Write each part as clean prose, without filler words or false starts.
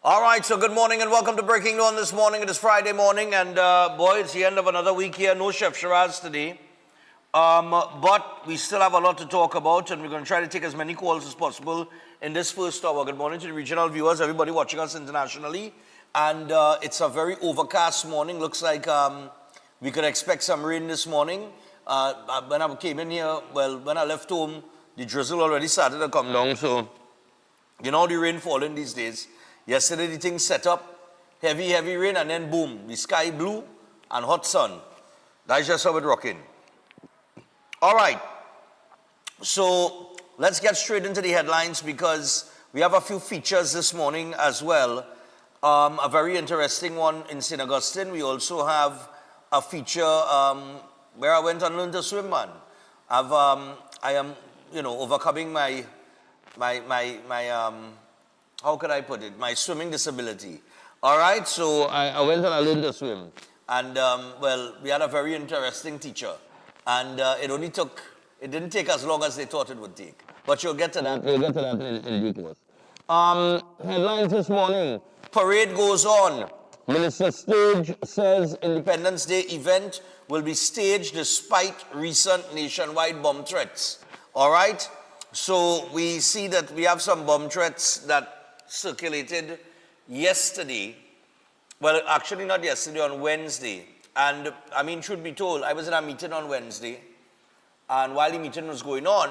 All right, so good morning and welcome to Breaking Dawn this morning. It is Friday morning and boy, it's the end of another week here. No Chef Shiraz today. But we still have a lot to talk about and we're going to try to take as many calls as possible in this first hour. Good morning to the regional viewers, everybody watching us internationally. And it's a very overcast morning. Looks like we could expect some rain this morning. When I came in here, when I left home, the drizzle already started to come down. So, you know the rain falling these days. Yesterday the thing set up, heavy rain, and then boom, the sky blue and hot sun. That's just how it's rocking. All right, so let's get straight into the headlines because we have a few features this morning as well. A very interesting one in St. Augustine. We also have a feature where I went and learned to swim, man. I am, overcoming my how could I put it? My swimming disability. All right, so I went and I learned to swim. And, we had a very interesting teacher. And it didn't take as long as they thought it would take. But you'll get to that. We'll get to that in due course. Headlines this morning. Parade goes on. Minister Sturge says Independence Day event will be staged despite recent nationwide bomb threats. All right? So we see that we have some bomb threats that circulated yesterday. Well, actually not yesterday, on Wednesday. And, truth be told, I was in a meeting on Wednesday. And while the meeting was going on,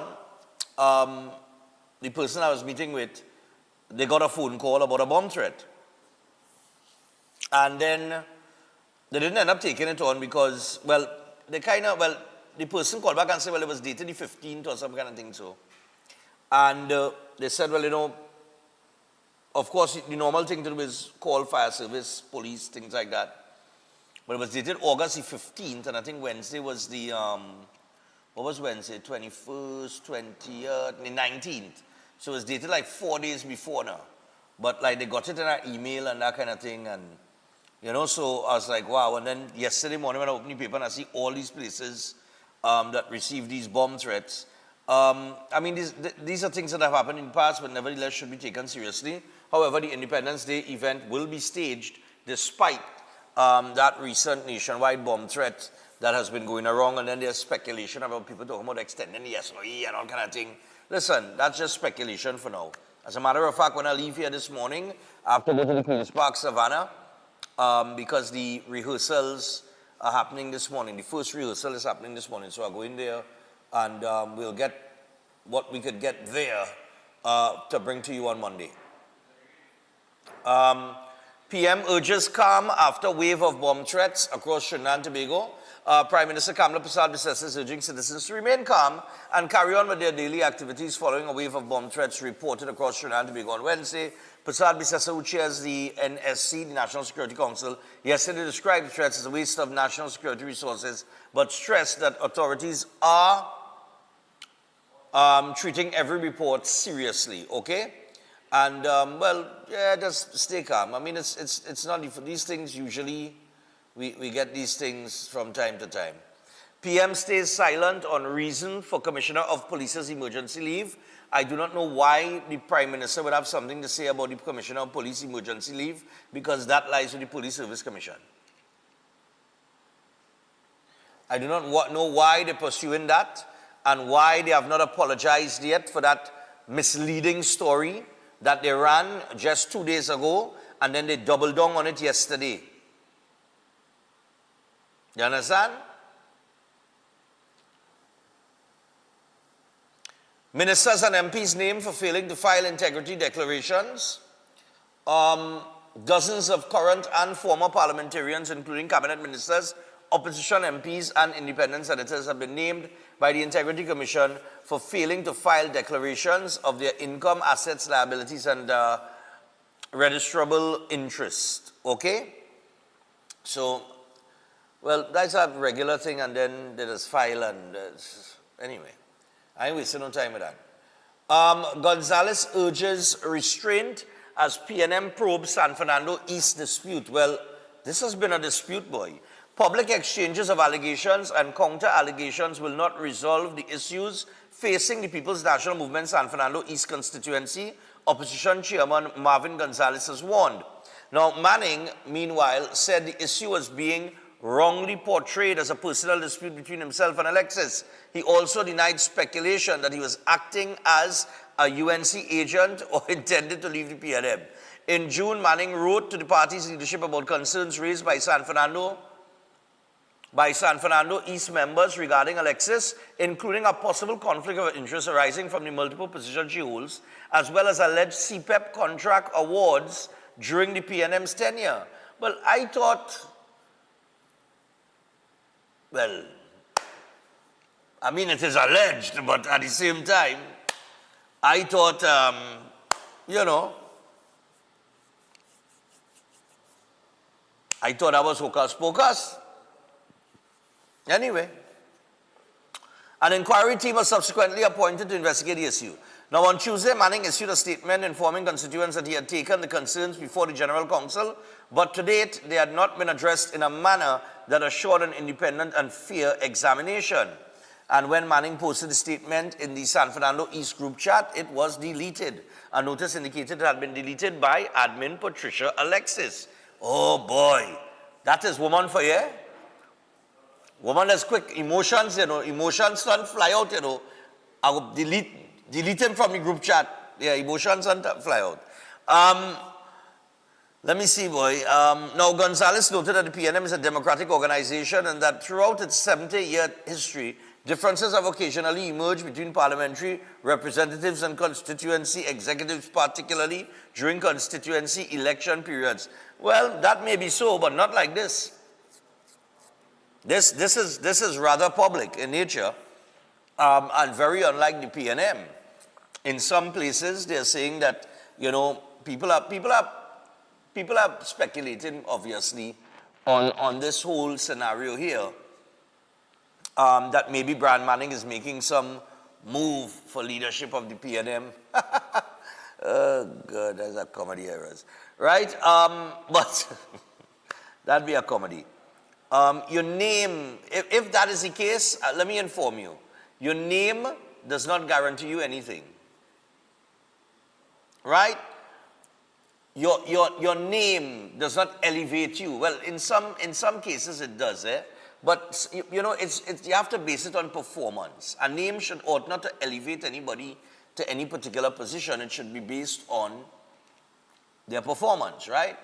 the person I was meeting with, they got a phone call about a bomb threat. And then they didn't end up taking it on because, the person called back and said, it was dated the 15th or some kind of thing so. And they said, of course, the normal thing to do is call fire service, police, things like that. But it was dated August the 15th, and I think Wednesday was the, what was Wednesday? 21st, 20th, the 19th. So it was dated like 4 days before now. But they got it in our email and that kind of thing. And, so I was like, wow. And then yesterday morning when I opened the paper and I see all these places that received these bomb threats. These are things that have happened in the past, but nevertheless should be taken seriously. However, the Independence Day event will be staged despite that recent nationwide bomb threat that has been going around. And then there's speculation about people talking about extending the SOE and all kind of thing. Listen, that's just speculation for now. As a matter of fact, when I leave here this morning, I have to go to the Queen's Park Savannah because the rehearsals are happening this morning. The first rehearsal is happening this morning. So I'll go in there and we'll get what we could get there to bring to you on Monday. PM urges calm after wave of bomb threats across Trinidad and Tobago. Prime Minister Kamala Persad-Bissessar is urging citizens to remain calm and carry on with their daily activities following a wave of bomb threats reported across Trinidad and Tobago on Wednesday. Persad-Bissessar, who chairs the NSC, the National Security Council, yesterday described the threats as a waste of national security resources, but stressed that authorities are treating every report seriously, okay? And, just stay calm. It's not, these things usually, we get these things from time to time. PM stays silent on reason for Commissioner of Police's emergency leave. I do not know why the Prime Minister would have something to say about the Commissioner of Police emergency leave, because that lies with the Police Service Commission. I do not know why they're pursuing that and why they have not apologized yet for that misleading story that they ran just 2 days ago, and then they doubled down on it yesterday. You understand? Ministers and MPs named for failing to file integrity declarations. Dozens of current and former parliamentarians, including cabinet ministers, opposition MPs, and independent senators have been named by the Integrity Commission for failing to file declarations of their income, assets, liabilities, and registrable interest. Okay? So, that's a regular thing, and then they just file, and anyway. I ain't wasting no time with that. Gonzalez urges restraint as PNM probes San Fernando East dispute. Well, this has been a dispute, boy. Public exchanges of allegations and counter-allegations will not resolve the issues facing the People's National Movement San Fernando East constituency opposition chairman Marvin Gonzalez has warned. Now, Manning, meanwhile, said the issue was being wrongly portrayed as a personal dispute between himself and Alexis. He also denied speculation that he was acting as a UNC agent or intended to leave the PNM. In June, Manning wrote to the party's leadership about concerns raised by San Fernando East members regarding Alexis, including a possible conflict of interest arising from the multiple positions she holds, as well as alleged CPEP contract awards during the PNM's tenure. Well, I thought, well, I mean, it is alleged, but at the same time, I thought, I thought I was hocus pocus. Anyway, an inquiry team was subsequently appointed to investigate the issue. Now, on Tuesday, Manning issued a statement informing constituents that he had taken the concerns before the General Council, but to date, they had not been addressed in a manner that assured an independent and fair examination. And when Manning posted the statement in the San Fernando East group chat, it was deleted. A notice indicated it had been deleted by admin Patricia Alexis. Oh boy, that is woman for you. Woman is quick. Emotions, emotions don't fly out, I will delete him from the group chat. Yeah, emotions don't fly out. Let me see, boy. Now, Gonzalez noted that the PNM is a democratic organization and that throughout its 70-year history, differences have occasionally emerged between parliamentary representatives and constituency executives, particularly during constituency election periods. Well, that may be so, but not like this. This is rather public in nature, and very unlike the PNM. In some places, they're saying that people are speculating, obviously, on this whole scenario here. That maybe Brian Manning is making some move for leadership of the PNM. Oh, God, that's a comedy errors. Right? But that'd be a comedy. Your name, if that is the case, let me inform you. Your name does not guarantee you anything. Right? Your name does not elevate you. Well, in some cases it does, But you have to base it on performance. A name ought not to elevate anybody to any particular position. It should be based on their performance, right?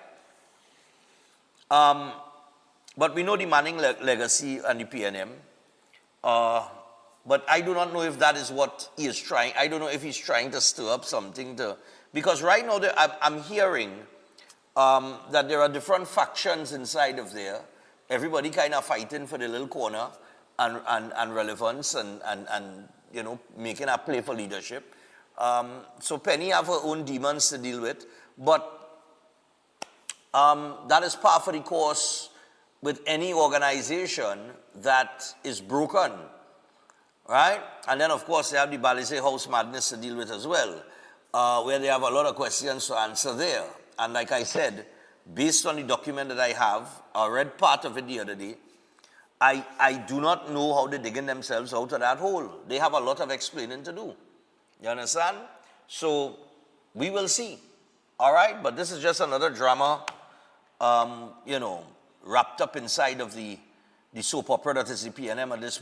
But we know the Manning legacy and the PNM. But I do not know if that is what he is trying. I don't know if he's trying to stir up something because right now I'm hearing that there are different factions inside of there. Everybody kind of fighting for the little corner and relevance and making a play for leadership. So Penny have her own demons to deal with. But that is par for the course with any organization that is broken. Right? And then, of course, they have the Balisé House madness to deal with as well, where they have a lot of questions to answer there. And like I said, based on the document that I have, I read part of it the other day, I do not know how they're digging themselves out of that hole. They have a lot of explaining to do. You understand? So, we will see. All right? But this is just another drama, wrapped up inside of the soap opera that is the PNM at this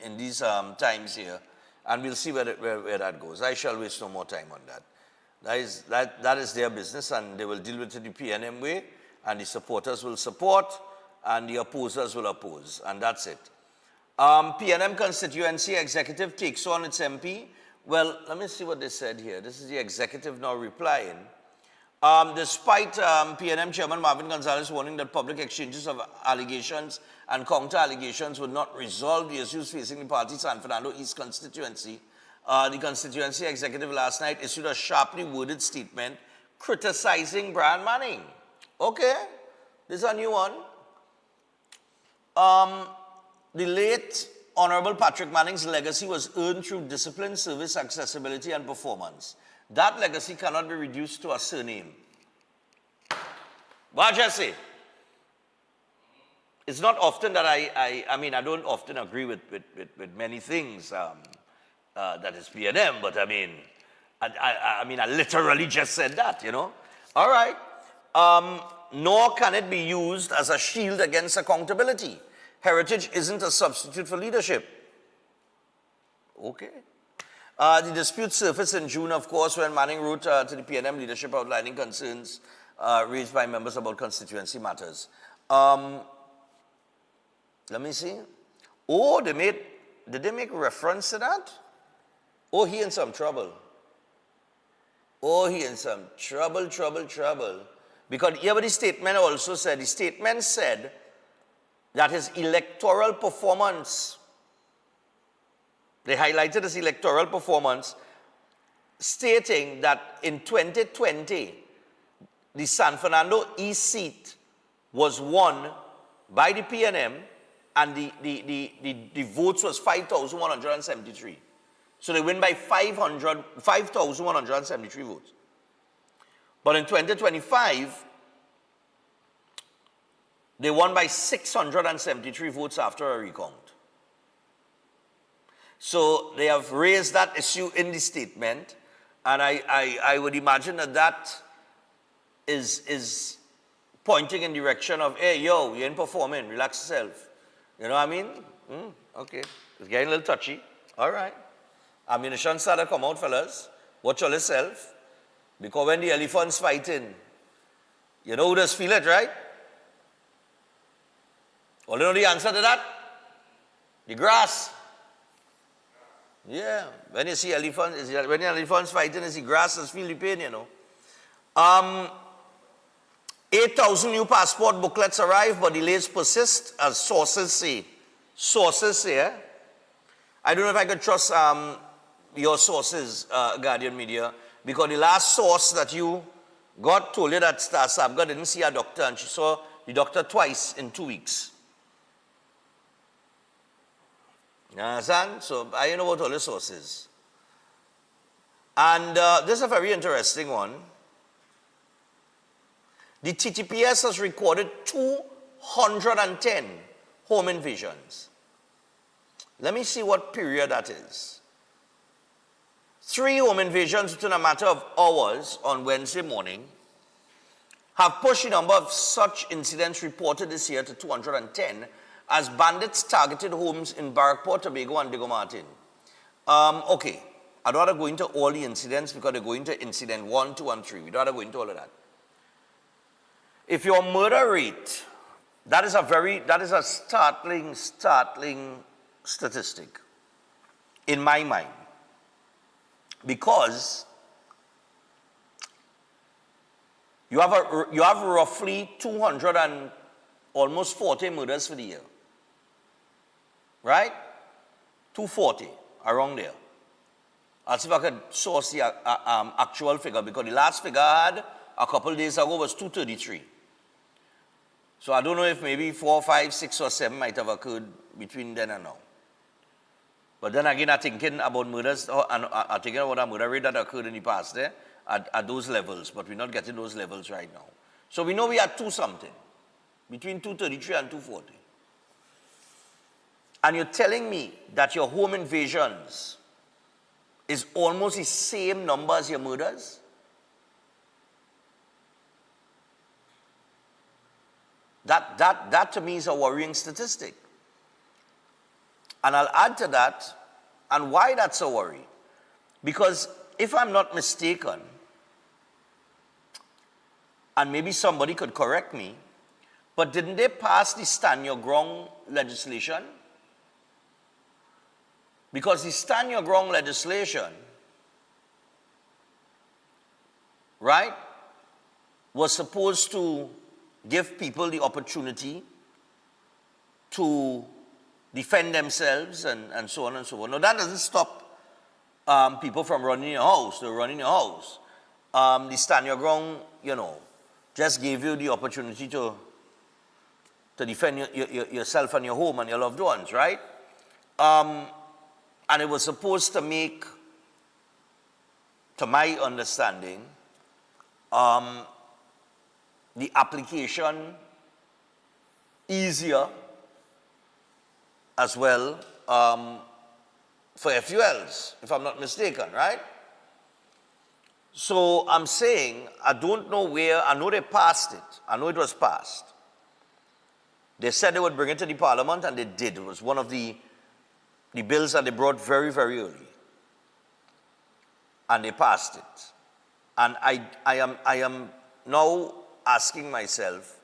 in these times here. And we'll see where that goes. I shall waste no more time on that. That is their business, and they will deal with it the PNM way, and the supporters will support, and the opposers will oppose, and that's it. PNM constituency executive takes on its MP. Well, let me see what they said here. This is the executive now replying. Despite PNM Chairman Marvin Gonzalez warning that public exchanges of allegations and counter-allegations would not resolve the issues facing the party's San Fernando East constituency, the constituency executive last night issued a sharply worded statement criticizing Brian Manning. Okay, this is a new one. The late Honorable Patrick Manning's legacy was earned through discipline, service, accessibility, and performance. That legacy cannot be reduced to a surname. What I say? It's not often that I don't often agree with many things that is PNM, but I mean, I literally just said that, you know. All right. Nor can it be used as a shield against accountability. Heritage isn't a substitute for leadership. Okay. The dispute surfaced in June, of course, when Manning wrote to the PNM leadership outlining concerns raised by members about constituency matters. Let me see. Oh, did they make reference to that? Oh, he in some trouble. Oh, he in some trouble. Because here what the statement also said, the statement said that his electoral performance, they highlighted his electoral performance, stating that in 2020, the San Fernando East seat was won by the PNM and the votes was 5,173. So they win by 5,173 votes. But in 2025, they won by 673 votes after a recount. So they have raised that issue in the statement, and I would imagine that is pointing in the direction of, hey, yo, you ain't performing, relax yourself. You know what I mean? Okay, it's getting a little touchy. All right. Ammunition started to come out, fellas. Watch all yourself. Because when the elephant's fighting, you know who does feel it, right? Well, you know the answer to that? The grass. Yeah. When you see elephants, when the elephant's fighting, it's the grass that's feel the pain, you know. 8,000 new passport booklets arrive, but delays persist, as sources say. Sources say, eh? I don't know if I could trust your sources, Guardian Media, because the last source that you got told you that Sabga didn't see a doctor, and she saw the doctor twice in 2 weeks. You understand? So I know about all the sources. And this is a very interesting one. The TTPS has recorded 210 home invasions. Let me see what period that is. 3 home invasions within a matter of hours on Wednesday morning have pushed the number of such incidents reported this year to 210 as bandits targeted homes in Barrackport, Tobago, and Diego Martin. Okay, I don't want to go into all the incidents because they're going to incident 1, 2, and 3. We don't want to go into all of that. If your murder rate, that is a startling statistic in my mind, because you have roughly 200 and almost 40 murders for the year, right? 240 around there. I'll see if I could source the actual figure, because the last figure I had a couple of days ago was 233. So I don't know if maybe 4, 5, 6, or 7 might have occurred between then and now. But then again, I'm thinking about murders, and I'm thinking about a murder rate that occurred in the past there at those levels, but we're not getting those levels right now. So we know we are 2 something, between 233 and 240. And you're telling me that your home invasions is almost the same number as your murders? That to me is a worrying statistic. And I'll add to that, and why that's a worry. Because if I'm not mistaken, and maybe somebody could correct me, but didn't they pass the Stand Your Ground legislation? Because the Stand Your Ground legislation, right, was supposed to give people the opportunity to defend themselves and so on and so on. Now, that doesn't stop people from running your house. They're running your house. The Stand Your Ground, just gave you the opportunity to defend yourself and your home and your loved ones, right? And it was supposed to make, to my understanding, the application easier as well for FULs, if I'm not mistaken, right? So I'm saying, I don't know where, I know they passed it. I know it was passed. They said they would bring it to the parliament, and they did. It was one of the bills that they brought very, very early. And they passed it. And I am now asking myself,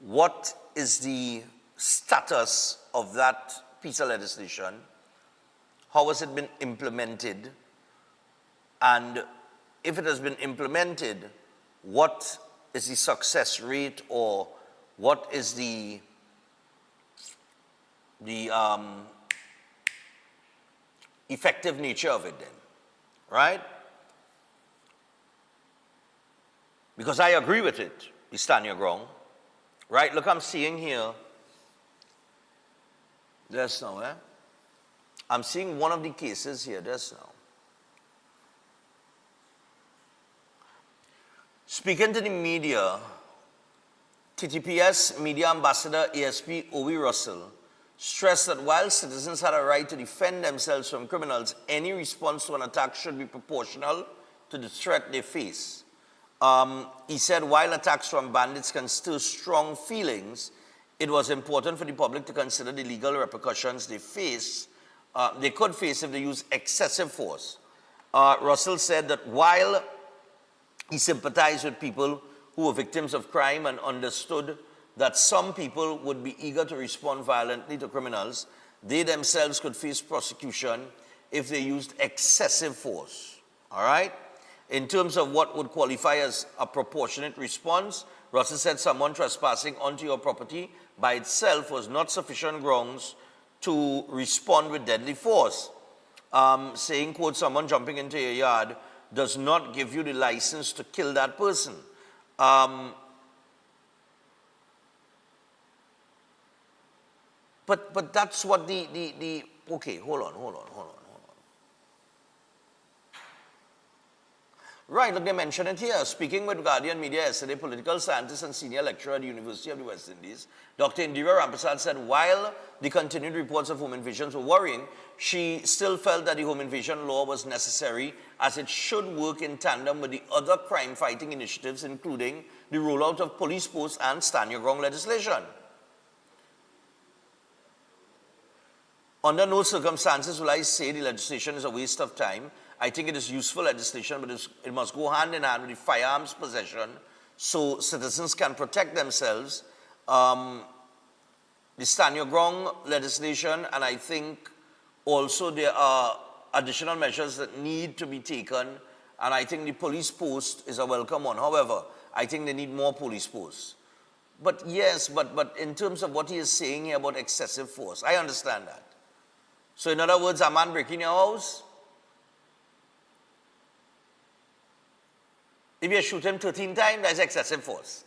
what is the status of that piece of legislation? How has it been implemented? And if it has been implemented, what is the success rate, or what is the effective nature of it then, right? Because I agree with it, we stand your ground, right? Look, I'm seeing here, just now, I'm seeing one of the cases here, just now. Speaking to the media, TTPS Media Ambassador ASP Owie Russell stressed that while citizens had a right to defend themselves from criminals, any response to an attack should be proportional to the threat they face. He said while attacks from bandits can stir strong feelings, it was important for the public to consider the legal repercussions they could face if they use excessive force. Russell said that while he sympathized with people who were victims of crime and understood that some people would be eager to respond violently to criminals, they themselves could face prosecution if they used excessive force. All right? In terms of what would qualify as a proportionate response, Russell said someone trespassing onto your property by itself was not sufficient grounds to respond with deadly force. Saying, quote, someone jumping into your yard does not give you the license to kill that person. But that's what okay, hold on. Right, look, they mention it here. Speaking with Guardian Media yesterday, political scientist and senior lecturer at the University of the West Indies, Dr. Indira Ramprasad said while the continued reports of home invasions were worrying, she still felt that the home invasion law was necessary as it should work in tandem with the other crime-fighting initiatives, including the rollout of police posts and stand your ground legislation. Under no circumstances will I say the legislation is a waste of time. I think it is useful legislation, but it must go hand in hand with the firearms possession so citizens can protect themselves. The stand your ground legislation, and I think also there are additional measures that need to be taken, and I think the police post is a welcome one. However, I think they need more police posts. But yes, but in terms of what he is saying here about excessive force, I understand that. So in other words, a man breaking your house, if you shoot him 13 times, that's excessive force.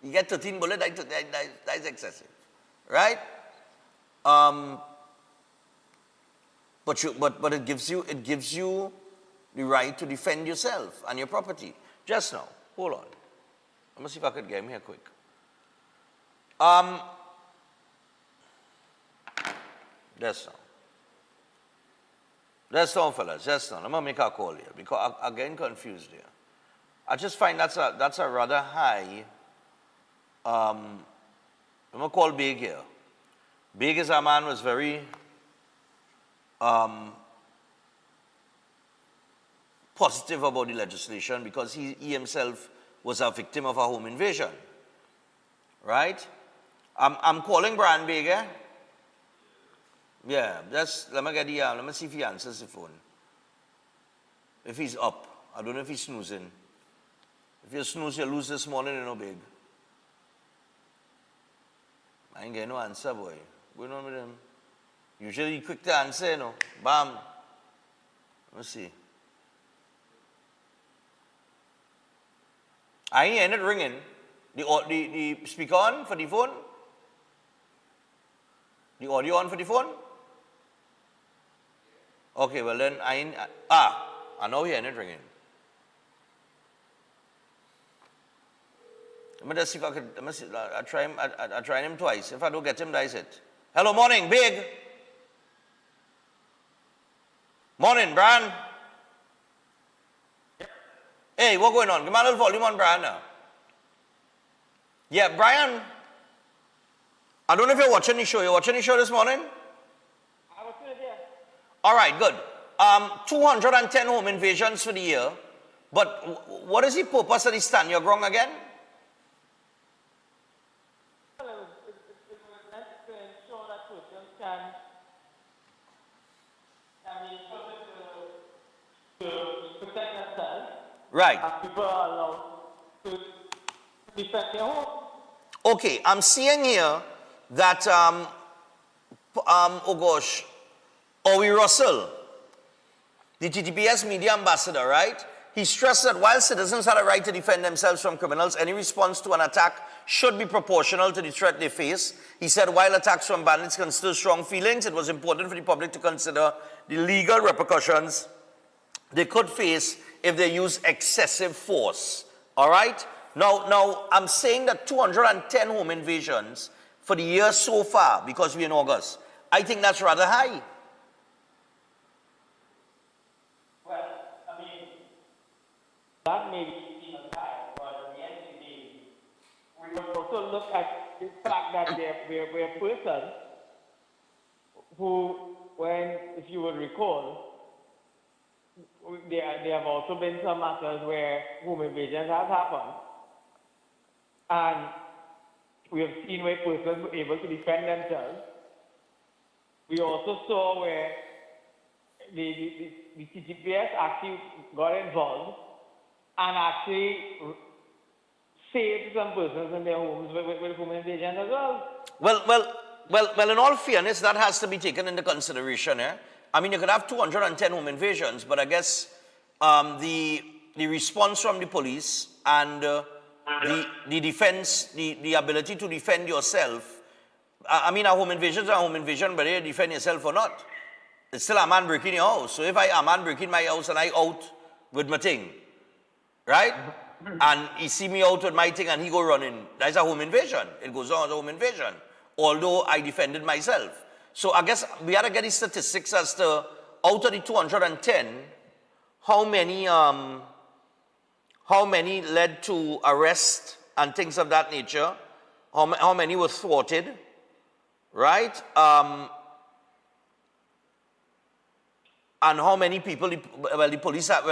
You get 13 bullets, that's excessive, right? But it gives you the right to defend yourself and your property. Just now, hold on. Let me see if I could get him here quick. Just now. Just now, fellas, just now. I'm going to make a call here because I'm getting confused here. I just find that's a rather high. I'm going to call Big here. Big is a man who was very positive about the legislation because he himself was a victim of a home invasion. Right? I'm calling Brian Big, eh? Yeah, let me get let me see if he answers the phone. If he's up. I don't know if he's snoozing. If you snooze, you lose this morning, you know, Big. I ain't getting no answer, boy. What's going on with him? Usually you quick to answer, you know. Bam. Let's see. I ain't hearing it ringing. The speaker on for the phone? The audio on for the phone? Okay, well then I know hearing it ringing. Let me just see if I could, let me see, I try him twice. If I don't get him, that's it. Hello, morning, Big. Morning, Brian. Hey, what's going on? Give me a little volume on Brian now. Yeah, Brian. I don't know if you're watching the show. You watching the show this morning? I was still there. All right, good. 210 home invasions for the year. But what is the purpose of the stand your ground again? Well, it was meant to ensure that persons can be able to protect themselves. Right. And people are allowed to defend their home. Okay, I'm seeing here that, oh gosh, Owie Russell, the TTPS media ambassador, right? He stressed that while citizens have a right to defend themselves from criminals, any response to an attack should be proportional to the threat they face. He said while attacks from bandits can stir strong feelings, it was important for the public to consider the legal repercussions they could face if they use excessive force. All right? Now, I'm saying that 210 home invasions for the year so far, because we're in August, I think that's rather high. Well, I mean, that may be seen as high, but at the end of the day, we must also look at the fact that there were persons who, if you would recall, there have also been some matters where home invasions have happened. And we have seen where persons were able to defend themselves. We also saw where the TTPS actually got involved and actually saved some persons in their homes with home invasions as well. Well, in all fairness, that has to be taken into consideration. Eh? I mean, you could have 210 home invasions, but I guess the response from the police and the defense, the ability to defend yourself. I mean, a home invasion is a home invasion, whether you defend yourself or not. It's still a man breaking your house. So if a man breaking my house and I out with my thing, right? And he see me out with my thing and he go running, that's a home invasion. It goes on as a home invasion. Although I defended myself. So I guess we had to get the statistics as to out of the 210, how many led to arrest and things of that nature, how many were thwarted, right? And how many people, the police have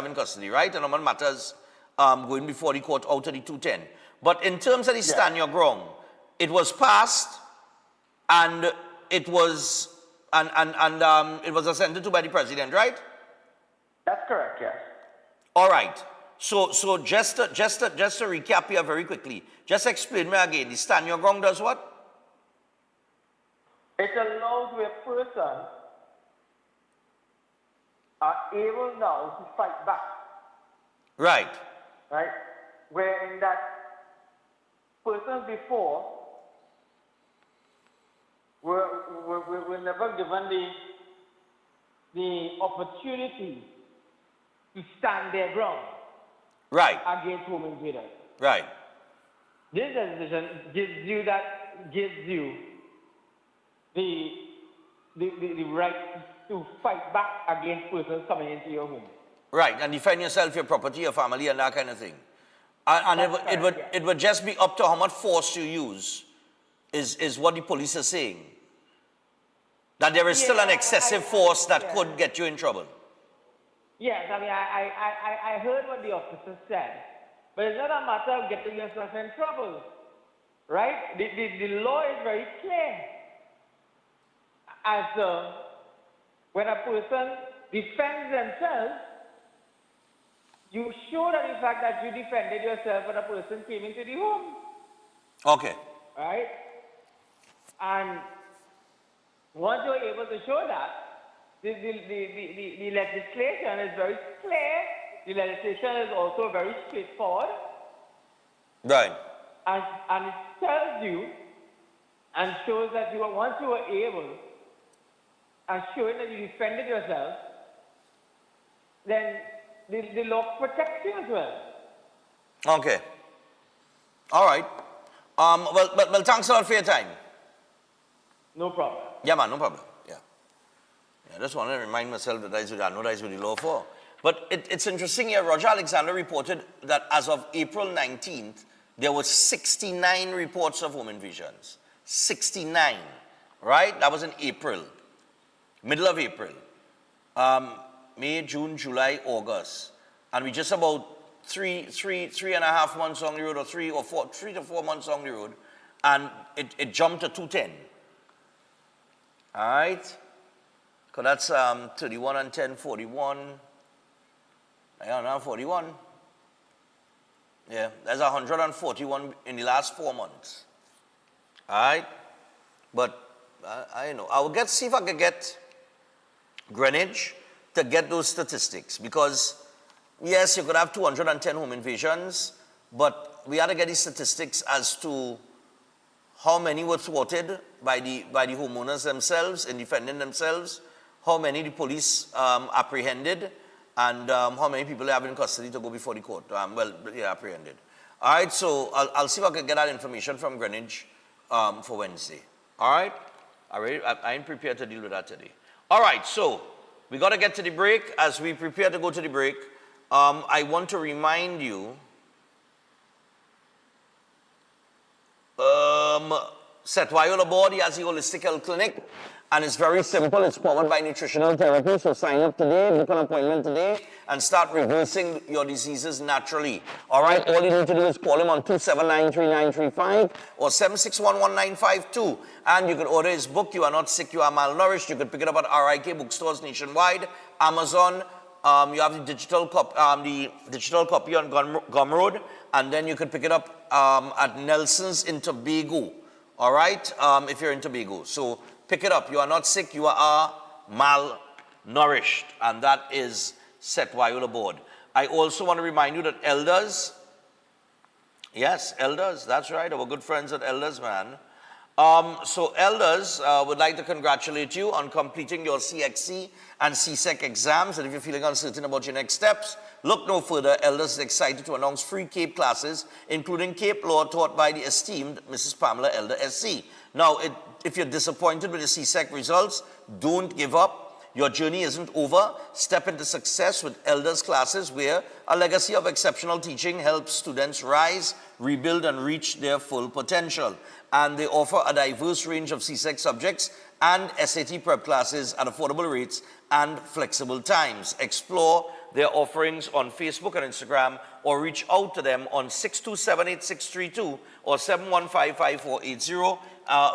in custody, right? And on matters going before the court out of the 210. But in terms of the stand your ground, it was passed and it was assented to by the president, right? That's correct, yes. All right. So just to recap here very quickly, just explain me again. The stand your ground does what? It allows where persons are able now to fight back. Right. Right? Where in that persons before were never given the opportunity to stand their ground. Right. Against home invaders. Right. This legislation gives you the right to fight back against persons coming into your home. Right, and defend yourself, your property, your family, and that kind of thing. And it would just be up to how much force you use, is what the police are saying. That there is still an excessive force that could get you in trouble. Yes, I mean, I heard what the officer said, but it's not a matter of getting yourself in trouble, right? The law is very clear. As when a person defends themselves, you show that the fact that you defended yourself when a person came into the home. Okay. Right? And once you're able to show that, the legislation is very clear. The legislation is also very straightforward. Right. And it tells you and shows that once you are able and showing that you defended yourself, then the law protects you as well. Okay. All right. Well, thanks a lot for your time. No problem. Yeah, man, no problem. Yeah. I just want to remind myself that I know that's what the law for. But it's interesting here. Roger Alexander reported that as of April 19th, there were 69 reports of home invasions. 69, right? That was in April, middle of April. May, June, July, August. And we just about three and a half months on the road, or 3 to 4 months on the road, and it jumped to 210. All right? Because that's 31 and 10, 41. Yeah, now 41. Yeah, there's 141 in the last 4 months. All right? But I know. I will see if I can get Greenwich to get those statistics. Because, yes, you could have 210 home invasions, but we had to get the statistics as to how many were thwarted by the homeowners themselves in defending themselves, how many the police apprehended, and how many people they have in custody to go before the court. Apprehended. All right, so I'll see if I can get that information from Greenwich for Wednesday. All right? I ain't prepared to deal with that today. All right, so we got to get to the break. As we prepare to go to the break, I want to remind you, Setwayola Board, he has the Holistic Health Clinic, and it's very simple. It's powered by nutritional therapy, so sign up today, book an appointment today, and start reversing your diseases naturally. All right, all you need to do is call him on 2793935 or 7611952, and you can order his book, You Are Not Sick, You Are Malnourished. You can pick it up at RIK bookstores nationwide, Amazon. You have the digital copy on Gumroad, and then you can pick it up at Nelson's in Tobago. All right, if you're in Tobago. So pick it up. You are not sick, you are malnourished. And that is Setwayola Board. I also want to remind you that elders, yes, elders, that's right, our good friends at Elders, man. So elders would like to congratulate you on completing your CXC and CSEC exams. And if you're feeling uncertain about your next steps, look no further. Elders is excited to announce free CAPE classes, including CAPE Law taught by the esteemed Mrs. Pamela Elder SC. Now, if you're disappointed with the CSEC results, don't give up. Your journey isn't over. Step into success with Elders classes, where a legacy of exceptional teaching helps students rise, rebuild, and reach their full potential. And they offer a diverse range of CSEC subjects and SAT prep classes at affordable rates and flexible times. Explore their offerings on Facebook and Instagram, or reach out to them on 6278632 or 7155480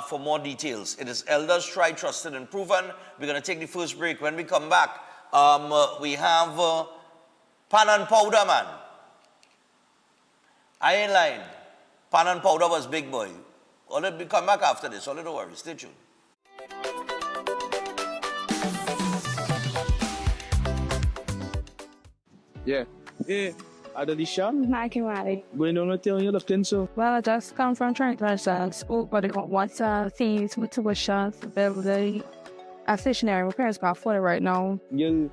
for more details. It is Elders, tried, trusted, and proven. We're going to take the first break. When we come back, we have pan and powder, man. I ain't lying. Pan and powder was big boy. We'll come back after this. Don't worry. Stay tuned. Yeah. Hey, Adelisha. Hi, Kimari. Going on with you left in so? Well, I just come from Trinidad and Tobago, but I got water, things, with tuition, building, a stationary. My parents got afford it right now. You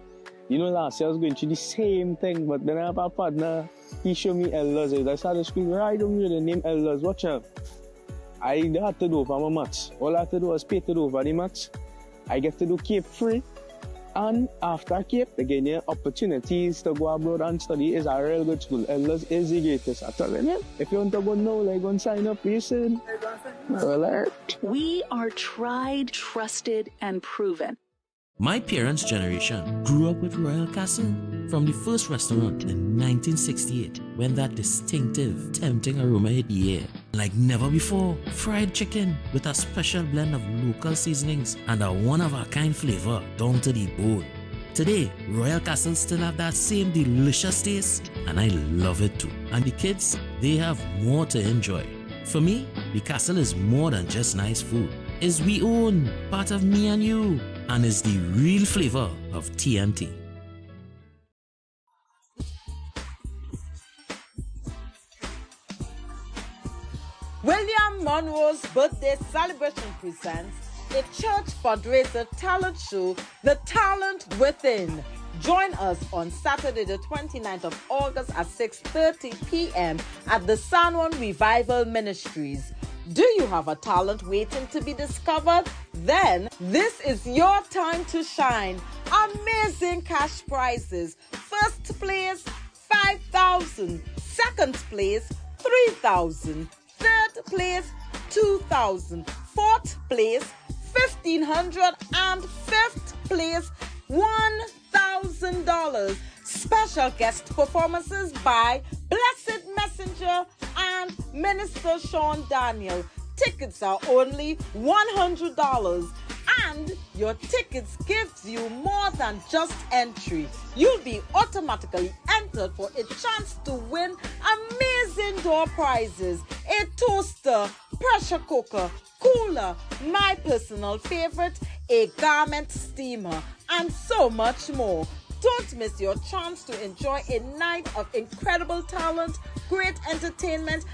know, last year I was going through the same thing, but then I have a partner. He showed me Elders. I started screaming, right on me, the name Elders. Watch out. I had to do for my maths. All I had to do was pay to do for the maths. I get to do CAPE free. And after CAPE, they give you opportunities to go abroad and study. It's a real good school. Elders is the greatest. I'm telling you. If you want to go now, like, go and sign up, listen. Alert. We are tried, trusted, and proven. My parents' generation grew up with Royal Castle. From the first restaurant in 1968, when that distinctive, tempting aroma hit the air. Like never before, fried chicken with a special blend of local seasonings and a one-of-a-kind flavor down to the bone. Today, Royal Castle still have that same delicious taste, and I love it too. And the kids, they have more to enjoy. For me, the castle is more than just nice food. It's we own, part of me and you, and is the real flavor of TNT. William Monroe's birthday celebration presents a church fundraiser talent show, The Talent Within. Join us on Saturday, the 29th of August at 6:30 p.m. at the San Juan Revival Ministries. Do you have a talent waiting to be discovered? Then this is your time to shine. Amazing cash prizes. First place, 5,000. Second place, 3,000. Third place, 2,000. Fourth place, 1,500. And fifth place, $1,000. Special guest performances by Blessed Messenger and Minister Sean Daniel. Tickets are only $100, and your tickets gives you more than just entry. You'll be automatically entered for a chance to win amazing door prizes, a toaster, pressure cooker, cooler, my personal favorite, a garment steamer, and so much more. Don't miss your chance to enjoy a night of incredible talent, great entertainment,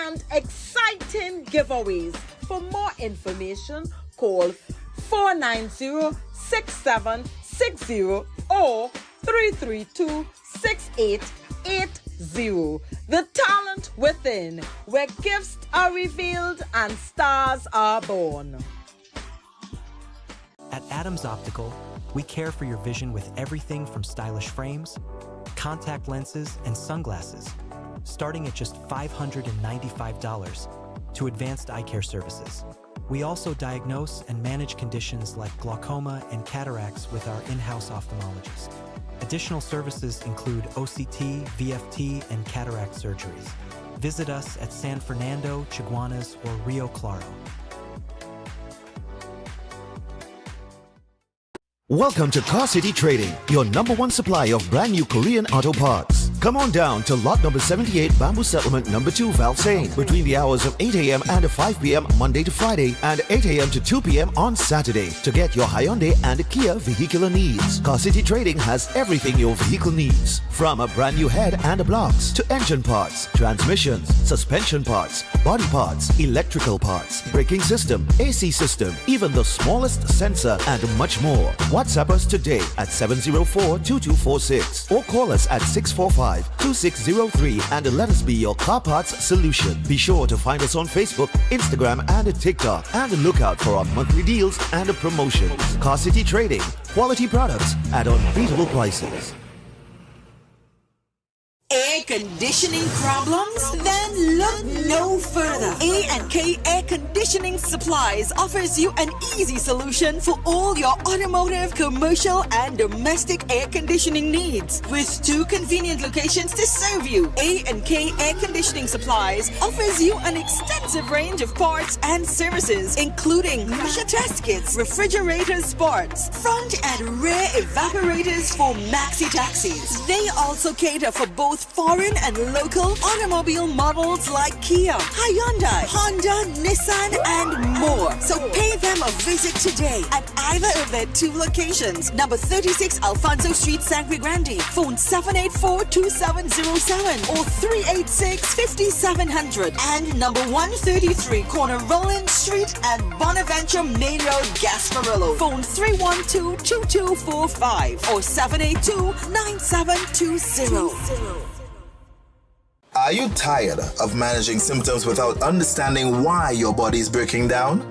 and exciting giveaways. For more information, call 490-6760 or 332-6880. The Talent Within, where gifts are revealed and stars are born. At Adams Optical, we care for your vision with everything from stylish frames, contact lenses, and sunglasses, starting at just $595, to advanced eye care services. We also diagnose and manage conditions like glaucoma and cataracts with our in-house ophthalmologist. Additional services include OCT, VFT, and cataract surgeries. Visit us at San Fernando, Chaguanas, or Rio Claro. Welcome to Car City Trading, your #1 supply of brand new Korean auto parts. Come on down to lot number 78, Bamboo Settlement number 2, Valsain, between the hours of 8 a.m. and 5 p.m. Monday to Friday and 8 a.m. to 2 p.m. on Saturday to get your Hyundai and Kia vehicular needs. Car City Trading has everything your vehicle needs, from a brand new head and blocks to engine parts, transmissions, suspension parts, body parts, electrical parts, braking system, AC system, even the smallest sensor, and much more. WhatsApp us today at 704-2246 or call us at 645-2603 and let us be your car parts solution. Be sure to find us on Facebook, Instagram, and TikTok, and look out for our monthly deals and promotions. Car City Trading, quality products at unbeatable prices. Air conditioning problems? Then look no further. A&K Air Conditioning Supplies offers you an easy solution for all your automotive, commercial, and domestic air conditioning needs. With 2 convenient locations to serve you, A&K Air Conditioning Supplies offers you an extensive range of parts and services, including pressure test kits, refrigerator parts, front and rear evaporators for maxi taxis. They also cater for both foreign and local automobile models like Kia, Hyundai, Honda, Nissan, and more. So pay them a visit today at either of their 2 locations. Number 36 Alfonso Street, Sangre Grande. Phone 784-2707 or 386-5700. And number 133 Corner Roland Street and Bonaventure Main Road, Gasparillo. Phone 312-2245 or 782-9720. Are you tired of managing symptoms without understanding why your body is breaking down?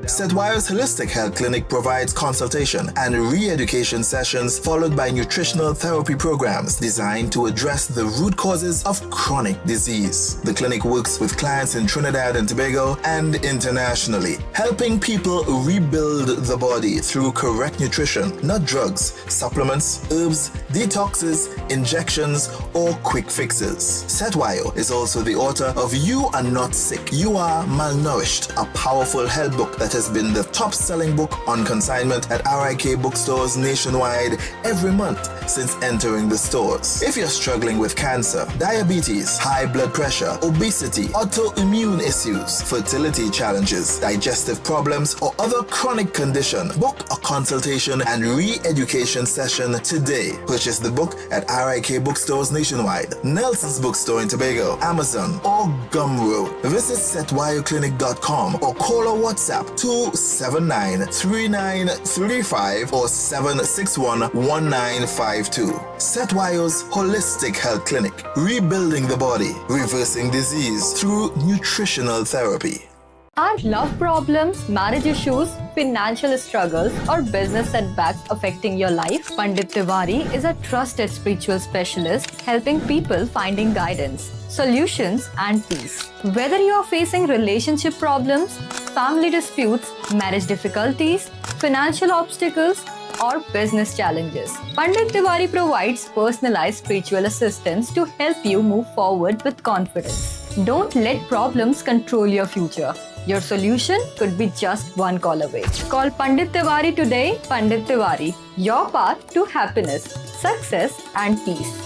Setwayo's Holistic Health Clinic provides consultation and re-education sessions followed by nutritional therapy programs designed to address the root causes of chronic disease. The clinic works with clients in Trinidad and Tobago and internationally, helping people rebuild the body through correct nutrition, not drugs, supplements, herbs, detoxes, injections, or quick fixes. Setwayo is also the author of You Are Not Sick, You Are Malnourished, a powerful health book that has been the top-selling book on consignment at RIK bookstores nationwide every month since entering the stores. If you're struggling with cancer, diabetes, high blood pressure, obesity, autoimmune issues, fertility challenges, digestive problems, or other chronic condition, book a consultation and re-education session today. Purchase the book at RIK bookstores nationwide, Nelson's Bookstore in Tobago, Amazon, or Gumroad. Visit setwayoclinic.com or call or WhatsApp 279-3935 or 761-1952. Setwayo's Holistic Health Clinic, rebuilding the body, reversing disease through nutritional therapy. Are love problems, marriage issues, financial struggles, or business setbacks affecting your life? Pandit Tiwari is a trusted spiritual specialist helping people finding guidance, solutions, and peace. Whether you are facing relationship problems, family disputes, marriage difficulties, financial obstacles, or business challenges, Pandit Tiwari provides personalized spiritual assistance to help you move forward with confidence. Don't let problems control your future. Your solution could be just one call away. Call Pandit Tiwari today. Pandit Tiwari, your path to happiness, success, and peace.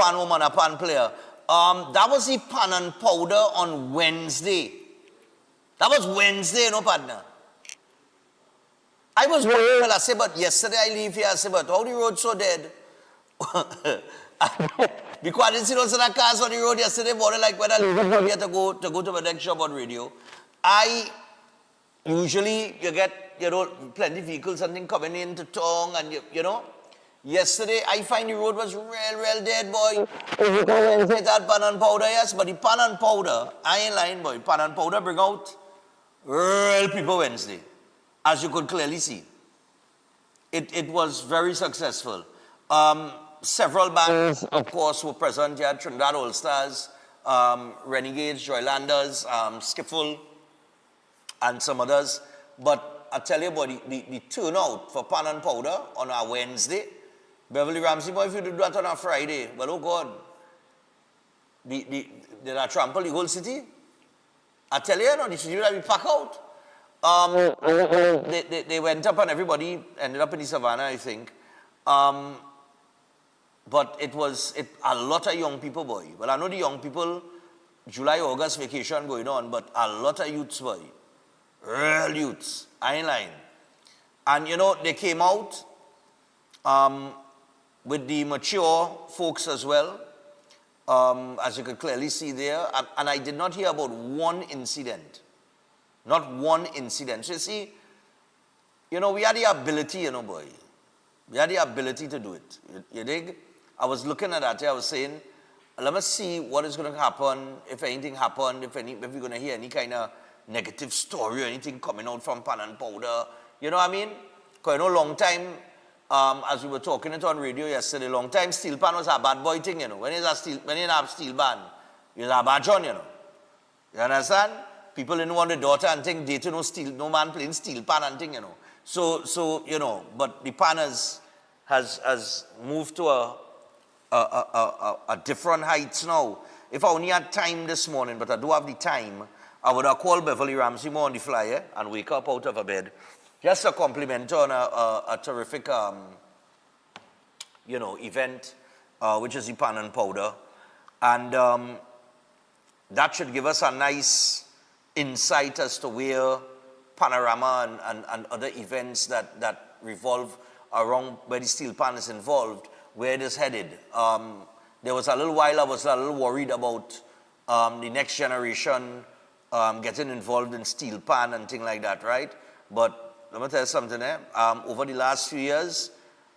pan woman, a pan player. That was the pan and powder on Wednesday. That was Wednesday, no partner. I was worried. I said, but yesterday I leave here. I said, but how the road so dead? Because I didn't see those other cars on the road yesterday morning, like when I leave from here to go to my next job on radio. Usually you get, plenty of vehicles and things coming into town and yesterday I find the road was real dead, boy. That pan and powder, yes, but the pan and powder, I ain't lying, boy. Pan and powder bring out real people Wednesday, as you could clearly see. It was very successful. Several bands, of course, were present here. Trinidad All Stars, Renegades, Joylanders, Skiffle, and some others. But I tell you about the turnout for pan and powder on our Wednesday. Beverly Ramsey, boy, if you do that on a Friday, well, oh God, did I trample the whole city? I tell you, the city will be packed out. They went up and everybody ended up in the savannah, I think. But it was a lot of young people, boy. Well, I know the young people, July, August vacation going on, but a lot of youths, boy. Real youths. I ain't lying. And, they came out with the mature folks as well, as you could clearly see there. And I did not hear about one incident. Not one incident. So you see, we had the ability, boy. We had the ability to do it. You dig? I was looking at that. I was saying, let me see what is going to happen, if anything happened, if we're going to hear any kind of negative story or anything coming out from pan and powder. You know what I mean? Because long time, as we were talking it on radio yesterday, long time steel pan was a bad boy thing, When you have steel pan, you're a bad John, You understand? People didn't want the daughter and think dating no man playing steel pan and thing, So but the pan has moved to a different heights now. If I only had time this morning, but I do have the time, I would have called Beverly Ramsey more on the flyer and wake up out of a bed. Just a compliment on a terrific, event, which is the pan and powder. And that should give us a nice insight as to where Panorama and other events that revolve around where the steel pan is involved, where it is headed. There was a little while I was a little worried about the next generation getting involved in steel pan and things like that, right? But let me tell you something, over the last few years,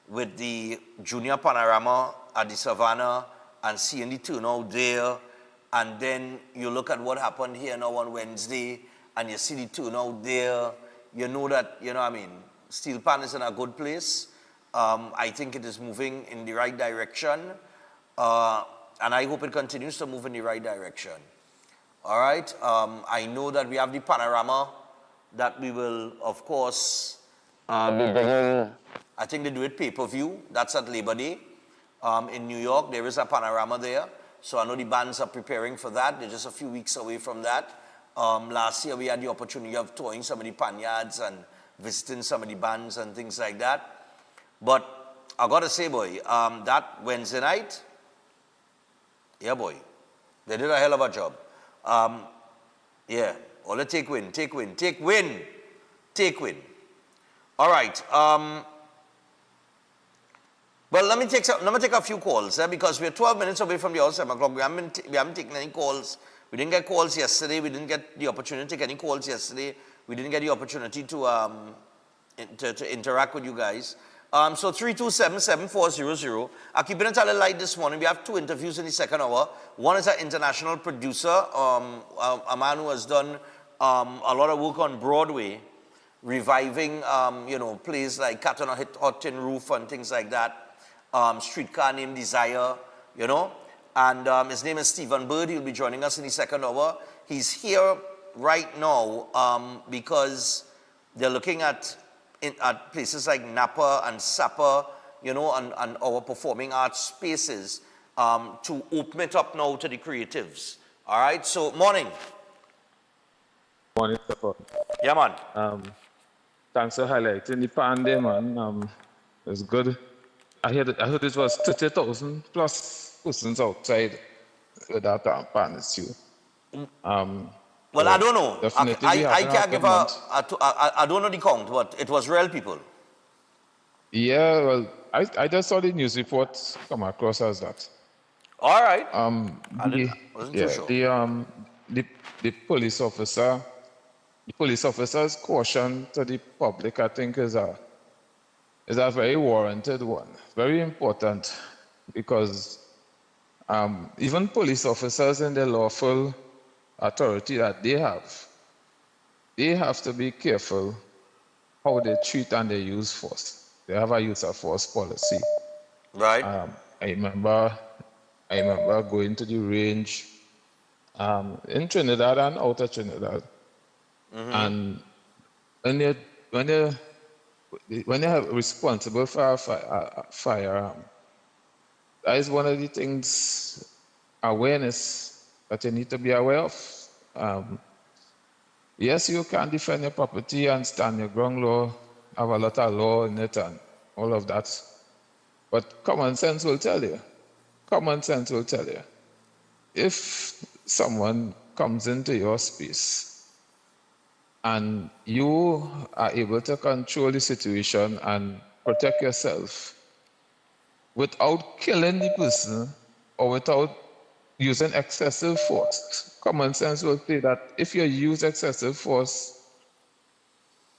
with the junior Panorama at the Savannah and seeing the turnout there, and then you look at what happened here now on Wednesday, and you see the turnout there, you know that, steel pan is in a good place. I think it is moving in the right direction, and I hope it continues to move in the right direction. All right? I know that we have the Panorama that we will, of course, be bringing. I think they do it pay-per-view. That's at Labor Day in New York. There is a Panorama there. So I know the bands are preparing for that. They're just a few weeks away from that. Last year we had the opportunity of touring some of the panyards and visiting some of the bands and things like that. But I gotta say, boy, that Wednesday night, yeah, boy, they did a hell of a job. Yeah, all the take win. All right. Well, let me take a few calls because we're 12 minutes away from the hour 7 o'clock. We haven't taken any calls. We didn't get calls yesterday. We didn't get the opportunity to take any calls yesterday. We didn't get the opportunity to interact with you guys. So 327-7400. I'm keeping it a little light this morning. We have 2 interviews in the second hour. One is an international producer, a man who has done a lot of work on Broadway, reviving, plays like Cat on a Hot Tin Roof and things like that. Streetcar Named Desire, And his name is Stephen Bird. He'll be joining us in the second hour. He's here right now because they're looking at places like Napa and Sapa, and our performing arts spaces to open it up now to the creatives. All right, so morning. Morning, Stephan. Yeah, man. Thanks for highlighting the pan there, man. It was good. I heard this was 30,000 plus persons outside that partners you. Well, I don't know. Definitely we I having can't a give good month. I don't know the count, but it was real people. Yeah, well, I just saw the news reports come across as that. All right. Wasn't too Yeah, sure. the police officer, the police officer's caution to the public, I think, is a very warranted one, very important, because even police officers in the lawful authority that they have to be careful how they treat and they use force. They have a use of force policy. Right. I remember going to the range in Trinidad and out of Trinidad, and when you're responsible for a firearm, that is one of the things, awareness, that you need to be aware of. Yes, you can defend your property and stand your ground law, have a lot of law in it and all of that. But common sense will tell you, if someone comes into your space and you are able to control the situation and protect yourself without killing the person or without using excessive force, common sense will say that if you use excessive force,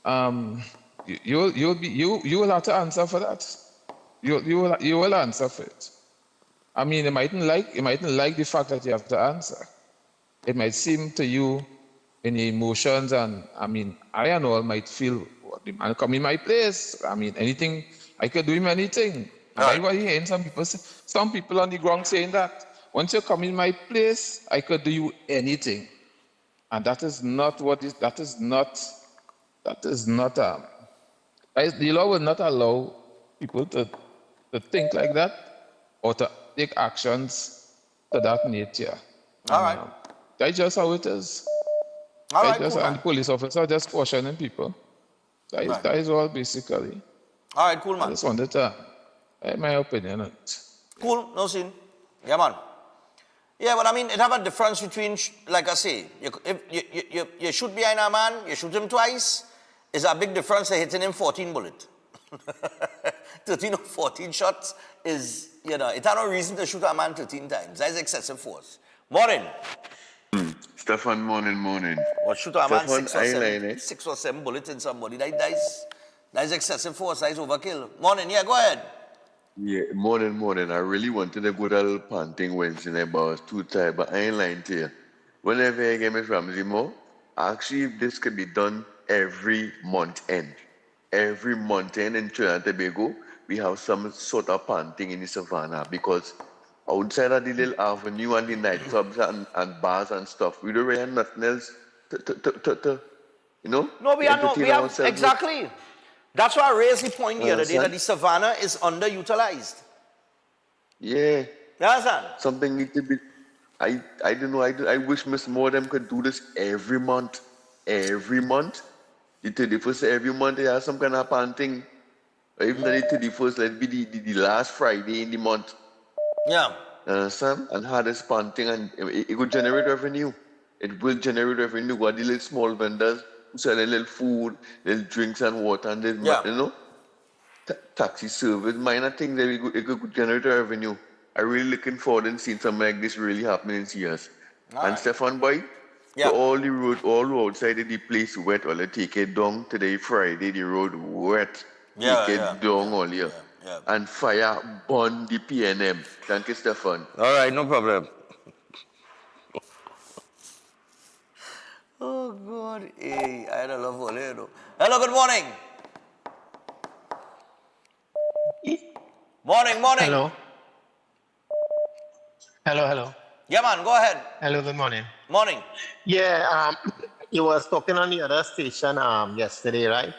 you will have to answer for that. You will answer for it. I mean, you mightn't like the fact that you have to answer. It might seem to you in your emotions, and I mean, I and all might feel, well, the man come in my place. I mean, anything, I could do him anything. And I was hearing some people on the ground saying that once you come in my place, I could do you anything. And that is not the law will not allow people to think like that or to take actions to that nature. All right. That's just how it is. All right, cool, and man. the police officer just cautioning people. That is all basically. All right, cool, man. I just wanted to have my opinion on it. Cool, no sin. Yeah, man. Yeah, but I mean, it have a difference between, like I say, you shoot behind a man, you shoot him twice, it's a big difference to hitting him 14 bullets. 13 or 14 shots is, it has no reason to shoot a man 13 times. That's excessive force. Morning. Stephan, morning. Or shoot a man Stephan, 6 or 7 bullets in somebody. That's excessive force. That's overkill. Morning, yeah, go ahead. Yeah, morning. I really wanted to go to a little panting Wednesday night, but I was too tired. But I ain't lying to you. Whenever I get my family more, actually, this could be done every month end. Every month end in Trinidad and Tobago, we have some sort of panting in the savannah, because outside of the little avenue and the nightclubs and bars and stuff, we don't really have nothing else to No, we have exactly. That's why I raised the point the other day that the savannah is underutilized. Yeah. You understand? Something need to be. I don't know. I wish Miss Mordem could do this every month. Every month, the 31st every month they have some kind of panting. Or even the 31st, let be the last Friday in the month. Yeah. Understand? And have this panting, and it will generate revenue. It will generate revenue. What the little small vendors who sell a little food, little drinks and water, and taxi service, minor things that it could generate revenue. I'm really looking forward and seeing something like this really happening in CS. And Stephan boy, so all the roadside of the place wet, or take it down today Friday, the road wet. Take it down all here. And fire burn the PNM. Thank you, Stephan. All right, no problem. Oh, God. Hey, I had a love for you. Hello, good morning. Morning. Hello. Yeah, man, go ahead. Hello, good morning. Morning. Yeah, you was talking on the other station yesterday, right?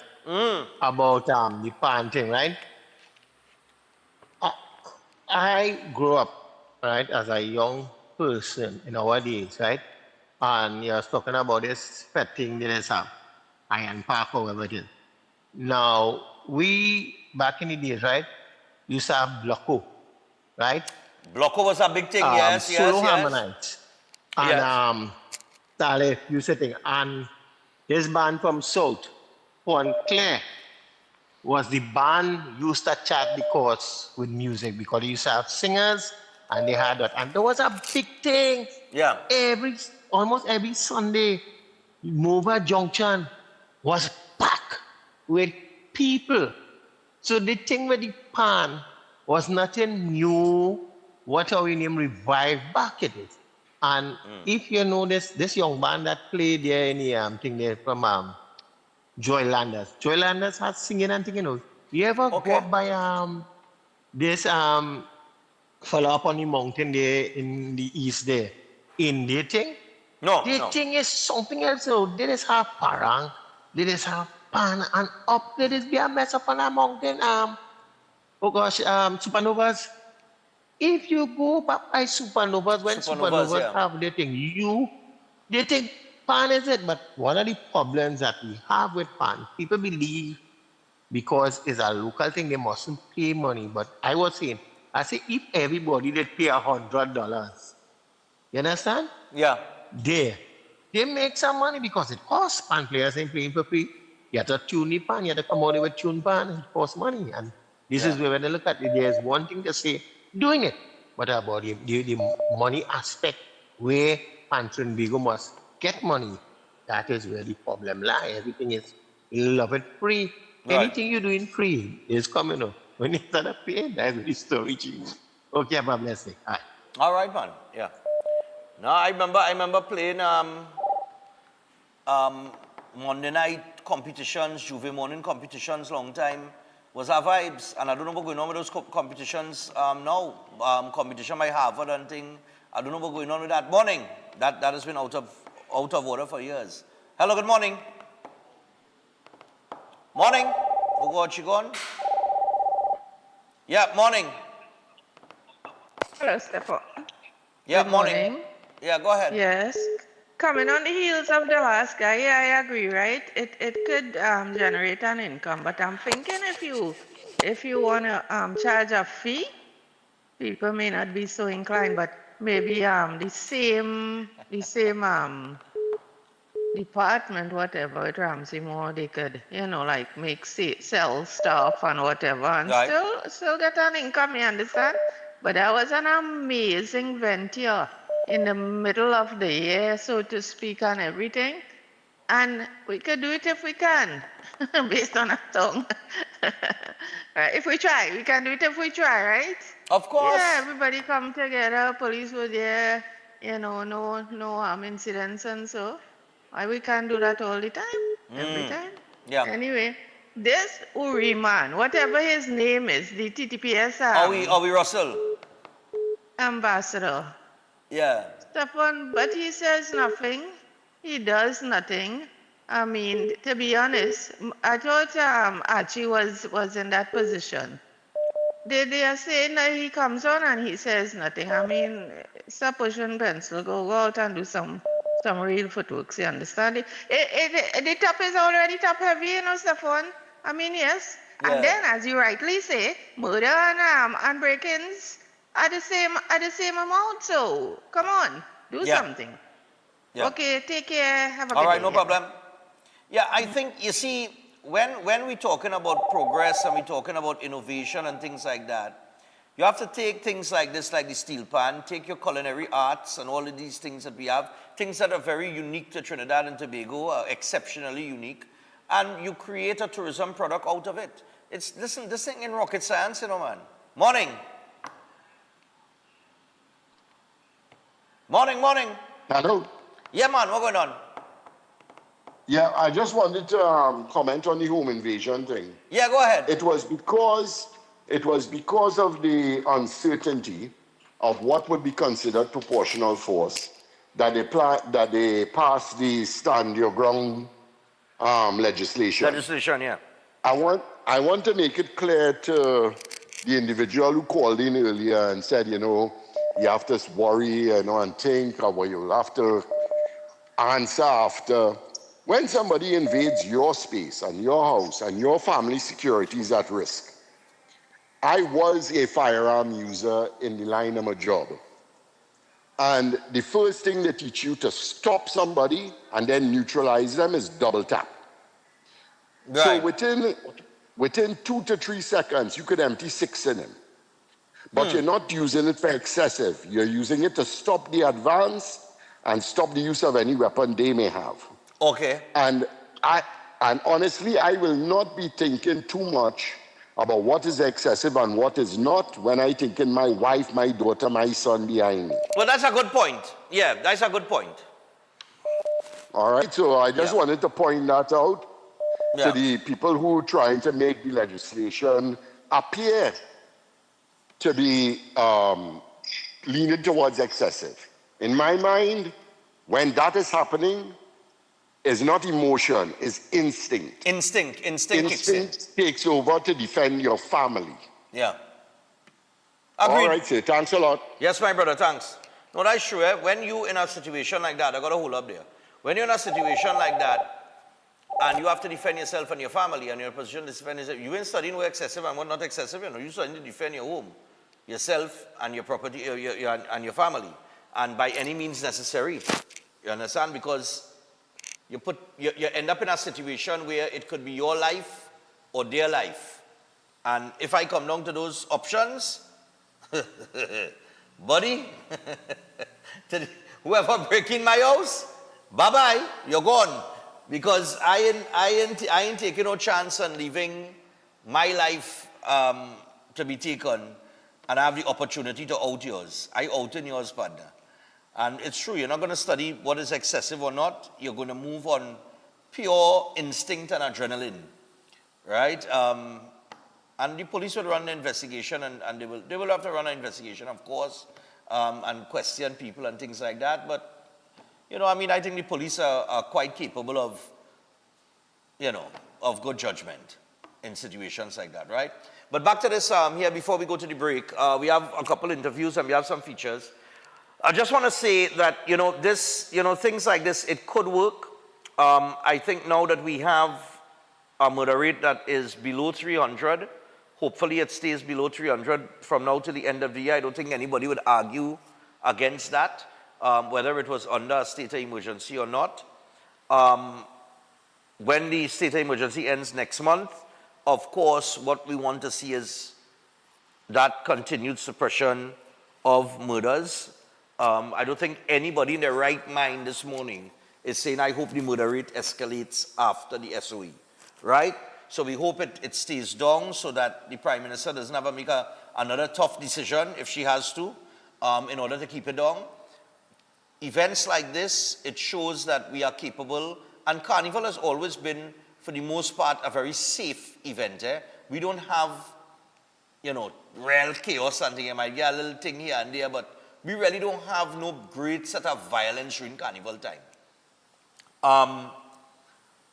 About the panting, right? I grew up, right, as a young person in our days, right? And you was talking about this pet thing that is Iron Park or whatever it is. Now, we, back in the days, right, used to have Blocko, right? Blocko was a big thing, solo harmonites. And Tale, you sitting. And this band from South, Claire, was the band used to chart the course with music because they used to have singers and they had that. And there was a big thing. Yeah. Almost every Sunday, Mova Junction was packed with people. So the thing with the pan was nothing new. What our name revived back it is. And if you know this young band that played there in the thing there from Joylanders. Joylanders had singing and thing, you know. You ever go up by this fella up on the mountain there in the east there? In the thing? No. The thing is something else. So they just have parang, they just have pan, and up there is be a mess up on a mountain. Supernovas. If you go back by supernovas, when supernovas have the thing, they think pan is it. But one of the problems that we have with pan, people believe because it's a local thing, they mustn't pay money. But I say, if everybody did pay $100, you understand? Yeah. They make some money because it costs. Pan players ain't playing for free. You have to tune the pan, you have to come out with tune pan, it costs money. And this is where when they look at it, there's one thing to say, doing it. But about the money aspect, where Pan Trinidad must get money, that is where the problem lies. Everything is, you love it free. Right. Anything you do in free is coming up. When you start to pay, that's the story change. Okay, have a blessing. All right, man. Yeah. No, I remember playing Monday night competitions, Juve morning competitions, long time. Was our vibes, and I don't know what's going on with those competitions now. Competition by Harvard and thing. I don't know what's going on with that. Morning. That has been out of order for years. Hello, good morning. Morning. Oh God, she gone? Yeah, morning. Hello, Stephan. Yeah, Good morning. Yeah, go ahead. Yes. Coming on the heels of the last guy, yeah, I agree, right? It could generate an income, but I'm thinking if you want to charge a fee, people may not be so inclined, but maybe the same department, whatever, at Ramsey Moore, they could, like sell stuff and whatever, and still get an income, you understand? But that was an amazing venture in the middle of the year, so to speak, and everything. And we could do it if we can, based on our tongue. Right? If we try, we can do it if we try, right? Of course. Yeah, everybody come together, police were there, no incidents and so. Why we can't do that all the time, every time? Yeah. Anyway, this Uri man, whatever his name is, the TTPS Owie Russell. ambassador. Yeah. Stephan, but he says nothing. He does nothing. I mean, to be honest, I thought Archie was in that position. They are saying that he comes on and he says nothing. I mean, stop pushing pencil, go out and do some real footwork, you understand? The top is already top heavy, Stephan. I mean, yes. Yeah. And then, as you rightly say, murder and break-ins are the same amount. So, come on, do something. Yeah. Okay, take care. Have a good day. All right, no problem. Yeah, I think, you see, when we're talking about progress and we're talking about innovation and things like that, you have to take things like this, like the steel pan, take your culinary arts and all of these things that we have, things that are very unique to Trinidad and Tobago, exceptionally unique, and you create a tourism product out of it. Listen, this thing in rocket science, man. Morning. Morning. Hello. Yeah, man, what's going on? Yeah, I just wanted to comment on the home invasion thing. Yeah, go ahead. It was because of the uncertainty of what would be considered proportional force that they passed the stand your ground legislation. Yeah. I want to make it clear to the individual who called in earlier and said, you have to worry, and think, or you'll have to answer after. When somebody invades your space and your house and your family security is at risk, I was a firearm user in the line of my job. And the first thing they teach you to stop somebody and then neutralize them is double tap. Right. So within 2 to 3 seconds, you could empty 6 in him. But you're not using it for excessive. You're using it to stop the advance and stop the use of any weapon they may have. Okay. And honestly, I will not be thinking too much about what is excessive and what is not when I think in my wife, my daughter, my son behind me. Well, that's a good point. Yeah, that's a good point. All right, so I just wanted to point that out to the people who are trying to make the legislation appear to be leaning towards excessive. In my mind, when that is happening, it's not emotion, it's instinct. Instinct kicks in. Instinct takes over to defend your family. Yeah. Agreed. Agreed. All right, sir. Thanks a lot. Yes, my brother, thanks. No, that's true. When you in a situation like that, I got to hold up there. When you're in a situation like that, and you have to defend yourself and your family, and you're in a position to defend yourself, you ain't studying what excessive and what not excessive, you know. You're studying to defend your home, yourself, and your property, and your family, and by any means necessary. You understand? Because you end up in a situation where it could be your life or their life. And if I come down to those options, buddy, whoever break in my house, bye-bye, you're gone. Because I ain't taking no chance on leaving my life to be taken, and I have the opportunity to out yours. I out in yours, partner. And it's true, you're not going to study what is excessive or not. You're going to move on pure instinct and adrenaline, right? And the police will run the investigation, and they will have to run an investigation, of course, and question people and things like that. But, you know, I mean, I think the police are quite capable of, you know, of good judgment in situations like that, right? But back to this here, before we go to the break, we have a couple interviews and we have some features. I just want to say that, you know, this, you know, things like this, it could work. I think now that we have a murder rate that is below 300, hopefully it stays below 300 from now to the end of the year. I don't think anybody would argue against that, whether it was under a state of emergency or not. When the state of emergency ends next month, of course, what we want to see is that continued suppression of murders. I don't think anybody in their right mind this morning is saying, I hope the murder rate escalates after the SOE, right? So we hope it stays down so that the Prime Minister doesn't have to make another tough decision if she has to, in order to keep it down. Events like this, it shows that we are capable, and Carnival has always been, for the most part, a very safe event. We don't have, you know, real chaos and things. It might be a little thing here and there, but we really don't have no great set of violence during Carnival time.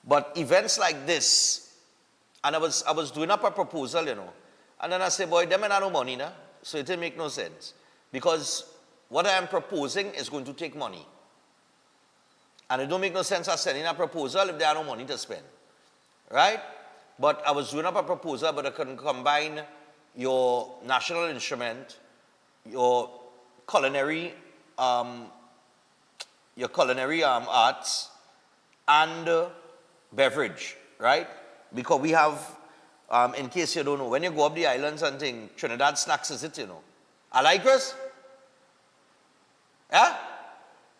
But events like this, and I was doing up a proposal, you know, and then I said, boy, them ain't no money, nah? So it didn't make no sense. Because what I am proposing is going to take money. And it don't make no sense of sending a proposal if there are no money to spend. Right? But I was doing up a proposal, but I can combine your national instrument, your culinary arts, and beverage, right? Because we have, in case you don't know, when you go up the islands and things, Trinidad snacks is it, you know. I like this. Yeah?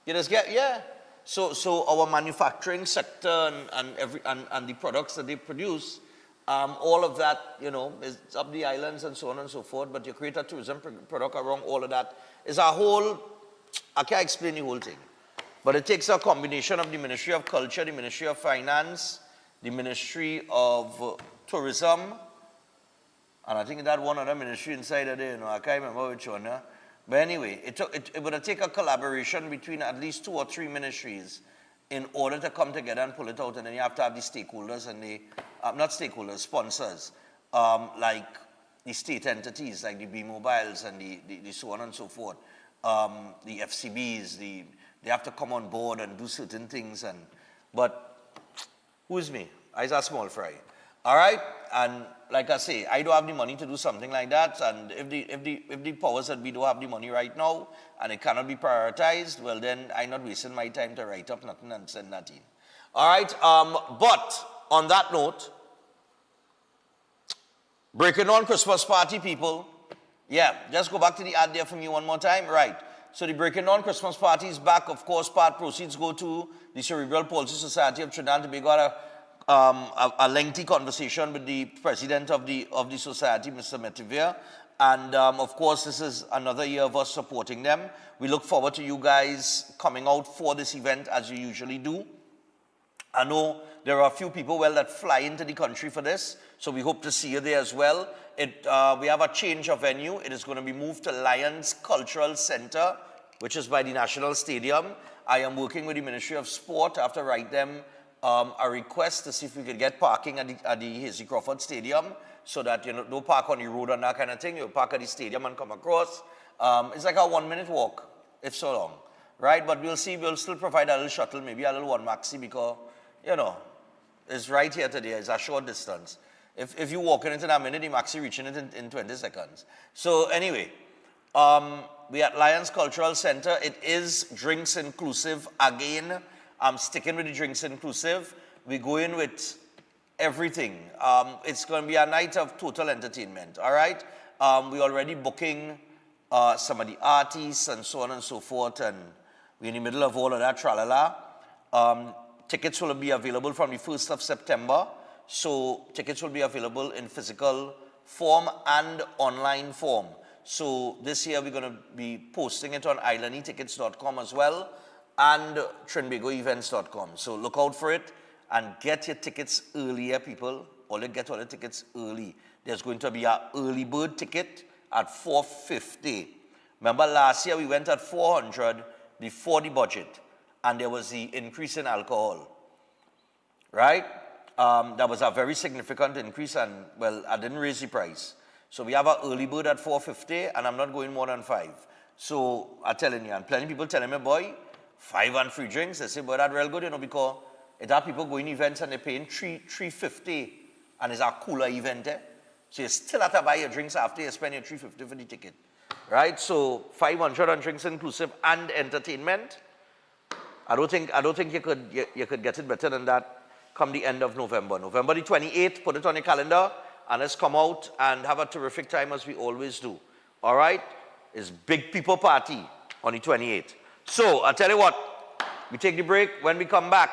You just get, yeah. So our manufacturing sector and the products that they produce, all of that, you know, is up the islands and so on and so forth. But you create a tourism product around all of that. It's a whole, I can't explain the whole thing. But it takes a combination of the Ministry of Culture, the Ministry of Finance, the Ministry of Tourism, and I think that one other ministry inside of there, you know, I can't remember which one. But anyway, it would take a collaboration between at least 2 or 3 ministries in order to come together and pull it out. And then you have to have the stakeholders and the, not stakeholders, sponsors, like the state entities, like the B-Mobiles and the so on and so forth, the FCBs, they have to come on board and do certain things. But who's me? I'm a small fry. All right? And like I say, I don't have the money to do something like that. And if the powers that be don't have the money right now and it cannot be prioritized, well then I'm not wasting my time to write up nothing and send that in. All right? But on that note, breaking on Christmas party, people. Yeah, just go back to the ad there for me one more time. Right. So the Breaking On Christmas party is back. Of course, part proceeds go to the Cerebral Palsy Society of Trinidad and Tobago. A lengthy conversation with the president of the society, Mr. Metivier. And of course, this is another year of us supporting them. We look forward to you guys coming out for this event as you usually do. I know there are a few people, that fly into the country for this, so we hope to see you there as well. We have a change of venue. It is going to be moved to Lions Cultural Center, which is by the National Stadium. I am working with the Ministry of Sport. I have to write them a request to see if we could get parking at the Hazy Crawford Stadium, so that, don't park on the road and that kind of thing. You park at the stadium and come across. It's like a 1-minute walk, if so long, right? But we'll see. We'll still provide a little shuttle, maybe a little one maxi, because, it's right here today. It's a short distance. If you walk into that minute, I'm actually reaching it in 20 seconds. So anyway, we at Lions Cultural Center. It is drinks inclusive again. I'm sticking with the drinks inclusive. We go in with everything. It's going to be a night of total entertainment, all right? We're already booking some of the artists and so on and so forth, and we're in the middle of all of that, tralala. Tickets will be available from the 1st of September. So tickets will be available in physical form and online form. So this year we're going to be posting it on islandetickets.com as well and trinbagoevents.com. So look out for it and get your tickets earlier, people. Get all the tickets early. There's going to be an early bird ticket at $450. Remember last year we went at $400 before the budget, and there was the increase in alcohol, right? That was a very significant increase, and I didn't raise the price. So we have an early bird at $450, and I'm not going more than 5. So I'm telling you, and plenty of people telling me, boy, 5 and free drinks. They say, boy, that's real good, because it have people going events and they're paying $350, and it's a cooler event, So you still have to buy your drinks after you spend your $350 for the ticket, right? So 500 on drinks inclusive and entertainment. I don't think you could get it better than that. Come the end of November. November the 28th, put it on your calendar, and let's come out and have a terrific time as we always do. All right? It's big people party on the 28th. So, I'll tell you what, we take the break. When we come back,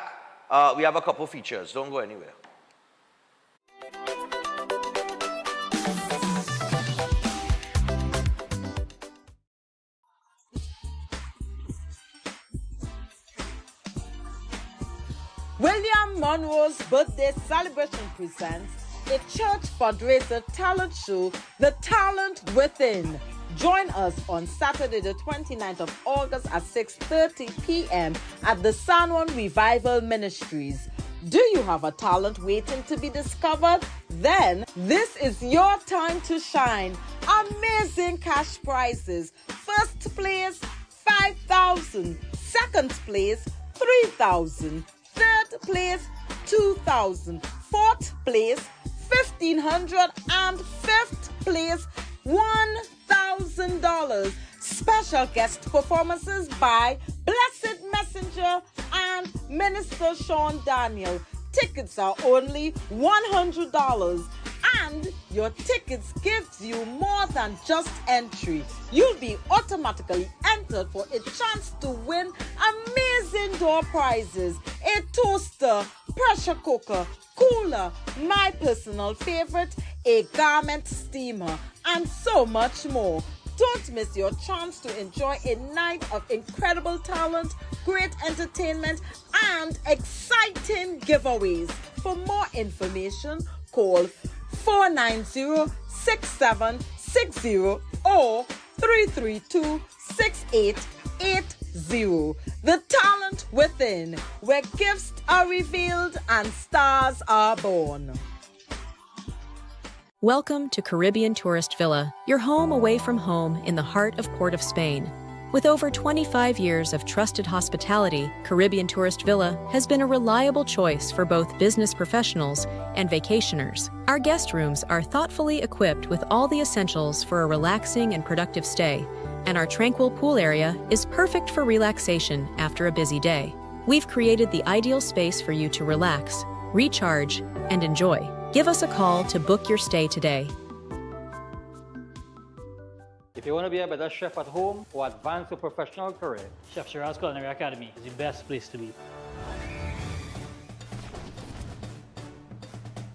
we have a couple features. Don't go anywhere. William Monroe's birthday celebration presents a church fundraiser talent show, The Talent Within. Join us on Saturday, the 29th of August at 6:30 p.m. at the San Juan Revival Ministries. Do you have a talent waiting to be discovered? Then this is your time to shine. Amazing cash prizes. First place, $5,000. Second place, $3,000. Third place, $2,000. Fourth place, $1,500. And fifth place, $1,000. Special guest performances by Blessed Messenger and Minister Sean Daniel. Tickets are only $100. And your tickets gives you more than just entry. You'll be automatically entered for a chance to win amazing door prizes, a toaster, pressure cooker, cooler, my personal favorite, a garment steamer, and so much more. Don't miss your chance to enjoy a night of incredible talent, great entertainment, and exciting giveaways. For more information, call 490-6760 or 332-6880. The Talent Within, where gifts are revealed and stars are born. Welcome to Caribbean Tourist Villa, your home away from home in the heart of Port of Spain. With over 25 years of trusted hospitality, Caribbean Tourist Villa has been a reliable choice for both business professionals and vacationers. Our guest rooms are thoughtfully equipped with all the essentials for a relaxing and productive stay, and our tranquil pool area is perfect for relaxation after a busy day. We've created the ideal space for you to relax, recharge, and enjoy. Give us a call to book your stay today. If you want to be a better chef at home or advance your professional career, Chef Shiraz Culinary Academy is the best place to be.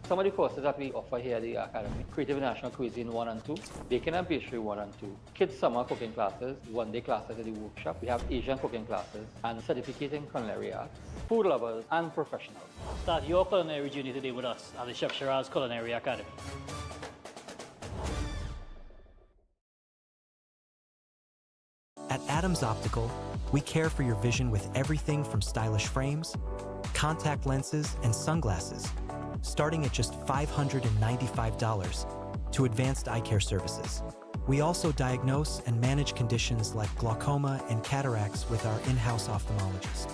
Some of the courses that we offer here at the Academy: Creative National Cuisine 1 and 2, Baking and Pastry 1 and 2, Kids Summer Cooking Classes, one-day classes at the workshop. We have Asian cooking classes and certificate in culinary arts, food lovers and professionals. Start your culinary journey today with us at the Chef Shiraz Culinary Academy. At Adams Optical, we care for your vision with everything from stylish frames, contact lenses, and sunglasses, starting at just $595, to advanced eye care services. We also diagnose and manage conditions like glaucoma and cataracts with our in-house ophthalmologist.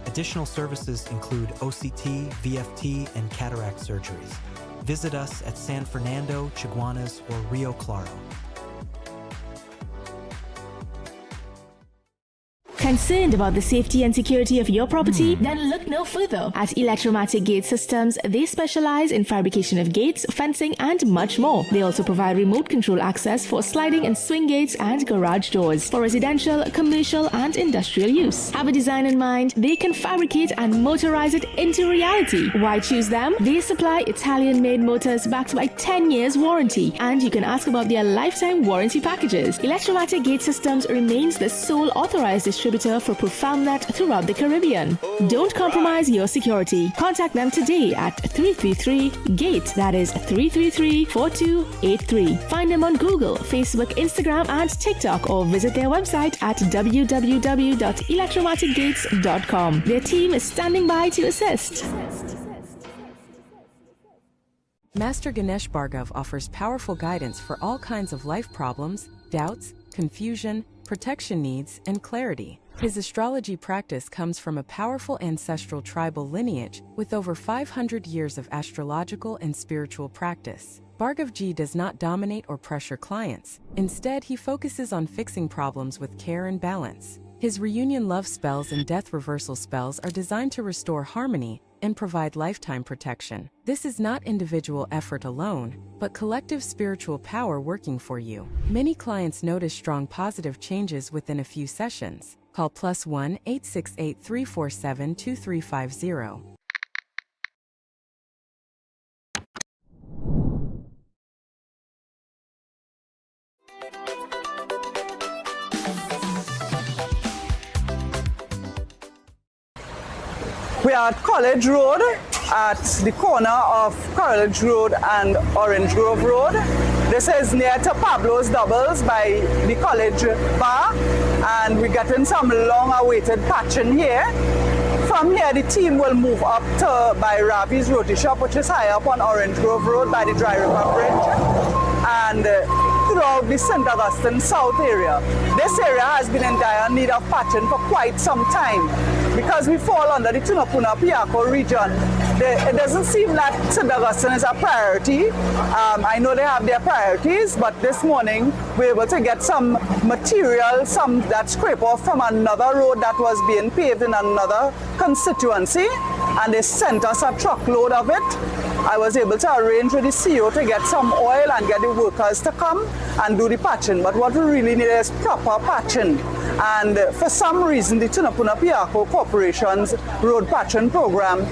Additional services include OCT, VFT, and cataract surgeries. Visit us at San Fernando, Chaguanas, or Rio Claro. Concerned about the safety and security of your property? Then look no further. At Electromatic Gate Systems, they specialize in fabrication of gates, fencing, and much more. They also provide remote control access for sliding and swing gates and garage doors for residential, commercial, and industrial use. Have a design in mind? They can fabricate and motorize it into reality. Why choose them? They supply Italian-made motors backed by 10 years warranty, and you can ask about their lifetime warranty packages. Electromatic Gate Systems remains the sole authorized distributor for ProfoundNet throughout the Caribbean. Don't compromise your security. Contact them today at 333-GATE, that is 333-4283. Find them on Google, Facebook, Instagram, and TikTok, or visit their website at www.electromaticgates.com. Their team is standing by to assist. Master Ganesh Bhargav offers powerful guidance for all kinds of life problems, doubts, confusion, protection needs, and clarity. His astrology practice comes from a powerful ancestral tribal lineage with over 500 years of astrological and spiritual practice. Bhargavji does not dominate or pressure clients. Instead, he focuses on fixing problems with care and balance. His reunion love spells and death reversal spells are designed to restore harmony and provide lifetime protection. This is not individual effort alone, but collective spiritual power working for you. Many clients notice strong positive changes within a few sessions. Call +1 868 347 2350. We are at College Road, at the corner of College Road and Orange Grove Road. This is near to Pablo's Doubles by the College Bar, and we're getting some long-awaited patching here. From here, the team will move up to by Ravi's Roti Shop, which is high up on Orange Grove Road by the Dry River Bridge, and throughout the St. Augustine South area. This area has been in dire need of patching for quite some time. Because we fall under the Tunapuna-Piako region, it doesn't seem that St. Augustine is a priority. I know they have their priorities, but this morning we were able to get some material, some that scrape off from another road that was being paved in another constituency, and they sent us a truckload of it. I was able to arrange with the CEO to get some oil and get the workers to come and do the patching. But what we really need is proper patching. And for some reason, the Tunapuna-Piako Corporation's road patching program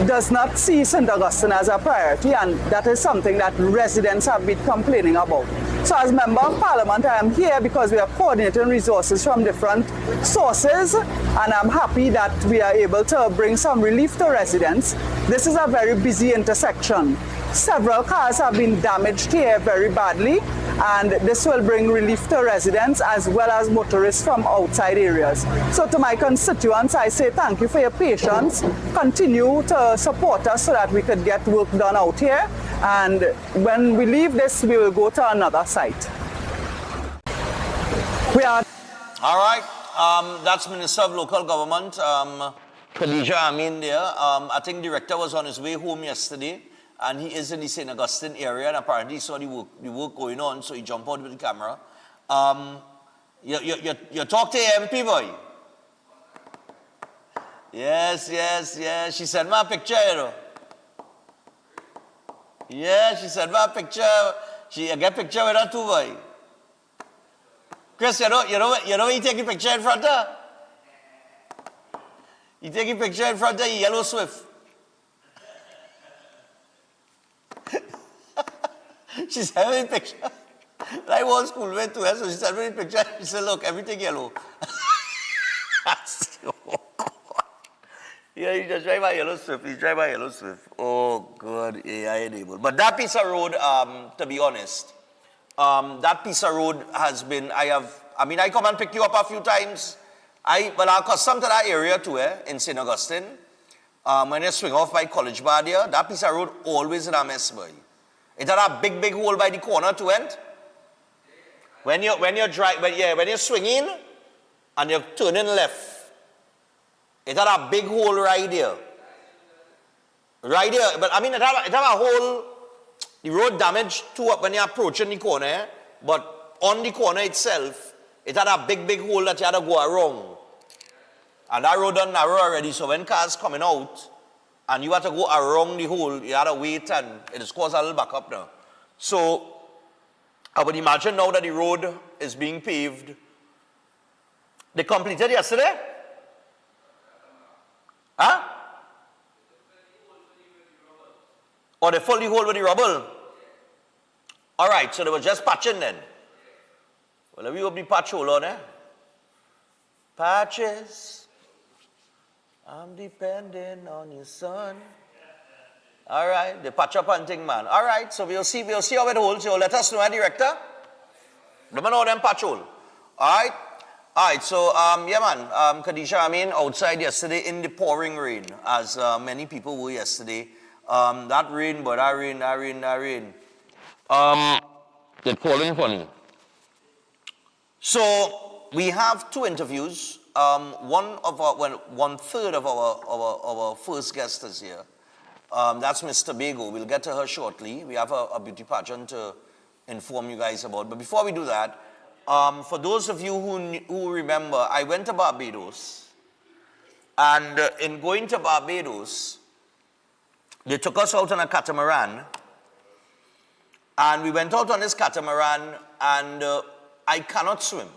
does not see St. Augustine as a priority, and that is something that residents have been complaining about. So as Member of Parliament, I am here because we are coordinating resources from different sources, and I'm happy that we are able to bring some relief to residents. This is a very busy intersection. Several cars have been damaged here very badly, and this will bring relief to residents as well as motorists from outside areas. So to my constituents, I say thank you for your patience. Continue to support us so that we could get work done out here. And when we leave this, we will go to another site. We are All right. That's Minister of Local Government, Khadija Amin there. I think director was on his way home yesterday, and he is in the St. Augustine area, and apparently he saw the work going on, so he jumped out with the camera. You talk to MP boy? Yes. She sent me a picture, you know. Yeah, she sent me a picture. I get a picture with her too, boy. Chris, you know when you take a picture in front of her? You take a picture in front of the yellow Swift. She sent me a picture. I was schoolmate to her, so she sent me a picture. She said, look, everything yellow. Yeah, you just drive by yellow Swift. Oh, God, AI enabled. But that piece of road, to be honest, that piece of road has been, I come and pick you up a few times. But I'll custom to that area too, in St. Augustine. When you swing off by College Bar there, that piece of road always in a mess, boy. It had a big hole by the corner to end. When you're swinging and you're turning left, it had a big hole right there. Right there. But it had a hole. The road damaged too up when you're approaching the corner, but on the corner itself, it had a big hole that you had to go around. And that road done narrow already, so when cars coming out, and you had to go around the hole, you had to wait, and it has caused a little backup now. So, I would imagine now that the road is being paved. They completed yesterday? Huh? Or they filled the hole with the rubble? All right, so they were just patching then. Well, let me hope the patch hold on, Patches, I'm depending on you, son. All right, they patch up and thing, man. All right, so we'll see how it holds. So let us know, director. Let me know them patch hole. All right, so, Khadija, outside yesterday in the pouring rain, as many people were yesterday. That rain. They're calling funny. So we have two interviews. One third of our first guest is here. That's Miss Tobago. We'll get to her shortly. We have a beauty pageant to inform you guys about. But before we do that, for those of you who remember, I went to Barbados, and in going to Barbados, they took us out on a catamaran, and we went out on this catamaran, and I cannot swim.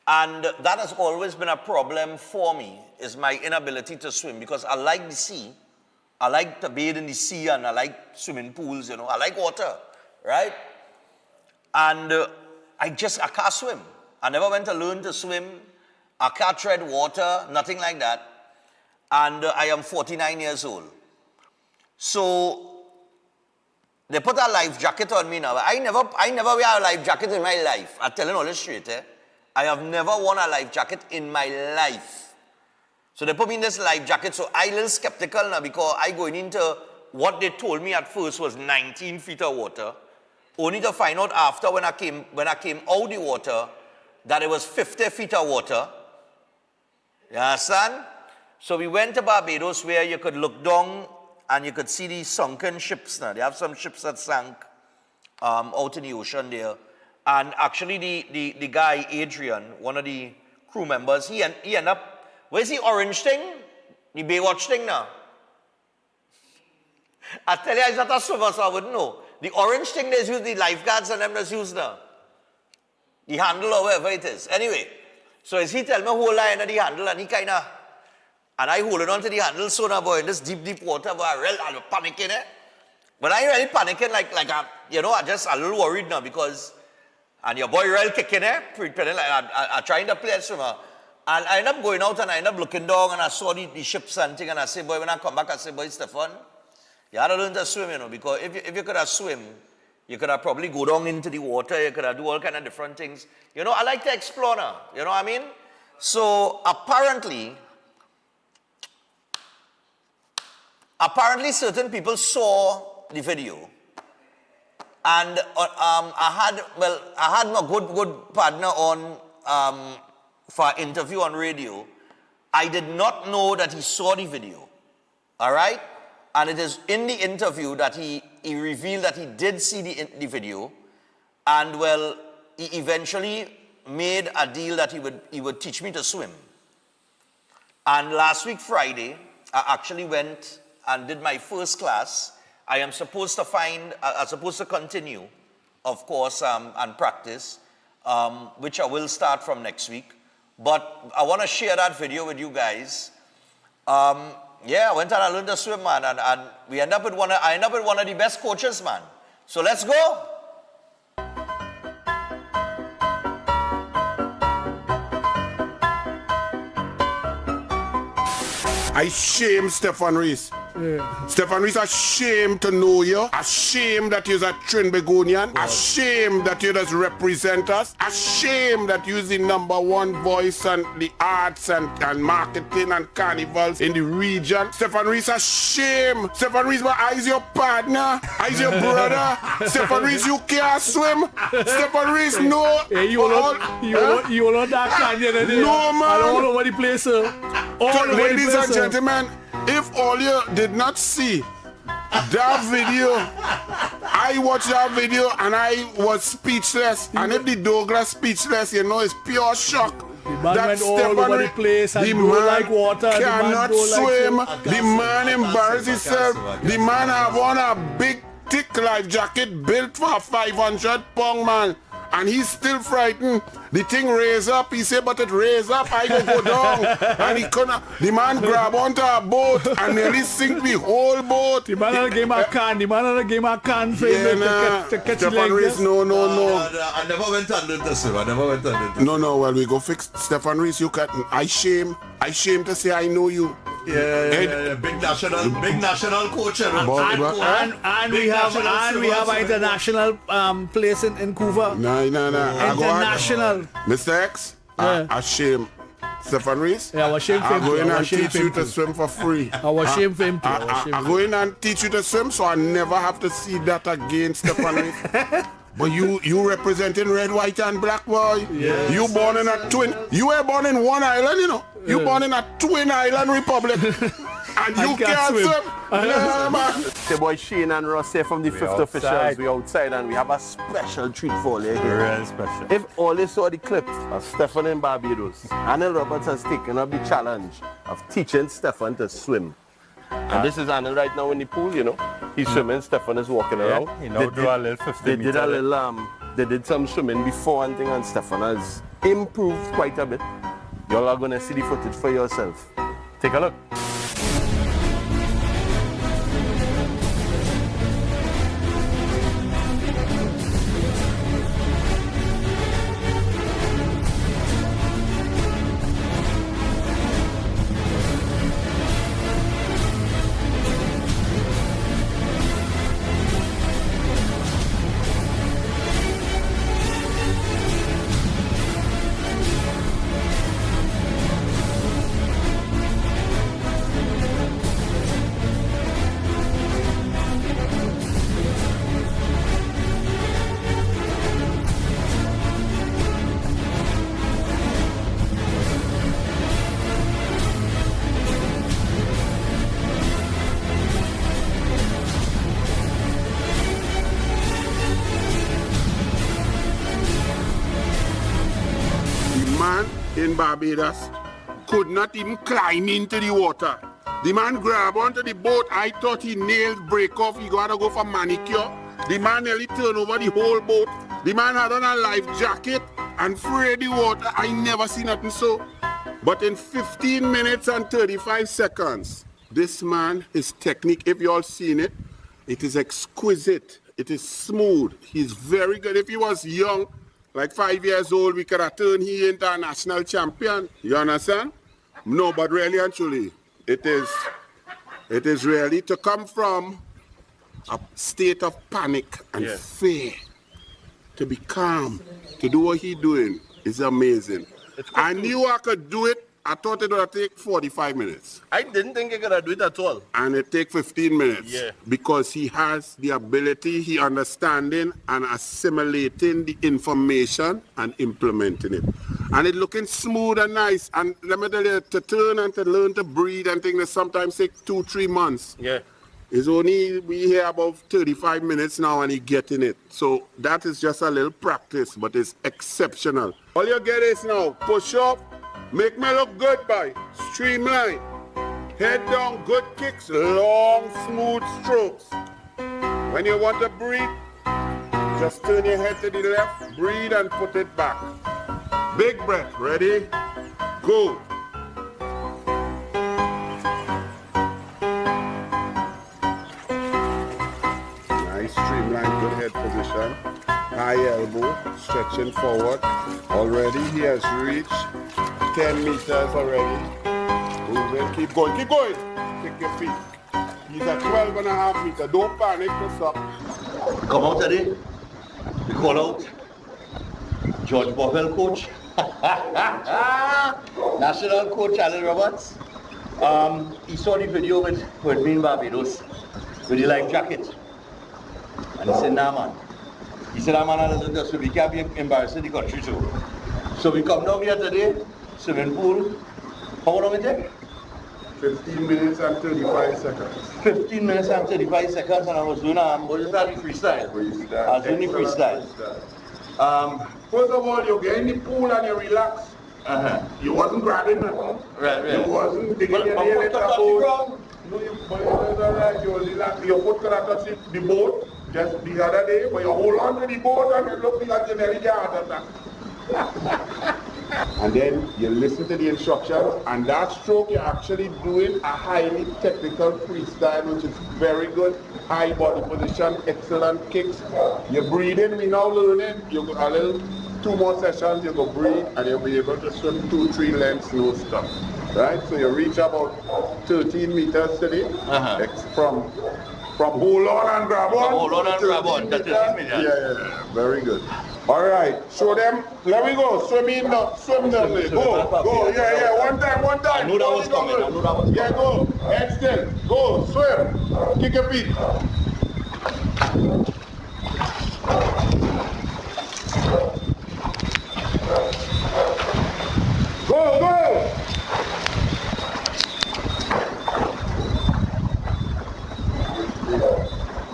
And that has always been a problem for me, is my inability to swim, because I like the sea. I like to bathe in the sea, and I like swimming pools, I like water, right? And I can't swim. I never went to learn to swim. I can't tread water, nothing like that. And I am 49 years old. So they put a life jacket on me now. I never wear a life jacket in my life. I'm telling all this straight, I have never worn a life jacket in my life. So they put me in this life jacket, so I'm a little skeptical now, because I going into what they told me at first was 19 feet of water, only to find out after when I came out the water that it was 50 feet of water. You understand? So we went to Barbados, where you could look down and you could see these sunken ships now. They have some ships that sank out in the ocean there. And actually the guy, Adrian, one of the crew members, he ended up, where's the orange thing? The Baywatch thing now? I tell you, I'm not a swimmer, so I wouldn't know. The orange thing they use, the lifeguards and them that's used now. The handle or whatever it is. Anyway, so as he tell me hold on to the handle, and and I holding on to the handle, so now boy, in this deep water, boy, I'm panicking, But I ain't really panicking like I'm just a little worried now, because, and your boy real kicking, pretending like I'm trying to play a swimmer. And I end up going out and I end up looking down, and I saw the ships and thing, and I say, boy, when I come back, I say, boy, Stephan, you had to learn to swim, because if you could have swim, you could have probably go down into the water, you could have do all kind of different things. I like to explore now, you know what I mean? So apparently certain people saw the video, and I had my good partner on for an interview on radio. I did not know that he saw the video. All right? And it is in the interview that he revealed that he did see the video. And well, he eventually made a deal that he would teach me to swim. And last week, Friday, I actually went and did my first class. I am supposed to continue, of course, and practice, which I will start from next week. But I want to share that video with you guys. Yeah, I went and I learned to swim, man, and I ended up with one of the best coaches, man. So let's go. I shame Stephan Reis. Stephan Reis, ashamed to know you. Ashamed that you're a Trinbagonian. Ashamed that you just represent us. Ashamed that you're the #1 voice on the arts and marketing and carnivals in the region. Stephan Reis, ashamed. Stephan Reis, but I's your partner. I's your brother. Stephan Reis, you can't swim. Stephan Reis, no. Hey, you will not that canyon. No, man. All over the place, sir. Ladies and gentlemen, if all you did not see that video, I watched that video and I was speechless. And if the Douglas speechless, you know, it's pure shock. The man went all over the place and don't like water. Cannot swim. The man embarrassed himself. The man have on a big thick life jacket built for a 500-pound man. And he's still frightened. The thing raised up. He said, but it raised up, I go down. And he couldn't. The man grab onto a boat and nearly sink the whole boat. The man had to give him a can. The man had to give him a can for him to catch the legs. No. I never went under this, sir. I never went under this. No, well, we go fix Stephan Reis. You can. I shame to say I know you. Yeah. Big national coach. And we have an international place in Vancouver. No. International. Mr. X, I shame Stephan Reis. Yeah, I was shame for him. I go in and teach you to swim for free. I was shame for him too. I go in and teach you to swim so I never have to see that again, Stephan Reis. But you representing red, white, and black, boy. Yes. You born in a twin. You were born in one island, you know. You born in a twin island republic. And you can't swim. Yeah, man. The boy Shane and Ross here from the Fifth Officials. We outside and we have a special treat for you here. Very special. If all you saw the clip of Stephan in Barbados, Arnold Roberts has taken up the challenge of teaching Stephan to swim. And this is Arnold right now in the pool, you know. He's swimming, Stephan is walking around. You know, do a little 50 meter. They did some swimming before and thing, and Stephan has improved quite a bit. Y'all are gonna see the footage for yourself. Take a look. In Barbados could not even climb into the water. The man grabbed onto the boat. I thought he nails break off. He gotta go for manicure. The man nearly turned over the whole boat. The man had on a life jacket and sprayed the water. I never seen nothing so. But in 15 minutes and 35 seconds, this man, his technique, if you all seen it, it is exquisite. It is smooth. He's very good. If he was young, like 5 years old, we could have turned him into a national champion. You understand? No, but really and truly, it is really to come from a state of panic and fear, to be calm, to do what he's doing is amazing. I knew I could do it I thought it would take 45 minutes. I didn't think he could do it at all. And it take 15 minutes. Yeah. Because he has the ability, he understanding and assimilating the information and implementing it. And it looking smooth and nice. And let me tell you, to turn and to learn to breathe and things that sometimes take 2-3 months. Yeah. It's only, we here about 35 minutes now and he getting it. So that is just a little practice, but it's exceptional. All you get is now, push up, make me look good, boy. Streamline. Head down, good kicks, long, smooth strokes. When you want to breathe, just turn your head to the left, breathe and put it back. Big breath, ready? Go. Nice, streamline, good head position. High elbow, stretching forward. Already he has reached 10 meters already. Moving, keep going, keep going. Kick your feet. He's at 12.5 meters. Don't panic, just up. Come out today. We call out George Bovell coach. National coach Alan Roberts. He saw the video with me in Barbados with the life jacket. And he said, nah man. He said, that man doesn't do so we can't be embarrassing the country too. So we come down here today, swimming pool. How long it take? 15 minutes and 35 seconds. 15 minutes and 35 seconds, and I was doing freestyle. I was doing the freestyle. First of all, you get in the pool and you relax. You wasn't grabbing nothing. Right. You wasn't digging your nail in the boat. No, but it was alright. You relax. Your foot could have touched the boat just the other day, but you hold on to the boat and you look like you nearly get heart attack. And then you listen to the instructions, and that stroke you're actually doing a highly technical freestyle, which is very good. High body position, excellent kicks. You're breathing, we now learning. You go a little 2 more sessions, you go breathe, and you'll be able to swim 2-3 lengths, no stop. Right? So you reach about 13 meters today. From hold on and grab on. Hold on and grab on, 13 meters. Yeah, very good. All right, show them. Let me go. Swim in now. Swim down there. Go. Yeah. One time. I knew that was coming. Yeah, go. Head still. Go. Swim. Kick your feet. Go.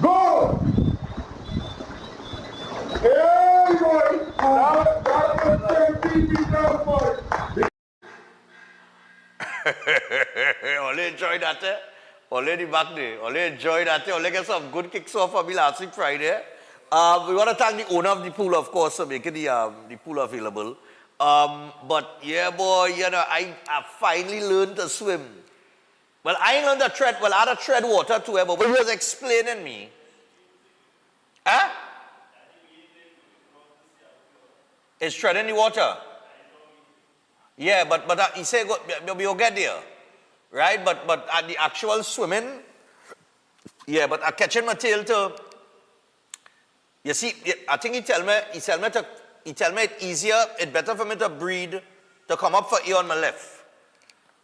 Go. Hey, boy. Only enjoy that, eh? Only the back day. Only enjoy that, eh? Only get some good kicks off for me last week Friday. We want to thank the owner of the pool, of course, for making the pool available. But yeah, boy, you know, I finally learned to swim. Well, I ain't learned to tread. Well, I had to tread water too, but when he was explaining me, it's treading the water. Yeah, but he said you'll get there, right? But at the actual swimming, yeah. But I catching my tail too. You see, I think he tell me it's easier, it's better for me to breathe, to come up for air on my left.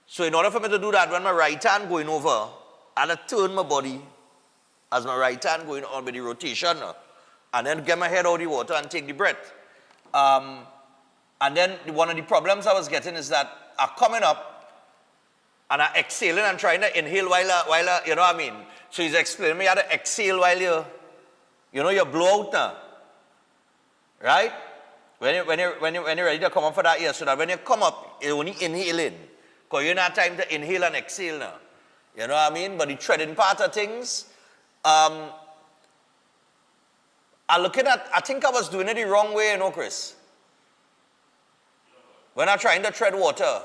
So in order for me to do that, when my right hand going over, I had to turn my body as my right hand going on with the rotation, and then get my head out of the water and take the breath. And then one of the problems I was getting is that I'm coming up and I'm exhaling and trying to inhale while you know what I mean? So he's explaining me how to exhale while you blow out now. Right? When you're ready to come up for that air, so that when you come up, you only inhale in. Because you don't have time to inhale and exhale now. You know what I mean? But the treading part of things, I think I was doing it the wrong way, you know, Chris. When I'm trying to tread water,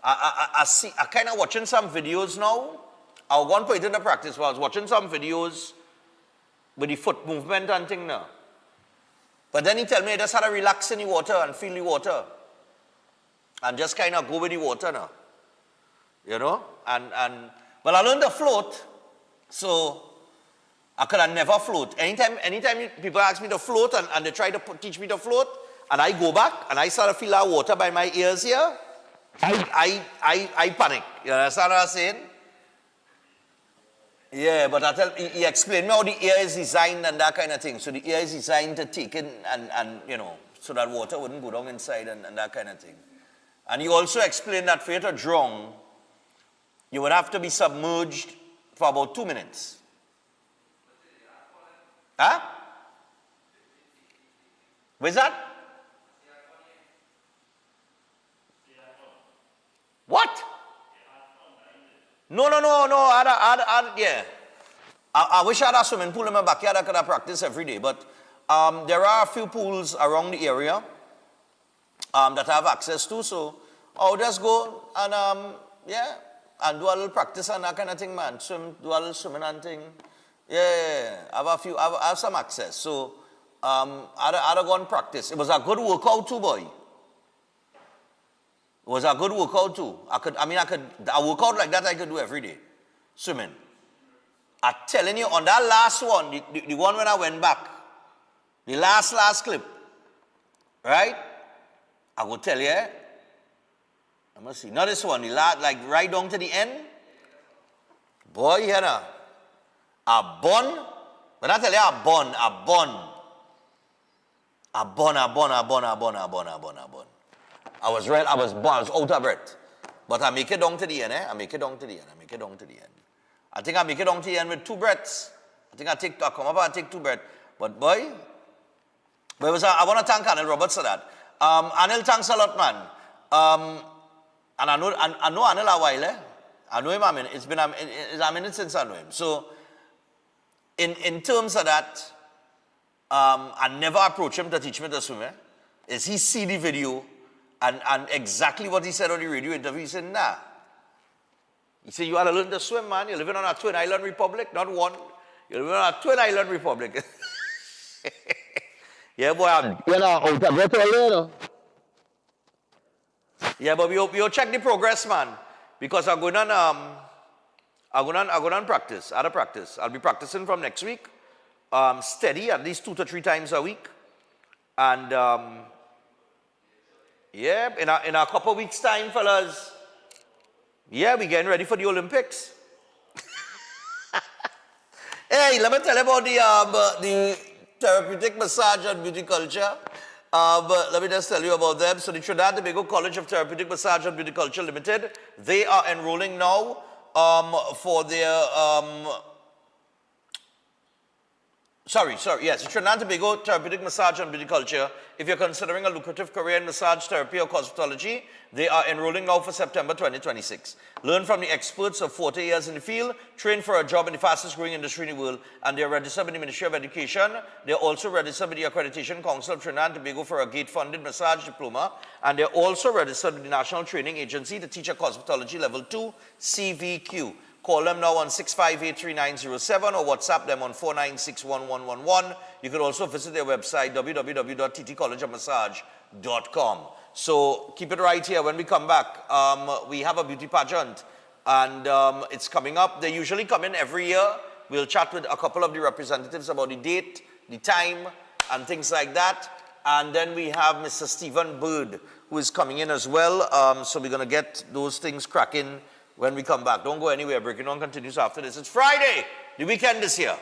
I kind of watching some videos now. I was going to put it into practice, but I was watching some videos with the foot movement and thing now. But then he tell me I just had to relax in the water and feel the water. And just kind of go with the water now. You know? Well, I learned to float, so I could have never float. Anytime people ask me to float and they try to teach me to float, and I go back and I start to feel that water by my ears here, I panic. You understand what I'm saying? Yeah, but he explained me how the ear is designed and that kind of thing. So the ear is designed to take in and you know, so that water wouldn't go down inside and that kind of thing. And he also explained that for you to drown, you would have to be submerged for about 2 minutes. Huh? Where's that? What? No. Yeah. I wish I had a swimming pool in my backyard. I could have practiced every day. But there are a few pools around the area that I have access to. So I'll just go and, and do a little practice and that kind of thing, man. Do a little swimming and thing. Yeah. I have some access. So I'd go and practice. It was a good workout too, boy. It was a good workout too. A workout like that I could do every day. Swimming. I'm telling you, on that last one, the one when I went back, the last clip, right? I will tell you, I must see. Not this one, the last, like right down to the end. Boy, you know, a bun. When I tell you a bun. I was out of breath. But I make it down to the end, I make it down to the end. I think I make it down to the end with 2 breaths. I come up and take 2 breaths. But boy, I want to thank Anil Roberts for that. Anil, thanks a lot, man. And I know Anil a while, I know him, I mean, since I know him. So, in terms of that, I never approach him to teach me to swim. Is he see the video and exactly what he said on the radio interview, he said, nah. He said, you ought to learn to swim, man. You're living on a twin island republic, not one. You're living on a twin island republic. Yeah, boy. Yeah, but we'll check the progress, man. Because I'm going on practice, out of practice. I'll be practicing from next week. Steady, at least 2 to 3 times a week. And, yeah, in a couple of weeks' time, fellas, yeah, we're getting ready for the Olympics. Hey, let me tell you about the therapeutic massage and beauty culture. But let me just tell you about them. So the Trinidad and Tobago College of Therapeutic Massage and Beauty Culture Limited, they are enrolling now for their... Yes, Trinidad and Tobago Therapeutic Massage and Beauty Culture. If you're considering a lucrative career in massage therapy or cosmetology, they are enrolling now for September 2026. Learn from the experts of 40 years in the field, train for a job in the fastest growing industry in the world, and they're registered with the Ministry of Education. They're also registered with the Accreditation Council of Trinidad and Tobago for a gate-funded massage diploma, and they're also registered with the National Training Agency to teach a cosmetology level 2 CVQ. Call them now on 658-3907 or WhatsApp them on 49611111. You can also visit their website, www.ttcollegeofmassage.com. So keep it right here. When we come back, we have a beauty pageant, and it's coming up. They usually come in every year. We'll chat with a couple of the representatives about the date, the time, and things like that. And then we have Mr. Stephen Bird, who is coming in as well. So we're going to get those things cracking when we come back. Don't go anywhere. Breaking On continues after this. It's Friday. The weekend is here.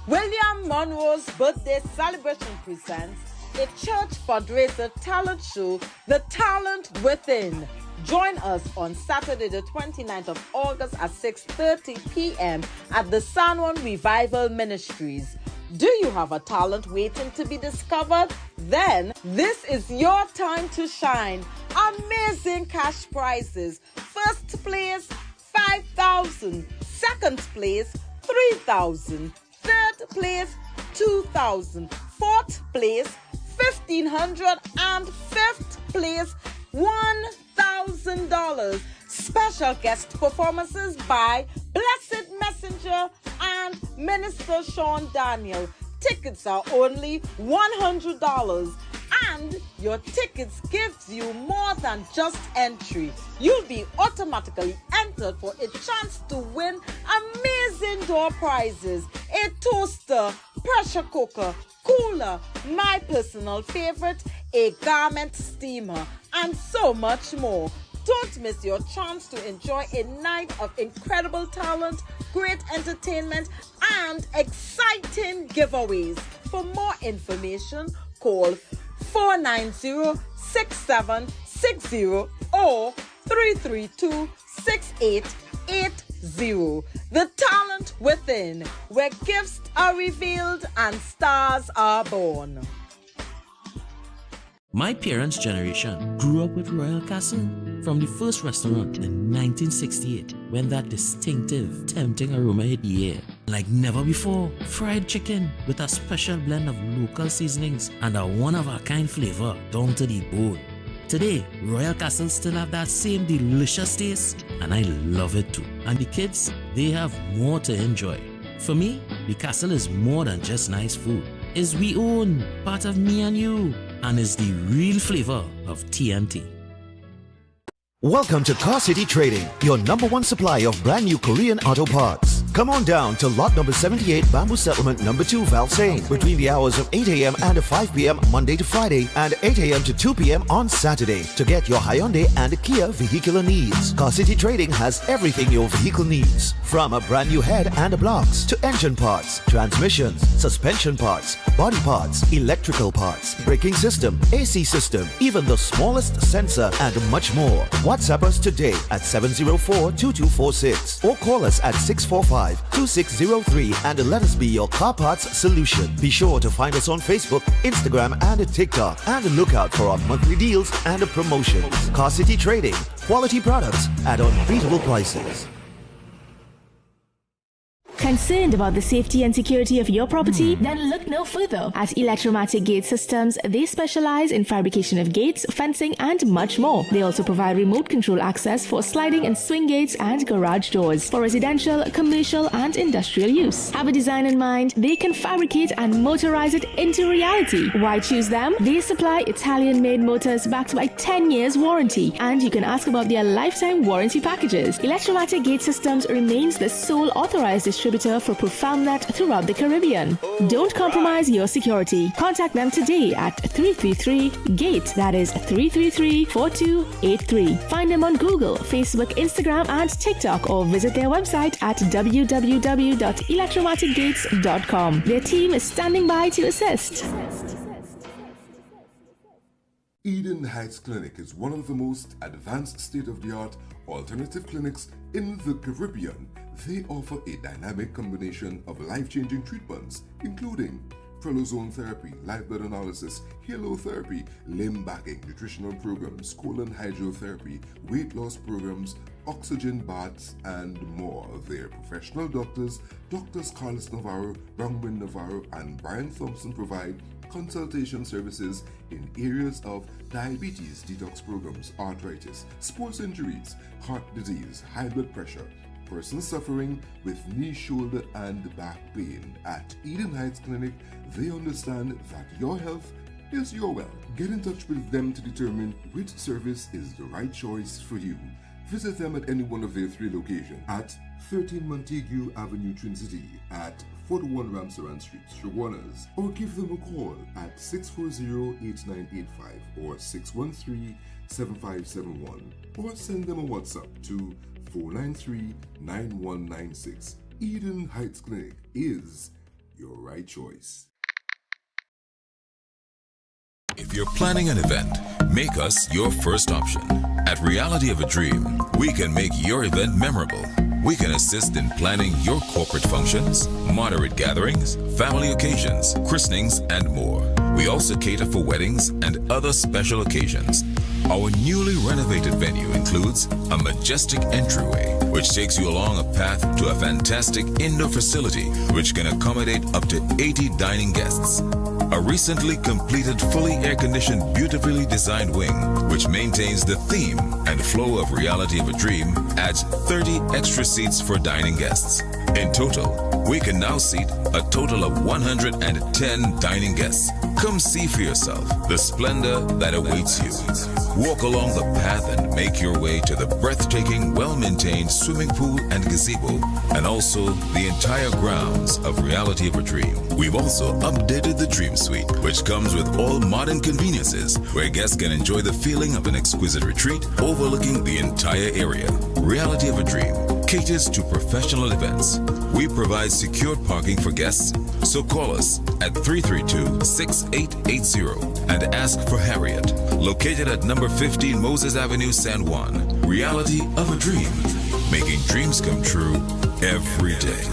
William Monroe's birthday celebration presents a church fundraiser talent show, The Talent Within. Join us on Saturday, the 29th of August at 6:30 p.m. at the San Juan Revival Ministries. Do you have a talent waiting to be discovered? Then this is your time to shine. Amazing cash prizes. First place, 5,000. Second place, 3,000. Third place, 2,000. Fourth place, 1,500. And fifth place, $1,000. Special guest performances by Blessed Messenger and Minister Sean Daniel. Tickets are only $100. And your tickets gives you more than just entry. You'll be automatically entered for a chance to win amazing door prizes, a toaster, pressure cooker, cooler, my personal favorite, a garment steamer, and so much more. Don't miss your chance to enjoy a night of incredible talent, great entertainment, and exciting giveaways. For more information, call 490-6760 or 332-6880. The Talent Within, where gifts are revealed and stars are born. My parents' generation grew up with Royal Castle. From the first restaurant in 1968, when that distinctive, tempting aroma hit the air. Like never before, fried chicken with a special blend of local seasonings and a one-of-a-kind flavor down to the bone. Today, Royal Castle still have that same delicious taste, and I love it too. And the kids, they have more to enjoy. For me, the Castle is more than just nice food. It's we own, part of me and you, and is the real flavor of TNT. Welcome to Car City Trading, your #1 supply of brand new Korean auto parts. Come on down to lot number 78, Bamboo Settlement number 2, Valsain, between the hours of 8 a.m. and 5 p.m. Monday to Friday, and 8 a.m. to 2 p.m. on Saturday to get your Hyundai and Kia vehicular needs. Car City Trading has everything your vehicle needs, from a brand new head and blocks to engine parts, transmissions, suspension parts, body parts, electrical parts, braking system, AC system, even the smallest sensor, and much more. WhatsApp us today at 704-2246 or call us at 645-2603 and let us be your car parts solution. Be sure to find us on Facebook, Instagram, and TikTok, and look out for our monthly deals and promotions. Car City Trading, quality products at unbeatable prices. Concerned about the safety and security of your property? Then look no further. At Electromatic Gate Systems, they specialize in fabrication of gates, fencing, and much more. They also provide remote control access for sliding and swing gates and garage doors for residential, commercial, and industrial use. Have a design in mind? They can fabricate and motorize it into reality. Why choose them? They supply Italian-made motors backed by 10 years warranty, and you can ask about their lifetime warranty packages. Electromatic Gate Systems remains the sole authorized distributor for ProfoundNet throughout the Caribbean. Don't compromise your security. Contact them today at 333-GATE. That is 333-4283. Find them on Google, Facebook, Instagram, and TikTok, or visit their website at www.electromaticgates.com. Their team is standing by to assist. Eden Heights Clinic is one of the most advanced state-of-the-art alternative clinics in the Caribbean. They offer a dynamic combination of life-changing treatments, including prolozone therapy, live blood analysis, halotherapy, limb bagging, nutritional programs, colon hydrotherapy, weight loss programs, oxygen baths, and more. Their professional doctors, Drs. Carlos Navarro, Bronwyn Navarro, and Brian Thompson, provide consultation services in areas of diabetes, detox programs, arthritis, sports injuries, heart disease, high blood pressure, persons suffering with knee, shoulder, and back pain. At Eden Heights Clinic, they understand that your health is your wealth. Get in touch with them to determine which service is the right choice for you. Visit them at any one of their 3 locations at 13 Montague Avenue, Trinity, at 41 Ramsaran Street, Shoguanas, or give them a call at 640-8985 or 613-7571, or send them a WhatsApp to 493-9196. Eden Heights Clinic is your right choice. If you're planning an event, make us your first option. At Reality of a Dream, we can make your event memorable. We can assist in planning your corporate functions, moderate gatherings, family occasions, christenings, and more. We also cater for weddings and other special occasions. Our newly renovated venue includes a majestic entryway, which takes you along a path to a fantastic indoor facility which can accommodate up to 80 dining guests. A recently completed, fully air-conditioned, beautifully designed wing, which maintains the theme and flow of Reality of a Dream, adds 30 extra seats for dining guests. In total, We can now seat a total of 110 dining guests. Come see for yourself the splendor that awaits you. Walk along the path and make your way to the breathtaking, well-maintained swimming pool and gazebo, and also the entire grounds of Reality of a Dream. We've also updated the Dream Suite, which comes with all modern conveniences, where guests can enjoy the feeling of an exquisite retreat overlooking the entire area. Reality of a Dream caters to professional events. We provide secured parking for guests, so call us at 332-6880 and ask for Harriet, located at number 15 Moses Avenue, San Juan. Reality of a Dream, making dreams come true every day.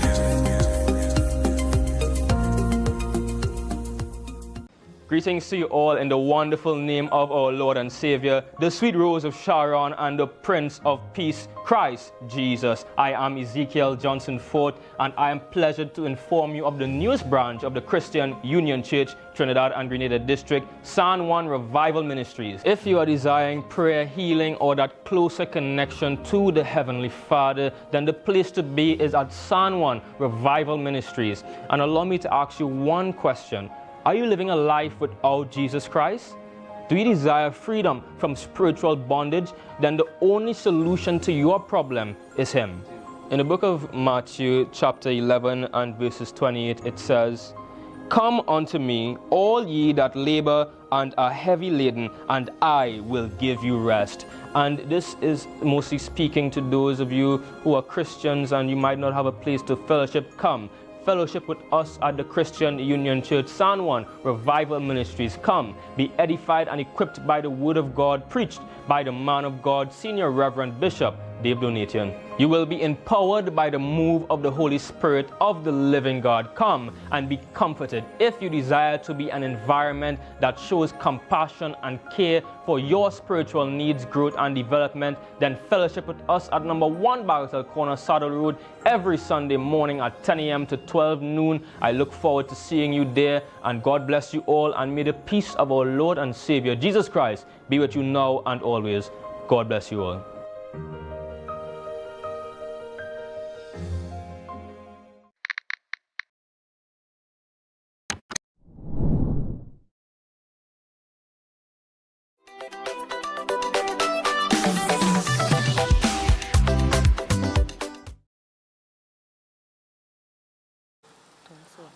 Greetings to you all in the wonderful name of our Lord and Savior, the sweet rose of Sharon and the Prince of Peace, Christ Jesus. I am Ezekiel Johnson Fort, and I am pleasured to inform you of the newest branch of the Christian Union Church, Trinidad and Grenada District, San Juan Revival Ministries. If you are desiring prayer, healing, or that closer connection to the Heavenly Father, then the place to be is at San Juan Revival Ministries. And allow me to ask you one question. Are you living a life without Jesus Christ? Do you desire freedom from spiritual bondage? Then the only solution to your problem is Him. In the book of Matthew, chapter 11 and verses 28, it says, "Come unto me, all ye that labor and are heavy laden, and I will give you rest." And this is mostly speaking to those of you who are Christians and you might not have a place to fellowship. Come. Fellowship with us at the Christian Union Church, San Juan Revival Ministries. Come, be edified and equipped by the Word of God, preached by the man of God, Senior Reverend Bishop Dave Donation. You will be empowered by the move of the Holy Spirit of the living God. Come and be comforted. If you desire to be an environment that shows compassion and care for your spiritual needs, growth, and development, then fellowship with us at number 1 Bagatelle Corner, Saddle Road, every Sunday morning at 10 a.m. to 12 noon. I look forward to seeing you there, and God bless you all, and may the peace of our Lord and Savior, Jesus Christ, be with you now and always. God bless you all.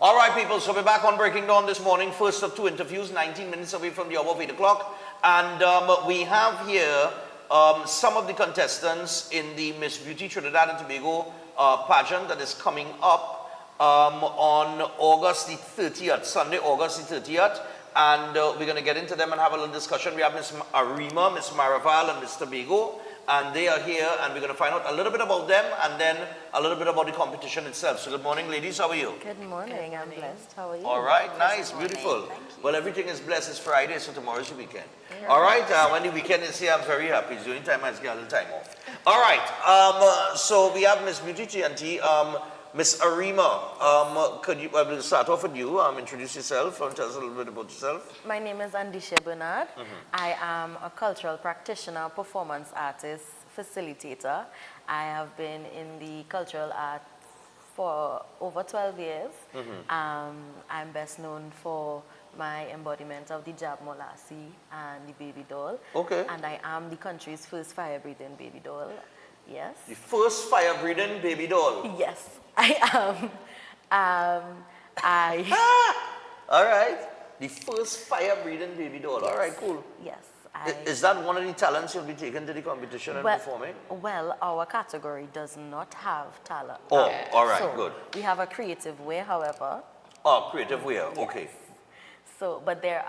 All right, people, so we're back on Breaking Dawn this morning. First of 2 interviews, 19 minutes away from the hour of 8 o'clock. And we have here some of the contestants in the Miss Beauty Trinidad and Tobago pageant that is coming up on August the 30th, Sunday, August the 30th. And we're going to get into them and have a little discussion. We have Miss Arima, Miss Maraval, and Miss Tobago. And they are here, and we're going to find out a little bit about them and then a little bit about the competition itself. So good morning, ladies. How are you? Good morning. I'm blessed. How are you? All right. Nice. Beautiful. Well, everything is blessed. It's Friday, so tomorrow's the weekend. Yeah. All right. When the weekend is here, I'm very happy. It's the only time I get a little time off. All right. So we have Miss Beauty TNT. Miss Arima, could you we'll start off with you? Introduce yourself and tell us a little bit about yourself. My name is Andisha Bernard. I am a cultural practitioner, performance artist, facilitator. I have been in the cultural art for over 12 years. I'm best known for my embodiment of the Jab Molasi and the baby doll. Okay. And I am the country's first fire-breathing baby doll. Yes. The first fire-breathing baby doll? Yes, I am. All right. The first fire-breathing baby doll. Yes. All right, cool. Yes. Is that one of the talents you'll be taking to the competition and performing? Well, our category does not have talent. Oh, all right, so good. We have a creative way, however. Oh, creative way, okay. Yes. So, but there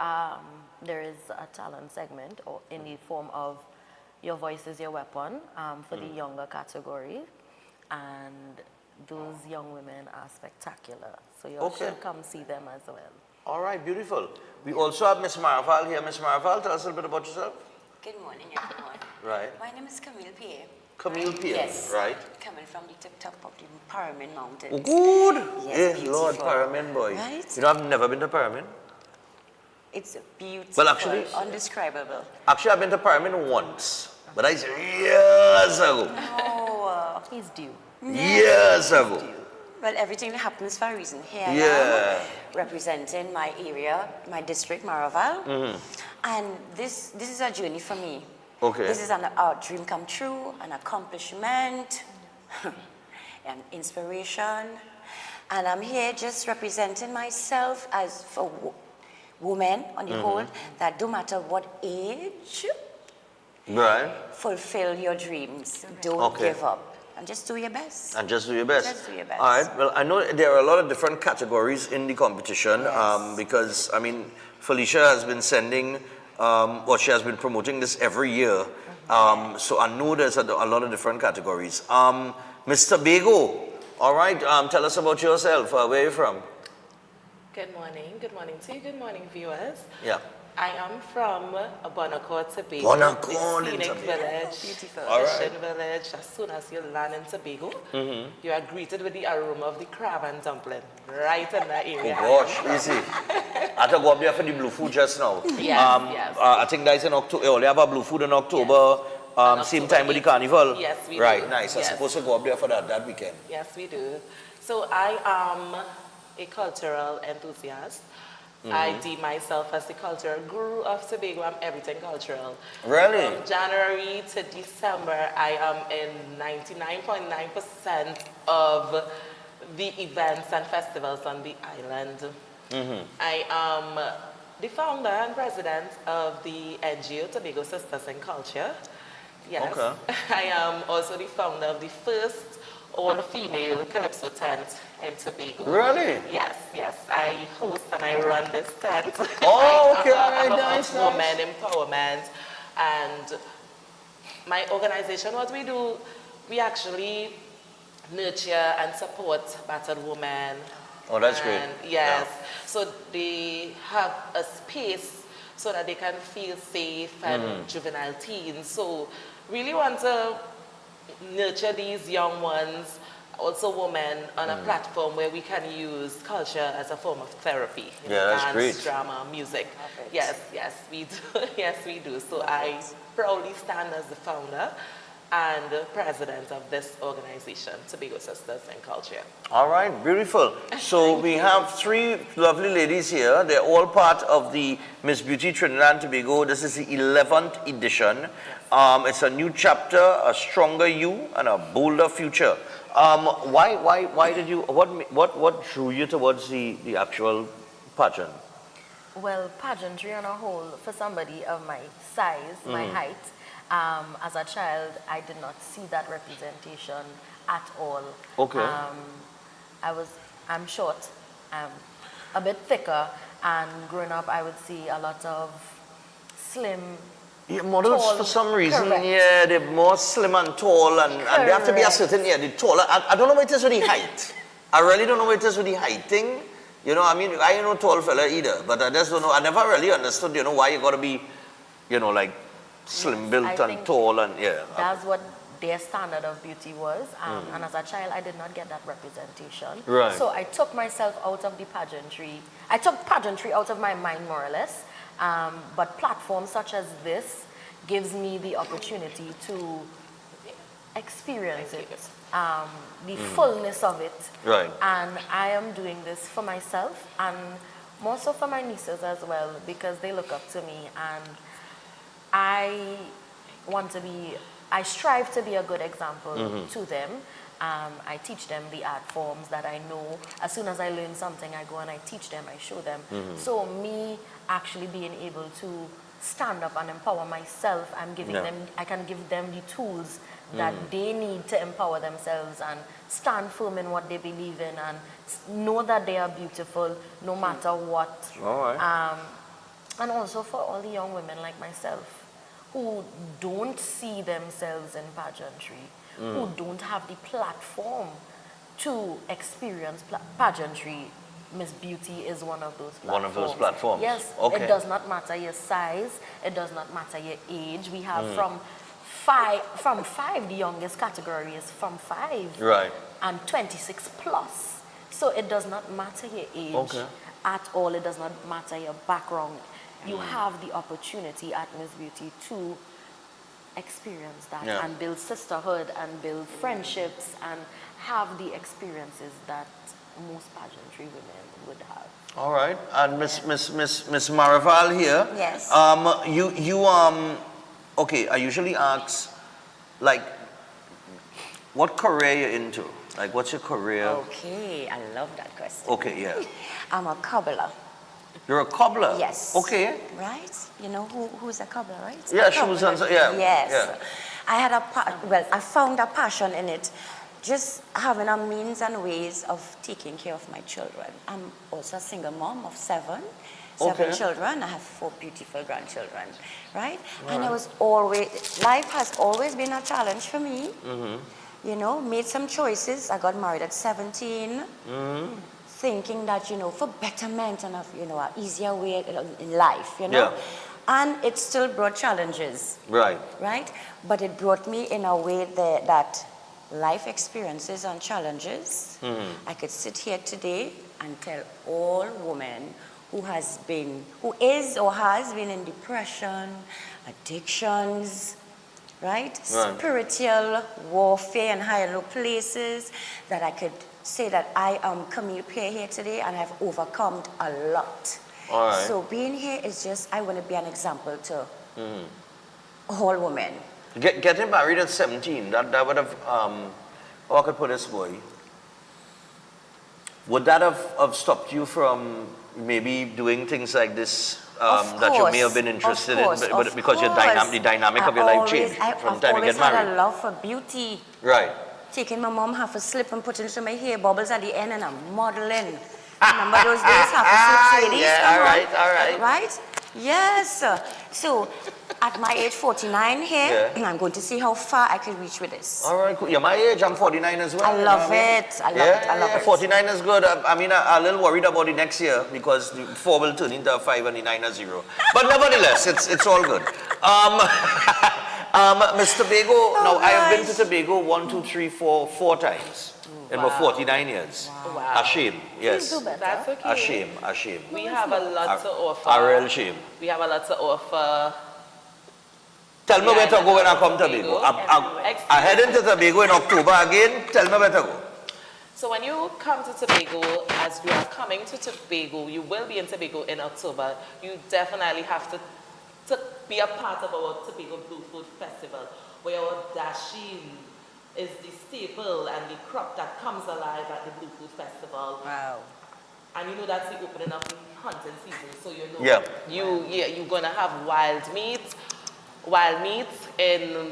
is a talent segment in the form of Your Voice is Your Weapon for the younger category. And those young women are spectacular. So you should come see them as well. All right, beautiful. We also have Miss Maraval here. Miss Maraval, tell us a little bit about yourself. Good morning, everyone. Right. My name is Camille Pierre. Camille Pierre, yes. right. Coming from the top of the Pyramid Mountains. Oh, good. Yes, yeah, Lord, Pyramid boy. Right? You know, I've never been to Pyramid. It's beautiful. Well, actually, undescribable. Actually, I've been to Pyramid once, but I said years ago. Oh, he's due. Years ago. Well, everything happens for a reason. Here I Yeah. am, representing my area, my district, Maraval. And this is a journey for me. Okay. This is a dream come true, an accomplishment, an inspiration. And I'm here just representing myself as for women on the whole, that no matter what age, Right. fulfill your dreams. Don't give up. And just do your best. And just do your best. Just do your best. All right. Well, I know there are a lot of different categories in the competition because, I mean, Felicia has been sending, she has been promoting this every year. So I know there's a lot of different categories. Mr. Bego, all right, tell us about yourself. Where are you from? Good morning to you. Good morning, viewers. Yeah. I am from Bonaccord, Tobago. Bonaccord in Scenic Tobago. Village, Beautiful. All right. Fishing Village. As soon as you land in Tobago, you are greeted with the aroma of the crab and dumpling right in that area. Oh gosh, easy. I had to go up there for the blue food just now. Yes, yes. I think that's in October. Oh, they have a blue food in October. Same time with the carnival. Yes, we right, do. nice. I'm Yes. supposed to go up there for that weekend. Yes, we do. So I am a cultural enthusiast. I deem myself as the cultural guru of Tobago. I'm everything cultural. Really? From January to December, I am in 99.9% of the events and festivals on the island. I am the founder and president of the NGO Tobago Sisters in Culture. Yes. Okay. I am also the founder of the first all-female Calypso tent in Tobago. Really? Yes, yes. I host and I run this tent. Oh, okay, all right, nice, Women empowerment. And my organization, what we do, we actually nurture and support battered women. Oh, that's great. Yes. So they have a space so that they can feel safe and juvenile teens. So really want to nurture these young ones, also women, on a platform where we can use culture as a form of therapy. You know, that's dance, great. drama, music. Yes, yes, we do. Yes, we do. So I proudly stand as the founder and president of this organization, Tobago Sisters in Culture. All right, beautiful. So we have three lovely ladies here. They're all part of the Miss Beauty Trinidad and Tobago. This is the 11th edition. It's a new chapter, a stronger you, and a bolder future. Why did you? What drew you towards the actual pageant? Well, pageantry on a whole, for somebody of my size, my height, as a child, I did not see that representation at all. Okay. I'm short, a bit thicker, and growing up, I would see a lot of slim. Yeah, models tall, for some reason, correct. yeah, they're more slim and tall, and they have to be a certain, the taller. I don't know what it is with the height. I really don't know what it is with the height thing. You know, I mean, I ain't no tall fella either, but I just don't know. I never really understood, why you got to be, like slim built and tall and yeah. That's what their standard of beauty was, and as a child, I did not get that representation. Right. So I took myself out of the pageantry. I took pageantry out of my mind, more or less. But platforms such as this gives me the opportunity to experience it, the fullness of it. Right. And I am doing this for myself and more so for my nieces as well, because they look up to me and I strive to be a good example to them. I teach them the art forms that I know. As soon as I learn something, I go and I teach them, I show them. So me actually being able to stand up and empower myself, I can give them the tools that they need to empower themselves and stand firm in what they believe in and know that they are beautiful no matter what. All right. And also for all the young women like myself who don't see themselves in pageantry, who don't have the platform to experience pageantry, Miss Beauty is one of those platforms. One of those platforms. Yes. Okay. It does not matter your size. It does not matter your age. We have from five, the youngest category is from 5. Right. And 26 plus. So it does not matter your age at all. It does not matter your background. You have the opportunity at Miss Beauty to experience that Yeah. and build sisterhood and build friendships and have the experiences that most pageantry women would have. All right, and Miss Marival here. Yes. Okay. I usually ask, like, what career you're into? Like, what's your career? Okay, I love that question. Okay, yeah. I'm a cobbler. You're a cobbler. Yes. Okay. Right? You know who's a cobbler, right? Yeah, A shoes cobbler. and yeah. Yes. Yeah. I found a passion in it, just having a means and ways of taking care of my children. I'm also a single mom of seven children. I have 4 beautiful grandchildren, right? And life has always been a challenge for me. You know, made some choices. I got married at 17. Thinking that, for betterment and, an easier way in life, Yeah. And it still brought challenges. Right. Right? But it brought me in a way that life experiences and challenges, I could sit here today and tell all women who is or has been in depression, addictions, right? Spiritual warfare and high and low places, that I could say that I am Camille Pierre here today and I've overcome a lot. All right. So being here is just, I want to be an example to all women. Getting married at 17, that would have, how I could put this, boy, would that have stopped you from maybe doing things like this that you may have been interested in, but because the dynamic of your life changed from the time you get married? I've always had a love for beauty. Right. Taking my mom half a slip and putting into my hair bubbles at the end and I'm modeling. Remember those days, half a slip ladies? Yeah, all right. Right? Yes. So at my age 49 here, I'm going to see how far I can reach with this. All right, cool. You're my age, I'm 49 as well. I love it. I love it. 49 is good. I'm a little worried about it next year because the 4 will turn into a 5 and the 9 a 0. But nevertheless, it's all good. Miss Tobago, I have been to Tobago 4 times in my 49 years. Wow. A shame, yes. That's okay. A shame. We have a lot to offer. A real shame. We have a lot to offer. Tell me where to go when I come to Tobago. I head into Tobago in October again. Tell me where to go. So when you come to Tobago, as you are coming to Tobago, you will be in Tobago in October. You definitely have to be a part of our Tobago Blue Food Festival, where our dasheen is the staple and the crop that comes alive at the Blue Food Festival. Wow. And that's the opening of the hunting season, so you're gonna have wild meat in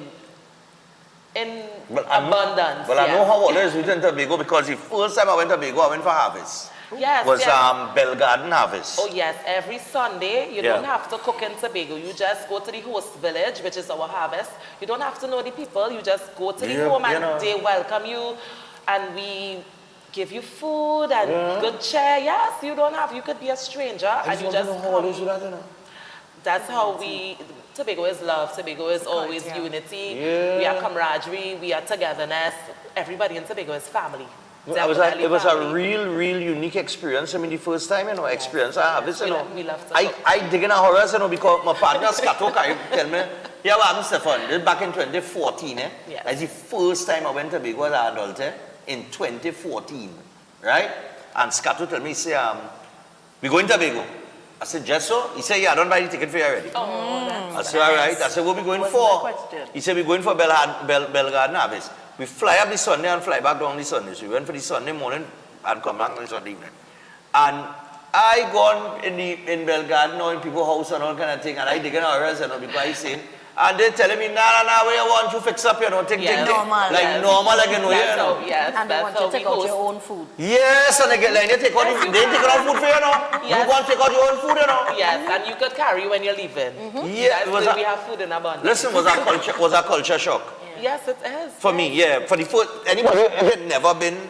abundance. Well, I know how others went to Tobago because the first time I went to Tobago, I went for harvest. Yes, was Bell Garden harvest. Oh yes, every Sunday you don't have to cook in Tobago. You just go to the host village, which is our harvest. You don't have to know the people. You just go to the home and they welcome you, and we give you food and good cheer. Yes, you could be a stranger and you just come. That's how Tobago is love. Tobago is always unity. We are camaraderie. We are togetherness. Everybody in Tobago is family. It was a real unique experience. I mean, the first time, I experienced harvest, We love to I dig in a horror, because my partner, Scotto, tell me, yeah, well, I'm Stephan, back in 2014, That's the first time I went to Tobago as an adult, in 2014, right? And Scotto told me, he said, we going to Tobago. I said, just so? He said, yeah, I don't buy the ticket for you already. I said, all right. I said, what are we going for? He said, we're going for Bell Garden harvest. We fly up the Sunday and fly back down the Sunday. So we went for the Sunday morning and come back on the Sunday evening. And I gone in Bell Garden or in people's house and all kind of thing, and I dig in our house because I sing. And they're telling me, nah, where you want to fix up, normal, like yes. normal, like you know, And they want you to take out your own food. Yes, and they take out food for you, Yes. You want to take out your own food, Yes, and you could carry when you're leaving. Yeah, we have food in abundance. Listen, was a culture shock. Yes, it is. For me, for the food, anybody who had never been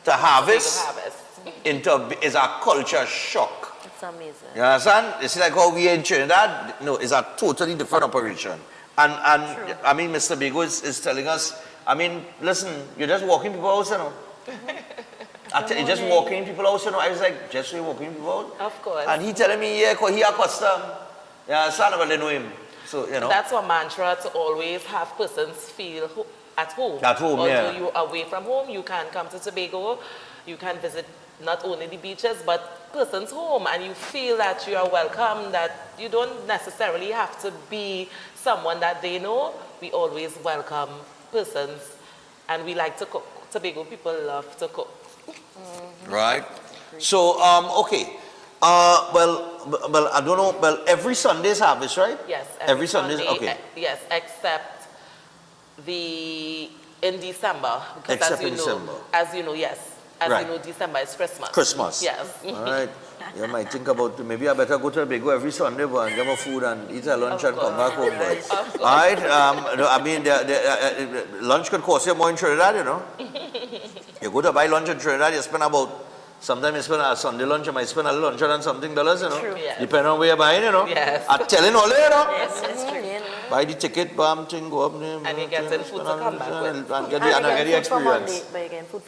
to harvest, is a culture shock. It's amazing. You understand? It's like how we in Trinidad, it's a totally different operation. And I mean, Mr. Bigo is telling us, I mean, listen, you're just walking people out, you're just walking people out, I was like, just walking people out? Of course. And he telling me, he a custom. You understand? But they know him. So, you know. That's our mantra, to always have persons feel at home. At home, Although you're away from home, you can come to Tobago, you can visit not only the beaches, but persons' home, and you feel that you are welcome, that you don't necessarily have to be someone that they know. We always welcome persons, and we like to cook. Tobago people love to cook. Right. So, okay. Well, I don't know. Well, every Sunday's harvest, right? Yes. Every Sunday's, okay. Yes, except in December. Because Except in December. As you know, yes. As Right. you know, December is Christmas. Christmas. Yes. All right. You might think about, maybe I better go to Tobago every Sunday and get my food and eat a lunch and come back home. But, all right. I mean, lunch could cost you more in Trinidad, you know. You go to buy lunch in Trinidad, you spend about, sometimes you spend a Sunday lunch, you might spend a little $100 dollars, you know. True, yes. Depending on where you're buying, you know. Yes. I'm telling all you know. Yes, that's true. Buy the ticket, bam, thing, go up there. And you get food to come back with. And get the experience.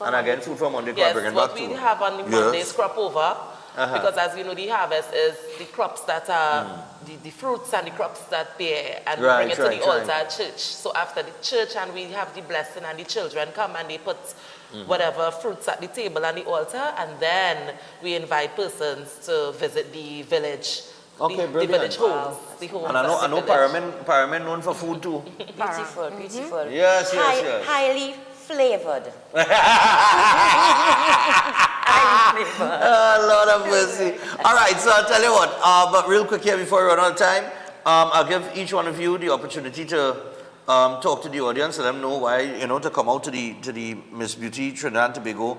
And again, food for Monday, Yes, bring it what back we to. have on the Monday's crop over, because as you know, the harvest is the crops that are, the fruits and the crops that bear, and we bring it to the altar at church. So after the church, and we have the blessing, and the children come and they put whatever fruits at the table and the altar, and then we invite persons to visit the village. Okay, the village homes. The homes And I know Paramin known for food too. Beautiful, beautiful. Yes, yes. Highly flavored. Lord of mercy. All right, so I'll tell you what, but real quick here before we run out of time, I'll give each one of you the opportunity to talk to the audience, let them know why, you know, to come out to the Miss Beauty Trinidad and Tobago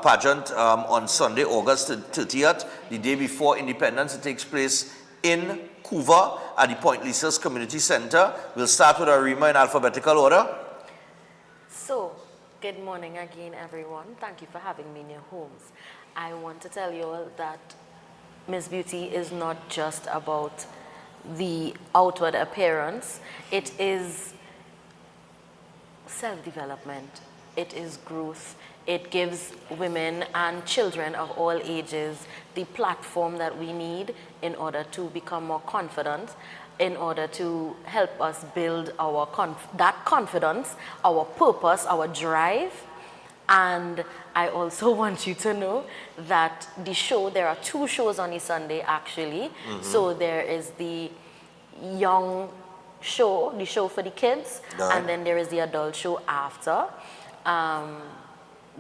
pageant on Sunday, August 30th, the day before Independence. It takes place in Couva at the Point Lisas Community Center. We'll start with our Rima in alphabetical order. So, good morning again, everyone. Thank you for having me in your homes. I want to tell you all that Miss Beauty is not just about the outward appearance. It is self-development. It is growth. It gives women and children of all ages the platform that we need in order to become more confident, in order to help us build our that confidence, our purpose, our drive. And I also want you to know that the show, there are 2 shows on a Sunday actually. So there is the young show, the show for the kids, and then there is the adult show after.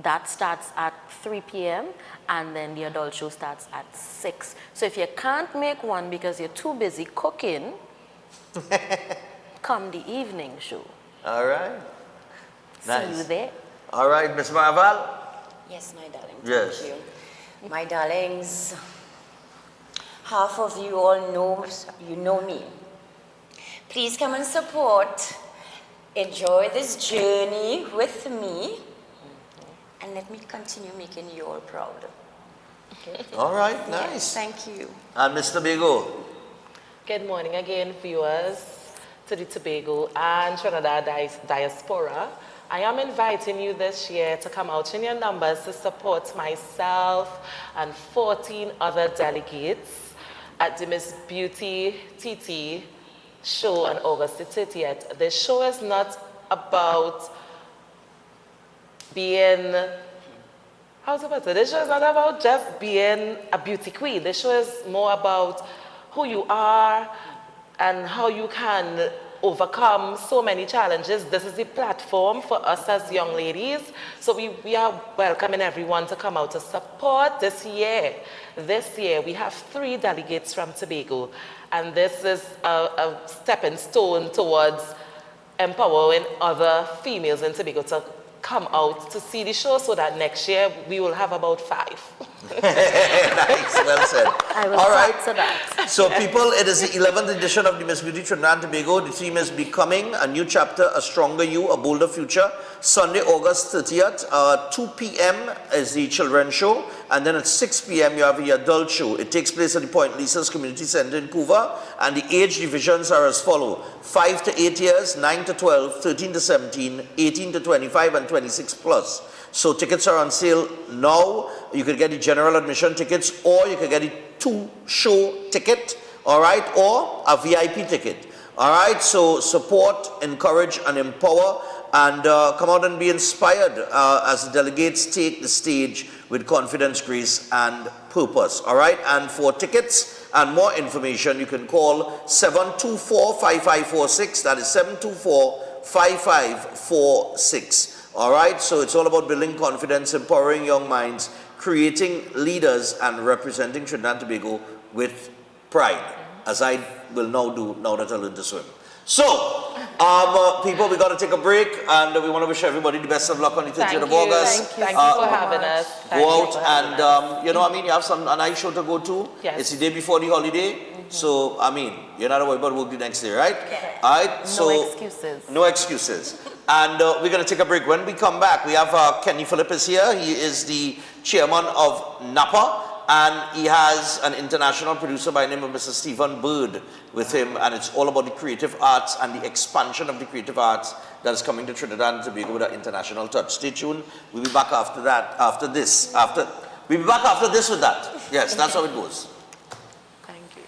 That starts at 3 p.m. and then the adult show starts at 6. So if you can't make one because you're too busy cooking, come the evening show. All right. See you there. All right, Miss Marval. Yes, my darling. Yes. Thank you. My darlings, half of you all know me. Please come and support. Enjoy this journey with me. And let me continue making you all proud. Okay? All right, nice. Yes, thank you. And Mr. Tobago. Good morning again, viewers to the Tobago and Trinidad diaspora. I am inviting you this year to come out in your numbers to support myself and 14 other delegates at the Miss Beauty TT show on August the 30th. The show is not about being, how's it about it? The show is not about just being a beauty queen. The show is more about who you are and how you can overcome so many challenges. This is the platform for us as young ladies. So we are welcoming everyone to come out to support this year. This year we have 3 delegates from Tobago, and this is a stepping stone towards empowering other females in Tobago to come out to see the show, so that next year we will have about 5. Nice, well said. I will All right. to that. So people, it is the 11th edition of the Miss Beauty Trinidad and Tobago. The theme is Becoming, a New Chapter, a Stronger You, a Bolder Future. Sunday, August 30th, 2 p.m. is the children's show, and then at 6 p.m. you have the adult show. It takes place at the Point Lisas Community Center in Couva, and the age divisions are as follow: 5 to 8 years, 9 to 12, 13 to 17, 18 to 25, and 26 plus. So tickets are on sale now. You could get the general admission tickets, or you could get a 2-show ticket, all right, or a VIP ticket. All right, so support, encourage, and empower, and come out and be inspired as the delegates take the stage with confidence, grace, and purpose. All right, and for tickets and more information, you can call 724-5546. That is 724-5546. All right, so it's all about building confidence, empowering young minds, creating leaders, and representing Trinidad and Tobago with pride, as I will now do now that I learned to swim. So, people, we got to take a break, and we want to wish everybody the best of luck on the 30th of August. Thank you for having us. Go out and, you know, I mean, you have a nice show to go to. Yes. It's the day before the holiday. So, I mean, you're not worried about work the next day, right? Okay. All right? So, no excuses. No excuses. And we're going to take a break. When we come back, we have Kenny Phillip is here. He is the chairman of NAPA. And he has an international producer by the name of Mr. Stephan Reis with him, and it's all about the creative arts and the expansion of the creative arts that is coming to Trinidad and Tobago with an international touch. Stay tuned. We'll be back after that, after this. We'll be back after this with that. Yes, that's how it goes. Thank you.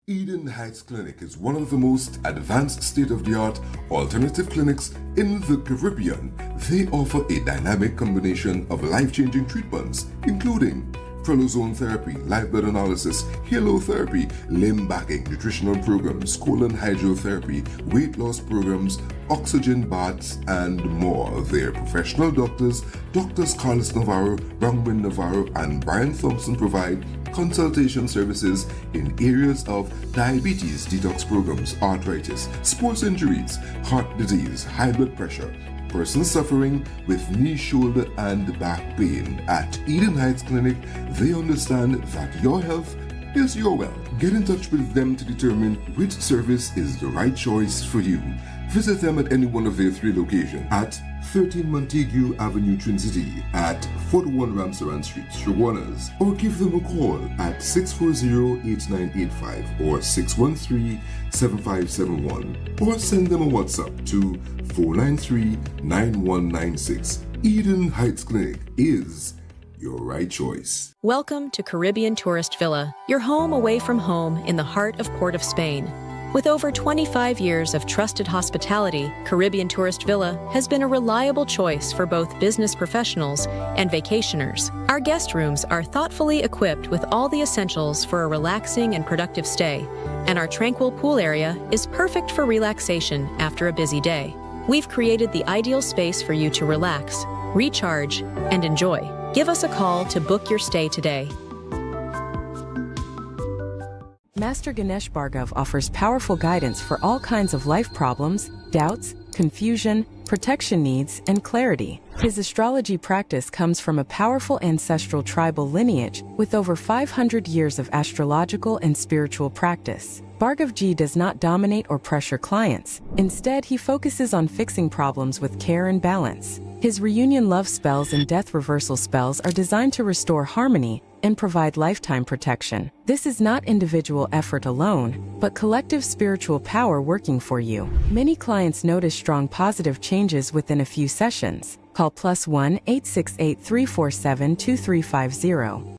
Eden Heights Clinic is one of the most advanced state-of-the-art alternative clinics in the Caribbean. They offer a dynamic combination of life-changing treatments, including prolozone therapy, live blood analysis, halotherapy, limb backing, nutritional programs, colon hydrotherapy, weight loss programs, oxygen baths, and more. Their professional doctors, Drs. Carlos Navarro, Bronwyn Navarro, and Brian Thompson provide consultation services in areas of diabetes detox programs, arthritis, sports injuries, heart disease, high blood pressure, persons suffering with knee, shoulder, and back pain. At Eden Heights Clinic, they understand that your health is your wealth. Get in touch with them to determine which service is the right choice for you. Visit them at any one of their 3 locations at 13 Montague Avenue, Twin City, at 41 Ramsaran Street, Shoguanas, or give them a call at 640-8985 or 613-7571, or send them a WhatsApp to 493-9196. Eden Heights Clinic is your right choice. Welcome to Caribbean Tourist Villa, your home away from home in the heart of Port of Spain. With over 25 years of trusted hospitality, Caribbean Tourist Villa has been a reliable choice for both business professionals and vacationers. Our guest rooms are thoughtfully equipped with all the essentials for a relaxing and productive stay, and our tranquil pool area is perfect for relaxation after a busy day. We've created the ideal space for you to relax, recharge, and enjoy. Give us a call to book your stay today. Master Ganesh Bhargav offers powerful guidance for all kinds of life problems, doubts, confusion, protection needs, and clarity. His astrology practice comes from a powerful ancestral tribal lineage with over 500 years of astrological and spiritual practice. Bhargav Ji does not dominate or pressure clients. Instead, he focuses on fixing problems with care and balance. His reunion love spells and death reversal spells are designed to restore harmony and provide lifetime protection. This is not individual effort alone, but collective spiritual power working for you. Many clients notice strong positive changes within a few sessions. Call +1 868 347 2350.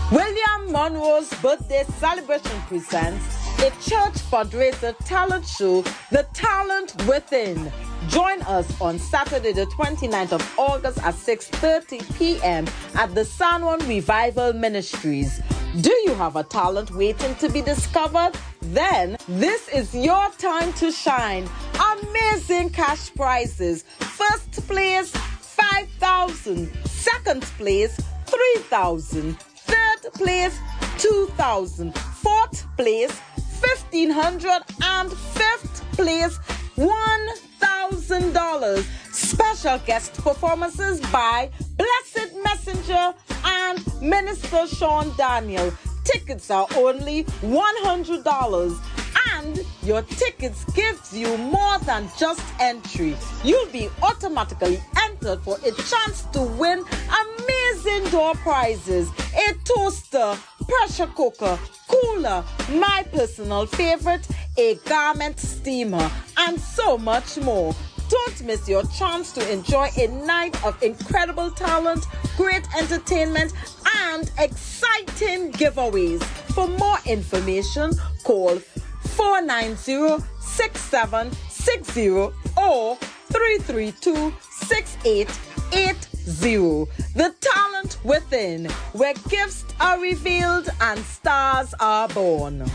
William Monroe's birthday celebration presents a church fundraiser talent show, The Talent Within. Join us on Saturday, the 29th of August at 6:30 p.m. at the San Juan Revival Ministries. Do you have a talent waiting to be discovered? Then this is your time to shine. Amazing cash prizes. First place, 5,000. Second place, 3,000. Third place, 2,000. Fourth place, 1,500. And fifth place, $1,000. Special guest performances by Blessed Messenger and Minister Sean Daniel. Tickets are only $100. And your tickets gives you more than just entry. You'll be automatically entered for a chance to win amazing door prizes, a toaster, pressure cooker, cooler, my personal favorite, a garment steamer, and so much more. To Don't miss your chance to enjoy a night of incredible talent, great entertainment, and exciting giveaways. For more information, call 490-6760 or 332-6880. The Talent Within, where gifts are revealed and stars are born.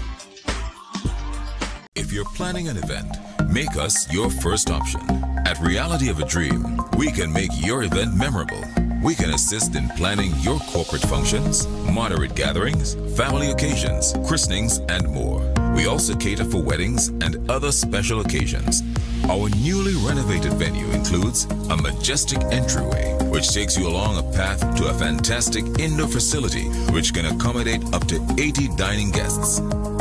If you're planning an event, make us your first option. At Reality of a Dream, we can make your event memorable. We can assist in planning your corporate functions, moderate gatherings, family occasions, christenings, and more. We also cater for weddings and other special occasions. Our newly renovated venue includes a majestic entryway, which takes you along a path to a fantastic indoor facility which can accommodate up to 80 dining guests.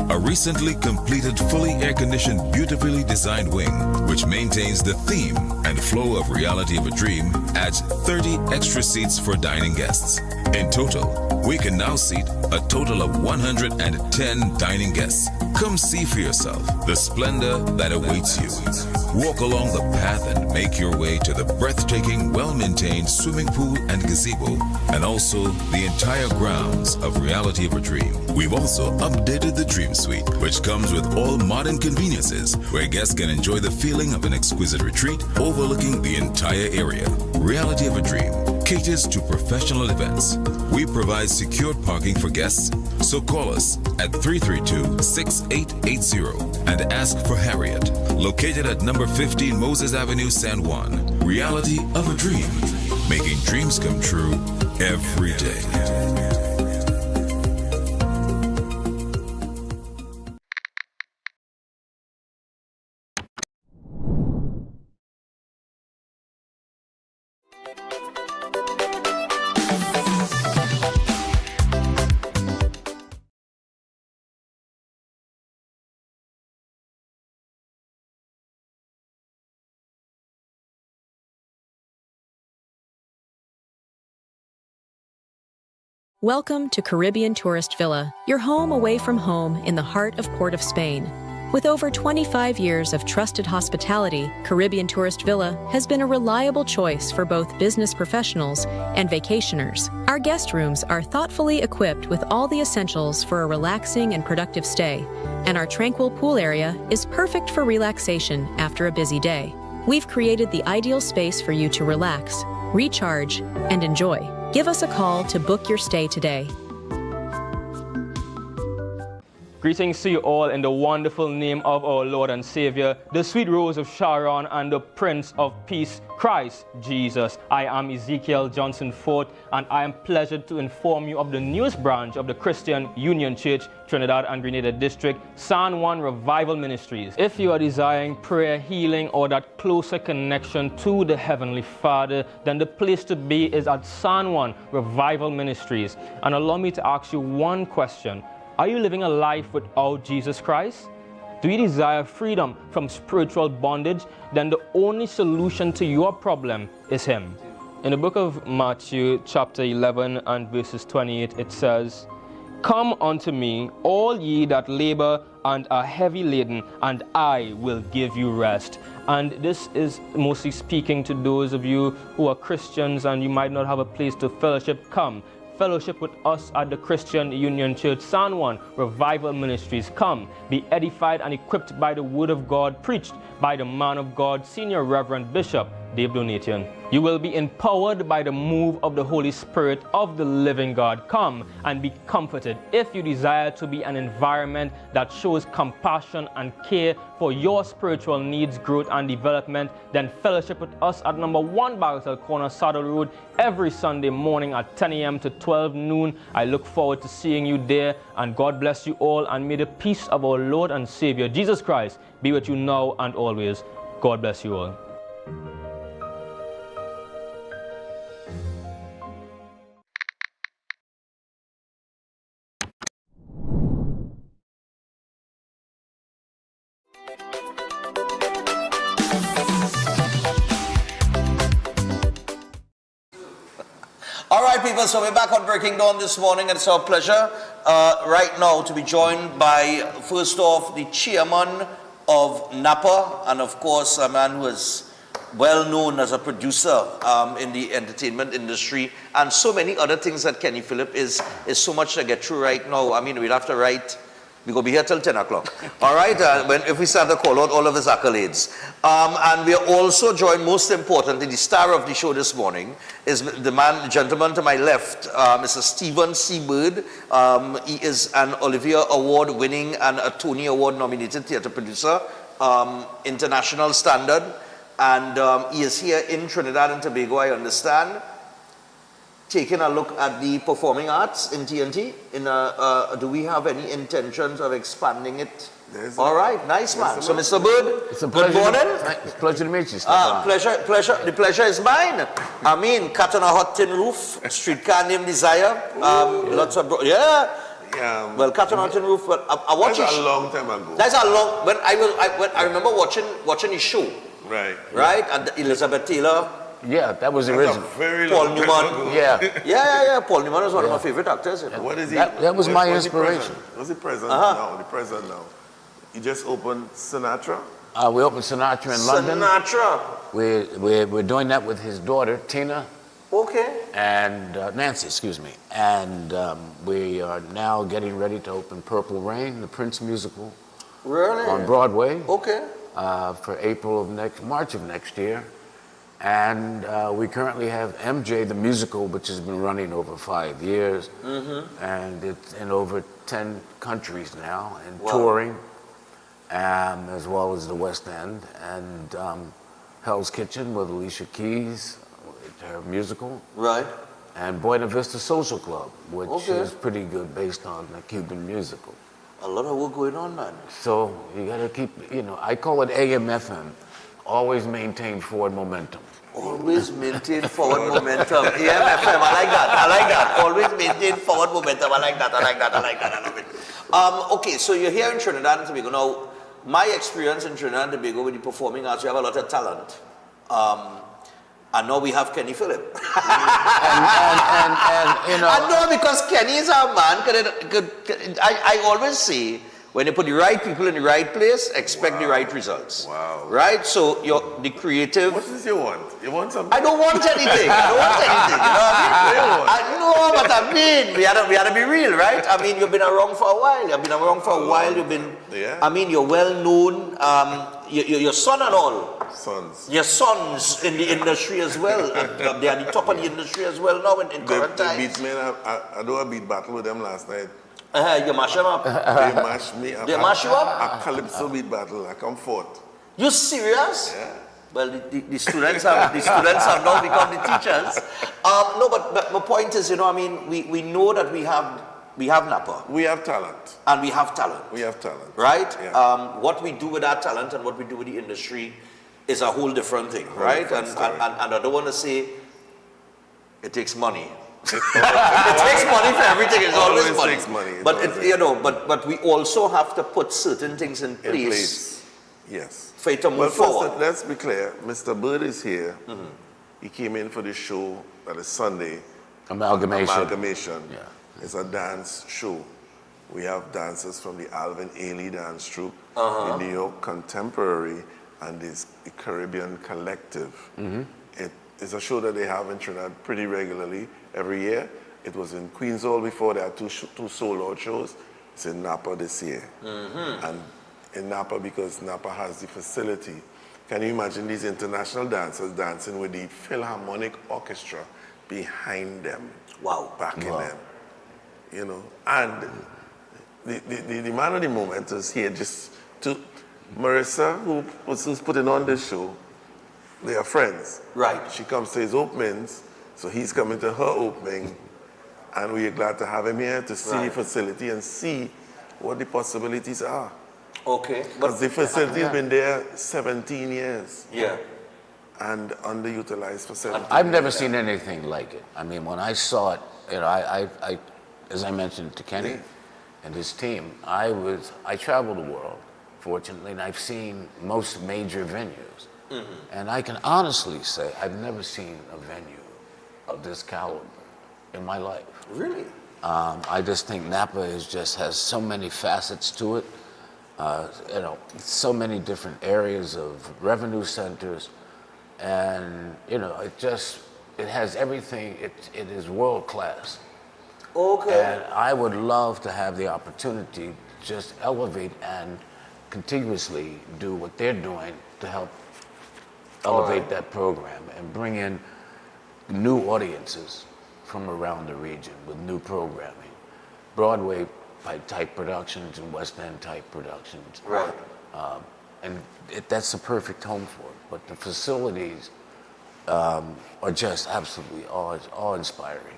A recently completed, fully air-conditioned, beautifully designed wing, which maintains the theme and flow of Reality of a Dream, adds 30 extra seats for dining guests. In total, we can now seat a total of 110 dining guests. Come see for yourself the splendor that awaits you. Walk along the path and make your way to the breathtaking, well-maintained swimming pool and gazebo, and also the entire grounds of Reality of a Dream. We've also updated the Dream Suite, which comes with all modern conveniences, where guests can enjoy the feeling of an exquisite retreat overlooking the entire area. Reality of a Dream caters to professional events. We provide secured parking for guests, so call us at 332-6880 and ask for Harriet, located at number 15 Moses Avenue, San Juan. Reality of a Dream, making dreams come true every day. Welcome to Caribbean Tourist Villa, your home away from home in the heart of Port of Spain. With over 25 years of trusted hospitality, Caribbean Tourist Villa has been a reliable choice for both business professionals and vacationers. Our guest rooms are thoughtfully equipped with all the essentials for a relaxing and productive stay, and our tranquil pool area is perfect for relaxation after a busy day. We've created the ideal space for you to relax, recharge, and enjoy. Give us a call to book your stay today. Greetings to you all in the wonderful name of our Lord and Savior, the sweet Rose of Sharon and the Prince of Peace, Christ Jesus. I am Ezekiel Johnson Fort, and I am pleasured to inform you of the newest branch of the Christian Union Church, Trinidad and Grenada District, San Juan Revival Ministries. If you are desiring prayer, healing, or that closer connection to the Heavenly Father, then the place to be is at San Juan Revival Ministries. And allow me to ask you one question. Are you living a life without Jesus Christ? Do you desire freedom from spiritual bondage? Then the only solution to your problem is Him. In the book of Matthew, chapter 11 and verses 28, it says, "Come unto me, all ye that labor and are heavy laden, and I will give you rest." And this is mostly speaking to those of you who are Christians and you might not have a place to fellowship. Come. Fellowship with us at the Christian Union Church, San Juan Revival Ministries. Come, be edified and equipped by the Word of God preached by the man of God, Senior Reverend Bishop Dave Donatian. You will be empowered by the move of the Holy Spirit of the living God. Come and be comforted. If you desire to be an environment that shows compassion and care for your spiritual needs, growth, and development, then fellowship with us at number 1 Bagatelle Corner, Saddle Road, every Sunday morning at 10 a.m. to 12 noon. I look forward to seeing you there, and God bless you all, and may the peace of our Lord and Savior, Jesus Christ, be with you now and always. God bless you all. All right, people, so we're back on Breaking Dawn this morning, and it's our pleasure right now to be joined by, first off, the chairman of NAPA, and of course, a man who has well known as a producer in the entertainment industry, and so many other things that Kenny Phillip is so much to get through right now. I mean, we'll have to write. We're going to be here till 10 o'clock. All right, if we start to call out all of his accolades. And we are also joined, most importantly, the star of the show this morning is the gentleman to my left, Mr. Stephen C. Bird. He is an Olivier Award winning and a Tony Award nominated theater producer, international standard. And he is here in Trinidad and Tobago, I understand, taking a look at the performing arts in TNT. Do we have any intentions of expanding it? All right, nice man. So, Mr. Bird, it's a good morning. It's a pleasure to meet you, Stephan. The pleasure is mine. I mean, Cat on a Hot Tin Roof, Streetcar Named Desire, lots of, well, Cat on a Hot Tin Roof, but I watched it. That's a long time ago. That's a long, when I remember watching his show. Right. And Elizabeth Taylor. Yeah, that was the original. Paul Newman. Yeah. Paul Newman is one of my favorite actors. You know? What is he? That was my inspiration. What's the present now? The present now. You just opened Sinatra? We opened Sinatra in London. Sinatra. We're doing that with his daughter, Tina. Okay. And Nancy, excuse me. And we are now getting ready to open Purple Rain, the Prince musical. Really? On Broadway. Okay. For March of next year. And we currently have MJ, the musical, which has been running over 5 years. And it's in over 10 countries now and touring, as well as the West End. And Hell's Kitchen with Alicia Keys, her musical. Right. And Buena Vista Social Club, which is pretty good based on the Cuban musical. A lot of work going on, man. So you got to keep, I call it AM/FM. Always maintain forward momentum. Always maintain forward momentum. AM/FM, I like that. Always maintain forward momentum. I like that. I love it. Okay, so you're here in Trinidad and Tobago. Now, my experience in Trinidad and Tobago with the performing arts, you have a lot of talent. And now we have Kenny Phillip. and I know, because Kenny is our man. I always say, when you put the right people in the right place, expect the right results. Wow. Right? So the creative. What is you want? You want something? I don't want anything. You know what I mean? I know, but I mean, we had to be real, right? I mean, you've been around for a while. You've been. Yeah. I mean, you're well known. Your son and all. Sons. Your sons in the industry as well. They are the top of the industry as well now in current times. They beat me. I do a beat battle with them last night. You mash them up. They mash me up. They mash you up? A calypso beat battle. I come fourth. You serious? Yeah. Well, the students have now become the teachers. No, but my point is, I mean, we know that we have Napa. We have talent. And we have talent. Right? Yeah. What we do with our talent and what we do with the industry is a whole different thing, right? And I don't want to say it takes money. It takes money for everything. It's always money. Takes money. But we also have to put certain things in place. Yes. For it to move forward. Let's be clear. Mr. Bird is here. He came in for the show that is Sunday. Amalgamation. Yeah. It's a dance show. We have dancers from the Alvin Ailey dance troupe, the New York Contemporary, and the Caribbean Collective. It is a show that they have in Trinidad pretty regularly every year. It was in Queens Hall before. There are two sold-out shows. It's in Napa this year. And in Napa, because Napa has the facility. Can you imagine these international dancers dancing with the Philharmonic Orchestra behind them? Wow. Backing them. And the man of the moment is here just to Marissa, who's putting on this show. They are friends. Right. She comes to his openings, so he's coming to her opening, and we are glad to have him here to see the facility and see what the possibilities are. Okay. Because the facility has been there 17 years. Yeah. And underutilized for 17 I've never years. seen anything like it. I mean, when I saw it, I as I mentioned to Kenny and his team, I travel the world, fortunately, and I've seen most major venues. And I can honestly say I've never seen a venue of this caliber in my life. Really? I just think Napa has so many facets to it. So many different areas of revenue centers, and you know, it has everything. It is world class. Okay. And I would love to have the opportunity to just elevate and continuously do what they're doing to help elevate that program and bring in new audiences from around the region with new programming. Broadway type productions and West End type productions. Right. And that's the perfect home for it. But the facilities are just absolutely awe-inspiring.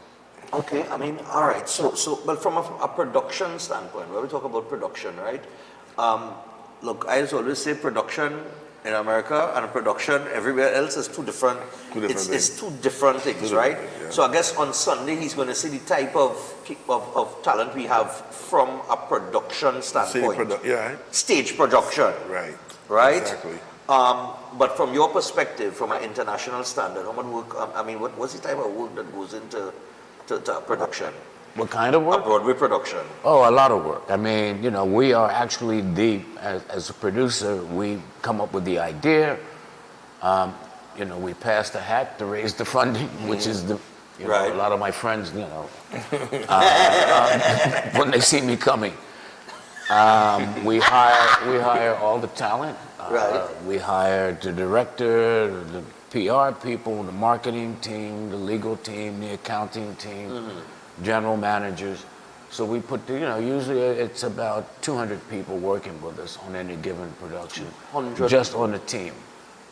Okay, I mean, all right. So, but from a production standpoint, when we talk about production, right? Look, I always say production in America and production everywhere else is two different. It's two different things, right? Yeah. So I guess on Sunday he's going to see the type of talent we have from a production standpoint. Stage production. Right. Right. Exactly. But from your perspective, from an international standard, how much work? I mean, what's the type of work that goes into production? What kind of work? A Broadway production. Oh, a lot of work. I mean, you know, we are actually as a producer, we come up with the idea. You know, we pass the hat to raise the funding, which is a lot of my friends, you know, when they see me coming. We hire all the talent. We hire the director, the PR people, the marketing team, the legal team, the accounting team, general managers. So we put, usually it's about 200 people working with us on any given production, just on the team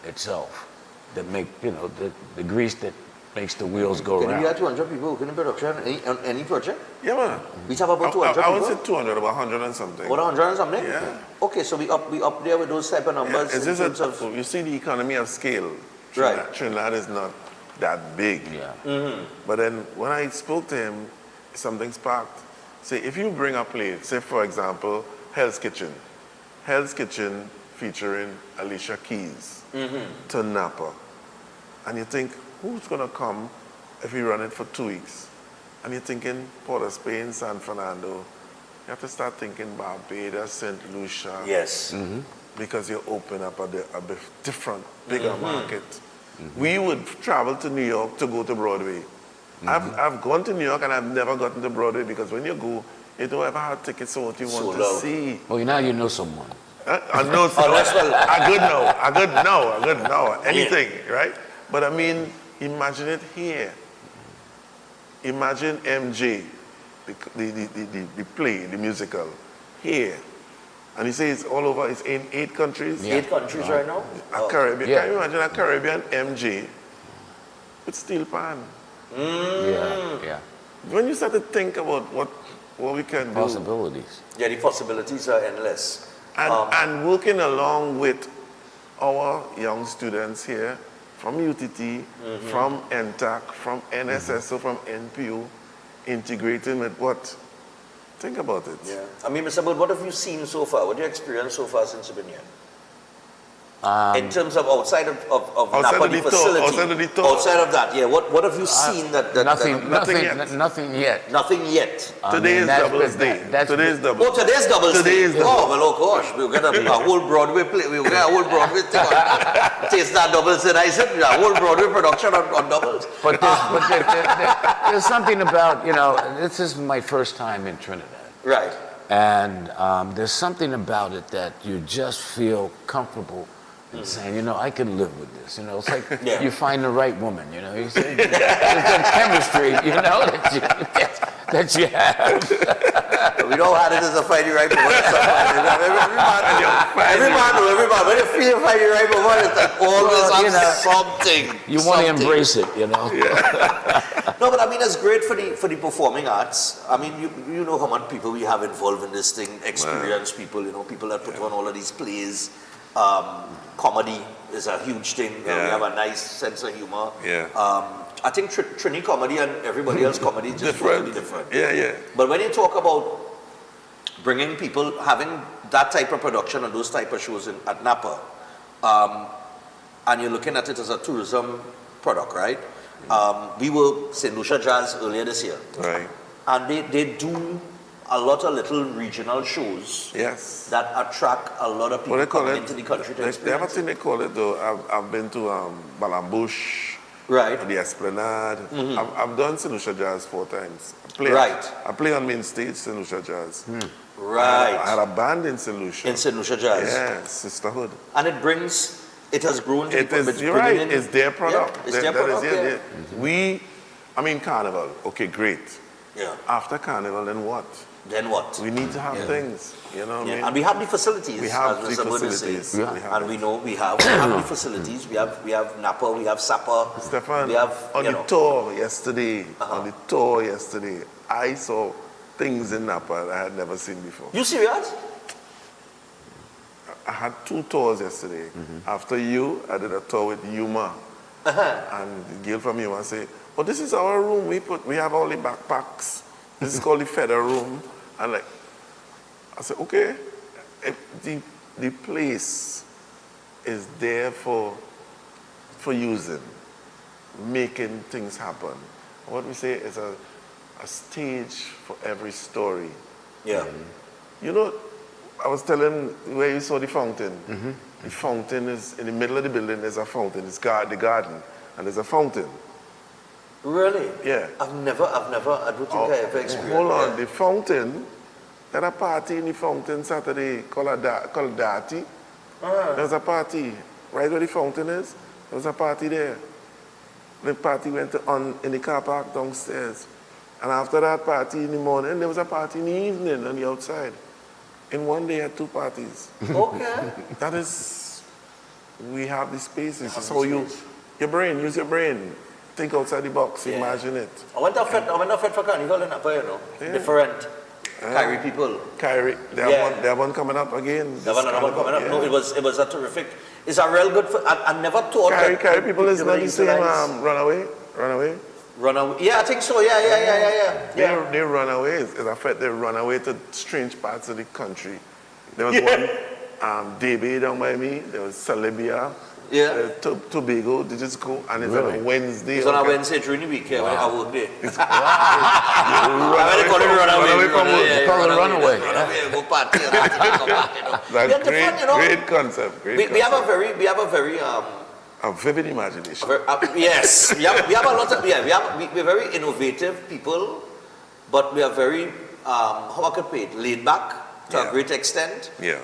itself, that make, the grease that makes the wheels go Can around. you have 200 people working in production on any project? Yeah, man. We have about 200 people? I would say 200, about 100 and something. About 100 and something? Yeah. Okay, so we up there with those type of numbers. Is this you see the economy of scale. Trinidad is not that big. Yeah. But then when I spoke to him, something sparked. Say, if you bring a play, say for example, Hell's Kitchen featuring Alicia Keys to Napa, and you think, who's gonna come if we run it for 2 weeks? And you're thinking Port of Spain, San Fernando. You have to start thinking Barbados, St. Lucia. Yes. Because you open up a different, bigger market. We would travel to New York to go to Broadway. I've gone to New York and I've never gotten to Broadway because when you go, you don't ever have tickets for what you want to see. Well, now you know someone. I know someone. A good know. Anything, right? But I mean, imagine it here. Imagine MJ, the play, the musical, here. And he says it's all over, it's in 8 countries. 8 countries right now? Caribbean. Can you imagine a Caribbean MJ with steel pan? Yeah. When you start to think about what we can do. Possibilities. Yeah, the possibilities are endless. And working along with our young students here from UTT, from NTAC, from NSSO, from NPO, integrating with what? Think about it. Yeah. I mean, Mr. Bud, what have you seen so far? What have you experienced so far since you've been here? In terms of outside of Napa, the facility. Outside of that, yeah. What have you seen Nothing yet. Nothing yet. Today is Doubles Day. Today's Doubles Day. Oh, well, of course. We'll get a whole Broadway play. We'll get a whole Broadway thing on. Taste that Doubles Day. I said, a whole Broadway production on Doubles. But there's something about, this is my first time in Trinidad. Right. And there's something about it that you just feel comfortable and saying, I can live with this. It's like you find the right woman, You say, there's that chemistry, that you have. We don't have it as a fighting right woman. Every man, when you feel you fighting right woman, it's like always something. You want to embrace it, No, but I mean, it's great for the performing arts. I mean, you know how much people we have involved in this thing, experienced people, people that put on all of these plays. Comedy is a huge thing. We have a nice sense of humor. I think Trini comedy and everybody else comedy is just totally different. Yeah. But when you talk about bringing people, having that type of production and those type of shows at Napa, and you're looking at it as a tourism product, right? We were St. Lucia Jazz earlier this year. Right. And they do a lot of little regional shows. Yes. That attract a lot of people coming into the country to They have a experience thing they call it though. I've been to Balambush, right? The Esplanade. I've done St. Lucia Jazz 4 times. I play on main stage St. Lucia Jazz. Right. I had a band in St. Lucia. In St. Lucia Jazz. Yeah, sisterhood. And it has grown to you're right, it's their product. Yeah, it's their product, I mean, Carnival, okay, great. Yeah. After Carnival, then what? Then what? We need to have things, you know what I mean? And we have the facilities. We have as the Mr. Bernard facilities. says. And we know we have the facilities. We have Napa, we have Sapa. Stephan, we have, on the tour yesterday, I saw things in Napa that I had never seen before. You serious? I had 2 tours yesterday. After you, I did a tour with Yuma. And the girl from Yuma said, oh, this is our room. We have all the backpacks. This is called the Feather Room. And like, I said, okay. The place is there for using, making things happen. What we say is a stage for every story. Yeah. You know, I was telling where you saw the fountain. The fountain is in the middle of the building. There's a fountain. It's the garden, and there's a fountain. Really? Yeah. I don't think I ever experienced. Hold on, the fountain. There a party in the fountain Saturday called Dati. There's a party right where the fountain is. There was a party there. The party went on in the car park downstairs, and after that party in the morning, there was a party in the evening on the outside. In one day, I had 2 parties. Okay. That is, we have the spaces. So use your brain. Think outside the box, imagine it. I went to Fed for Carnival in Napa, you know. Different. Kyrie people. Kyrie, they have one coming up again. They have another one coming up. No, it was a terrific. It's a real good. I never thought Kyrie people is not the same runaway. Yeah, I think so. Yeah. They run away. It's a fact they run away to strange parts of the country. There was one, DB down by me. There was Salibia. Yeah. Tobago, they just go, and it's on a Wednesday. It's on a Wednesday during the week, when I work there. Runaway from work. They call it runaway. Go party. That's great concept. We have a very a vivid imagination. Yes, we have a lot of we're very innovative people, but we are very how I could put it, laid back to a great extent. Yeah.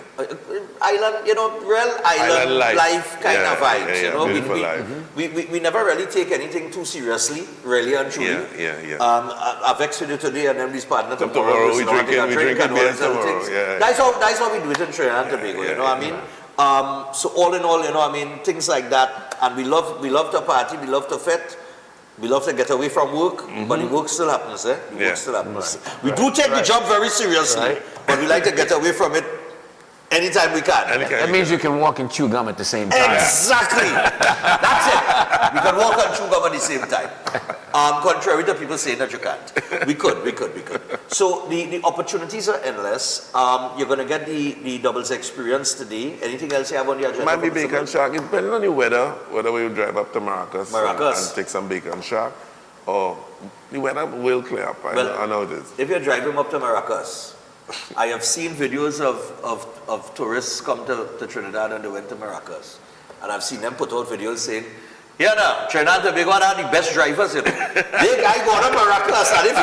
Island, real island life kind of vibes. Beautiful life. We never really take anything too seriously, really and truly. Yeah. I've vexed you today, and then we partner tomorrow we drink a beer tomorrow. Yeah. That's how we do it in Trinidad and Tobago. You know what I mean? So all in all, things like that, and we love to party, we love to fit. We love to get away from work, but the work still happens, The work still happens. Right. We do take the job very seriously, but we like to get away from it anytime we can. That means you can walk and chew gum at the same time. Exactly. That's it. We can walk and chew gum at the same time. Contrary to people saying that you can't. We could. So the opportunities are endless. You're going to get the doubles experience today. Anything else you have on the agenda? Might be bacon shark. It depends on the weather, whether we drive up to Maracas. And take some bacon shark, or the weather will clear up. I know it is. If you're driving up to Maracas, I have seen videos of tourists come to Trinidad and they went to Maracas. And I've seen them put out videos saying, yeah, now, Trinidad and Tobago are the best drivers, They guy go to Maracas, and if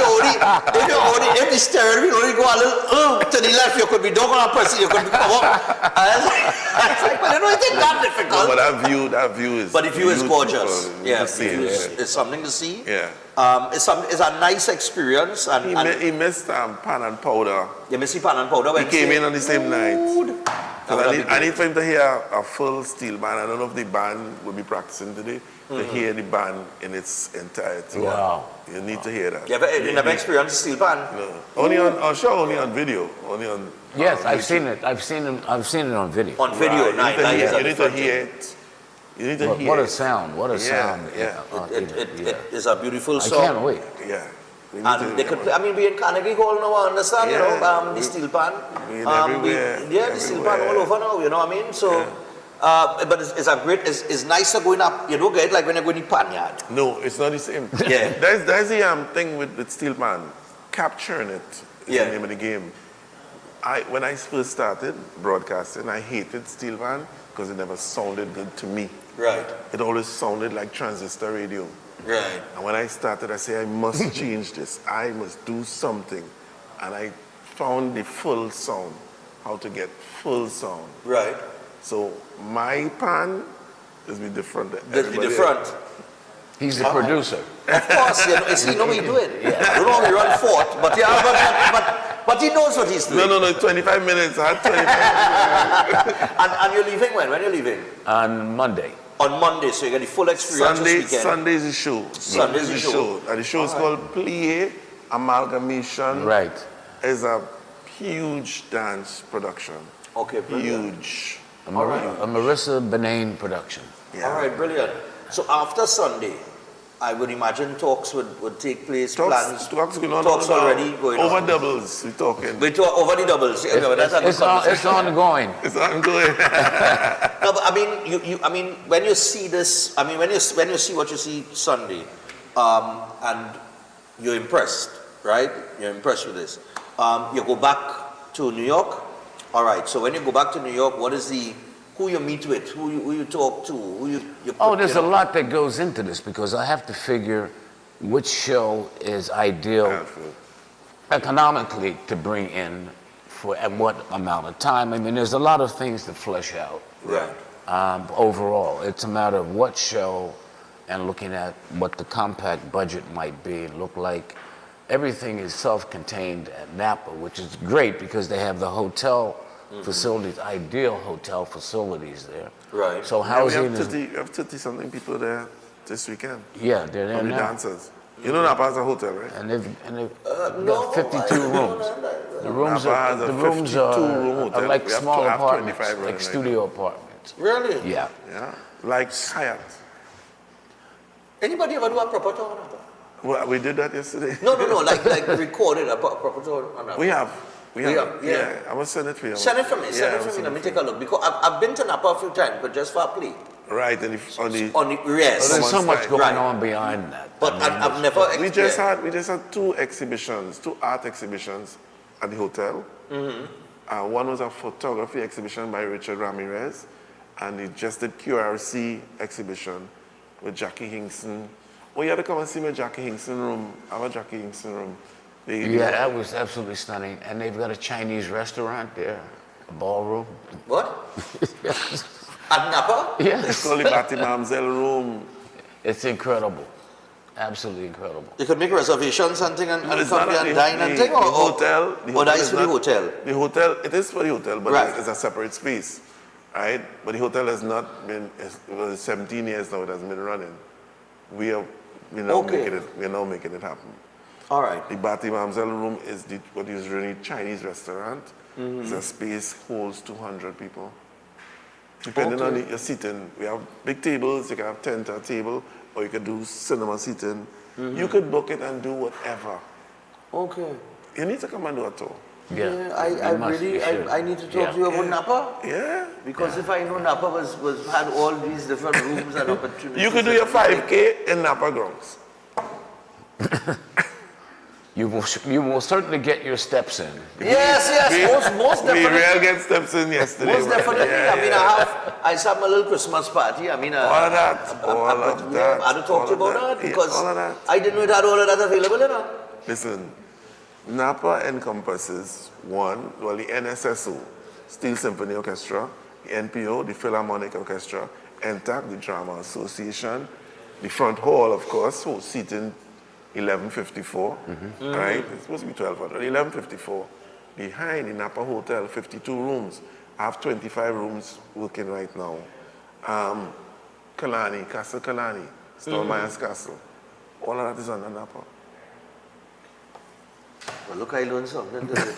the steering wheel only go a little to the left, you could be down on a person, you could be come up. And it's like, well, it ain't that difficult. No, but that view is. But the view is gorgeous. It's something to see. Yeah. It's a nice experience. And he missed pan and powder. You missed pan and powder. He came in on the same night. I need for him to hear a full steel band. I don't know if the band will be practicing today. To hear the band in its entirety. Wow. You need to hear that. You never experienced steel band? No. Only on video. Yes, I've seen it. I've seen it on video. On video, you need to hear it. You need to hear what it. a sound. What a sound. Yeah. It is a beautiful song. I can't wait. Yeah. And they could play, we're in Carnegie Hall now, I understand, the steel pan. Everywhere. The steel pan all over now, you know what I mean? So, but it's nicer going up, you don't get it like when you're going to pan yard. No, it's not the same. Yeah. There's the thing with steel pan, capturing it is the name of the game. When I first started broadcasting, I hated steel band because it never sounded good to me. Right. It always sounded like transistor radio. Right. And when I started, I said, I must change this. I must do something. And I found the full sound, how to get full sound. Right. So my pan is be different than That'd be different. He's the producer. Of course, you know what he's doing. Yeah. I don't know how he run fourth, but he knows what he's doing. No, 25 minutes. I had 25 minutes. And you're leaving when? When are you leaving? On Monday. On Monday, so you get the full experience this weekend. Sunday's the show. Sunday's the show. And the show is called Plie Amalgamation. Right. It's a huge dance production. Okay, brilliant. Huge. A Marissa Benain production. Yeah. All right, brilliant. So after Sunday, I would imagine talks would take place. Talks going on. Talks already going on. Over doubles, we're talking. We talk over the doubles. Yeah, It's ongoing. It's ongoing. No, but I mean, when you see this, I mean, when you see what you see Sunday, and you're impressed, right? You're impressed with this. You go back to New York. All right. So when you go back to New York, who you meet with, who you talk to, who you there's a lot that goes into this because I have to figure which show is ideal economically to bring in for at what amount of time. I mean, there's a lot of things to flesh out. Right. Overall, it's a matter of what show and looking at what the compact budget might be and look like. Everything is self-contained at Napa, which is great because they have the hotel facilities, ideal hotel facilities there. Right. So housing we have 30-something people there this weekend. Yeah, they're there Only now. dancers. You know Napa has a hotel, right? And they've got 52 rooms. The rooms are like small apartments, like studio apartments. Really? Yeah. Yeah, like Hyatt. Anybody ever do a proper tour? Well, we did that yesterday. No, like recorded a proper tour. We have. Yeah. I will send it for you. Send it for me. Let me take a look because I've been to Napa a few times, but just for a play. Right, and on the yes. There's so much going on behind that. But I've never. We just had two art exhibitions at the hotel. Mm-hmm. One was a photography exhibition by Richard Ramirez, and he just did QRC exhibition with Jackie Hinkson. Oh, you had to come and see my Jackie Hinkson room. I have a Jackie Hinkson room. That was absolutely stunning. And they've got a Chinese restaurant there, a ballroom. What? At Napa? Yes. It's called the Batty Mamselle room. It's incredible. Absolutely incredible. You could make reservations and thing and come there and dine and thing? The hotel. That is for the hotel? The hotel, it is for the hotel, but right. It's a separate space. Right? But the hotel has not been, it was 17 years now it has been running. We're now making it happen. All right. The Batty Mamselle room is what is really Chinese restaurant. Mm-hmm. It's a space holds 200 people. Depending on your seating, we have big tables. You can have tent at a table, or you can do cinema seating. Mm-hmm. You could book it and do whatever. Okay. You need to come and do a tour. I need to talk to you about Napa. Yeah. Because if I know Napa had all these different rooms and opportunities. You could do your 5K in Napa grounds. You will certainly get your steps in. Yes, most definitely. We really get steps in yesterday. Most definitely. I had my little Christmas party. All of that. I had to talk to you about that because I didn't know it had all of that available, you know. Listen, Napa encompasses the NSSO, Steel Symphony Orchestra, the NPO, the Philharmonic Orchestra, NTAC, the Drama Association, the front hall, of course, seating 1154, right? It's supposed to be 1200. 1154. Behind the Napa Hotel, 52 rooms. I have 25 rooms working right now. Castle Kalani, Stallmeyer's Castle. All of that is under Napa. Well, look, I learned something today.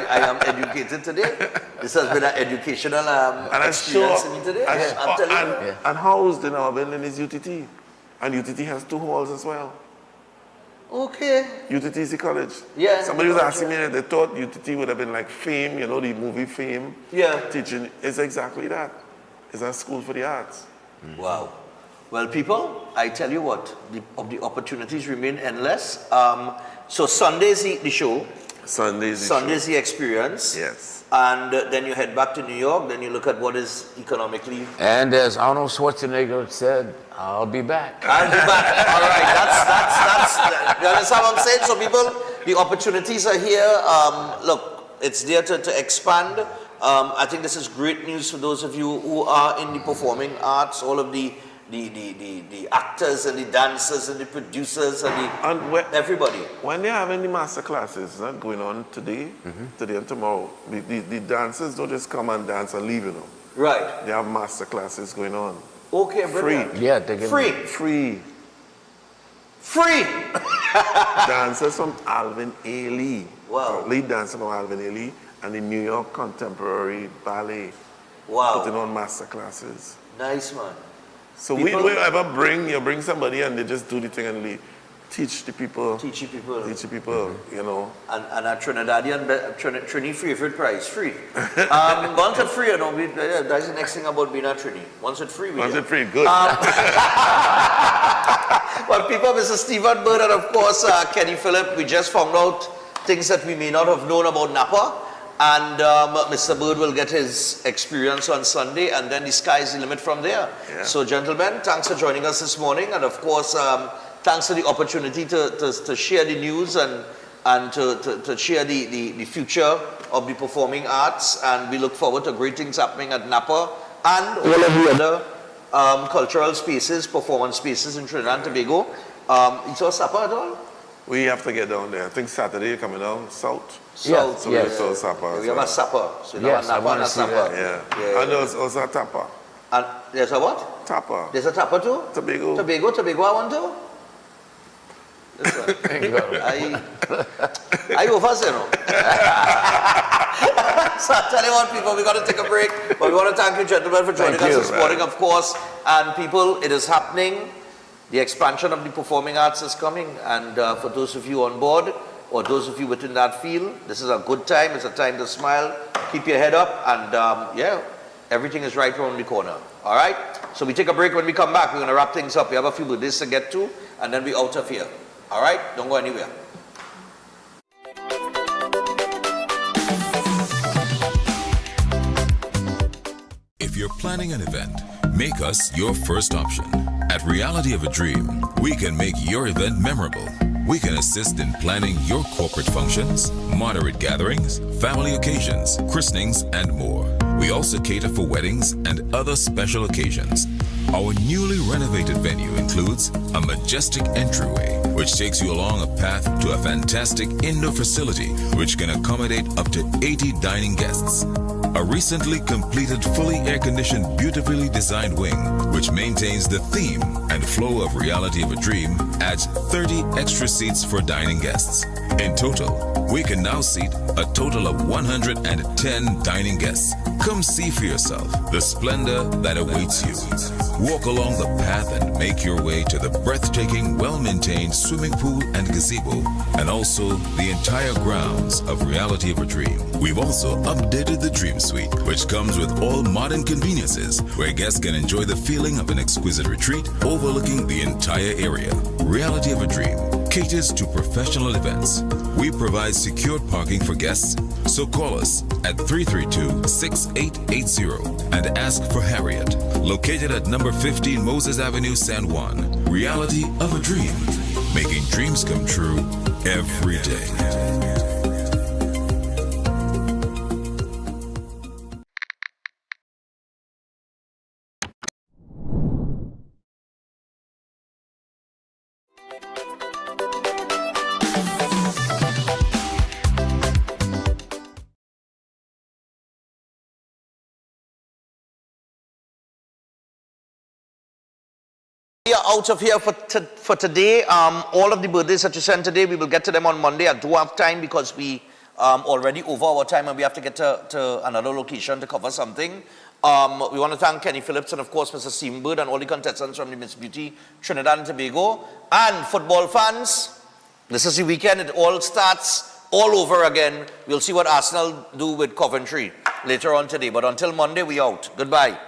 I am educated today. This has been an educational experience for me today. I'm telling you. And housed in our building is UTT. And UTT has 2 halls as well. Okay. UTT is the college. Yeah. Somebody was asking me that they thought UTT would have been like Fame, the movie Fame. Yeah. Teaching. It's exactly that. It's a school for the arts. Wow. Well, people, I tell you what, the opportunities remain endless. So Sunday's the show. Sunday's the experience. Yes. And then you head back to New York. Then you look at what is economically. And as Arnold Schwarzenegger said, I'll be back. I'll be back. All right. That's. You understand what I'm saying? So people, the opportunities are here. Look, it's there to expand. I think this is great news for those of you who are in the performing arts. All of the actors and the dancers and the producers and everybody. When they're having the master classes going on today, today and tomorrow, the dancers don't just come and dance and leave, you know. Right. They have master classes going on. Okay, free. brilliant. Yeah, they get free. Dancers from Alvin Ailey. Wow. Lead dancer from Alvin Ailey and the New York Contemporary Ballet. Wow. Putting on master classes. Nice, man. So we ever bring somebody and they just do the thing and they teach the people. Teach the people. You know. And a Trinidadian, Trini favorite price, free. Once it's free, you know, that's the next thing about being a Trini. Once it's free, Once it's free, good. Well, people, Mr. Stephan Bird and of course Kenny Phillip, we just found out things that we may not have known about Napa. And Mr. Bird will get his experience on Sunday, and then the sky is the limit from there. Yeah. So, gentlemen, thanks for joining us this morning, and of course, thanks for the opportunity to share the news and to share the future of the performing arts. And we look forward to great things happening at Napa and all of the other cultural spaces, performance spaces in Trinidad and Tobago. You saw supper at all? We have to get down there. I think Saturday you're coming down south. South, So yes. we saw supper. We have a supper. So you Yes, have I a wanna Napa and a see supper. Yeah. Yeah. And there's also a tapa. And there's a what? Tapa. There's a tapa too? Tobago. Tobago, I want to. Listen, I go first, you know. So I tell you what, people, we got to take a break. But we want to thank you, gentlemen, for joining us this morning, of course. And people, it is happening. The expansion of the performing arts is coming. And for those of you on board, or those of you within that field, this is a good time. It's a time to smile. Keep your head up. And yeah, everything is right around the corner. All right? So we take a break. When we come back, we're going to wrap things up. We have a few birthdays to get to. And then we're out of here. All right? Don't go anywhere. If you're planning an event, make us your first option. At Reality of a Dream, we can make your event memorable. We can assist in planning your corporate functions, moderate gatherings, family occasions, christenings, and more. We also cater for weddings and other special occasions. Our newly renovated venue includes a majestic entryway, which takes you along a path to a fantastic indoor facility which can accommodate up to 80 dining guests. A recently completed, fully air-conditioned, beautifully designed wing, which maintains the theme and flow of Reality of a Dream, adds 30 extra seats for dining guests. In total, we can now seat a total of 110 dining guests. Come see for yourself the splendor that awaits you. Walk along the path and make your way to the breathtaking, well-maintained swimming pool and gazebo, and also the entire grounds of Reality of a Dream. We've also updated the Dream Suite, which comes with all modern conveniences, where guests can enjoy the feeling of an exquisite retreat overlooking the entire area. Reality of a Dream caters to professional events. We provide secured parking for guests, so call us at 332-6880 and ask for Harriet. Located at number 15 Moses Avenue, San Juan. Reality of a Dream, making dreams come true every day. We are out of here for today. All of the birthdays that you sent today, we will get to them on Monday. I do have time because we already over our time and we have to get to another location to cover something. We want to thank Kenny Phillips and of course Mr. Stephan Bird and all the contestants from the Miss Beauty Trinidad and Tobago. And football fans, this is the weekend. It all starts all over again. We'll see what Arsenal do with Coventry later on today. But until Monday, we out. Goodbye.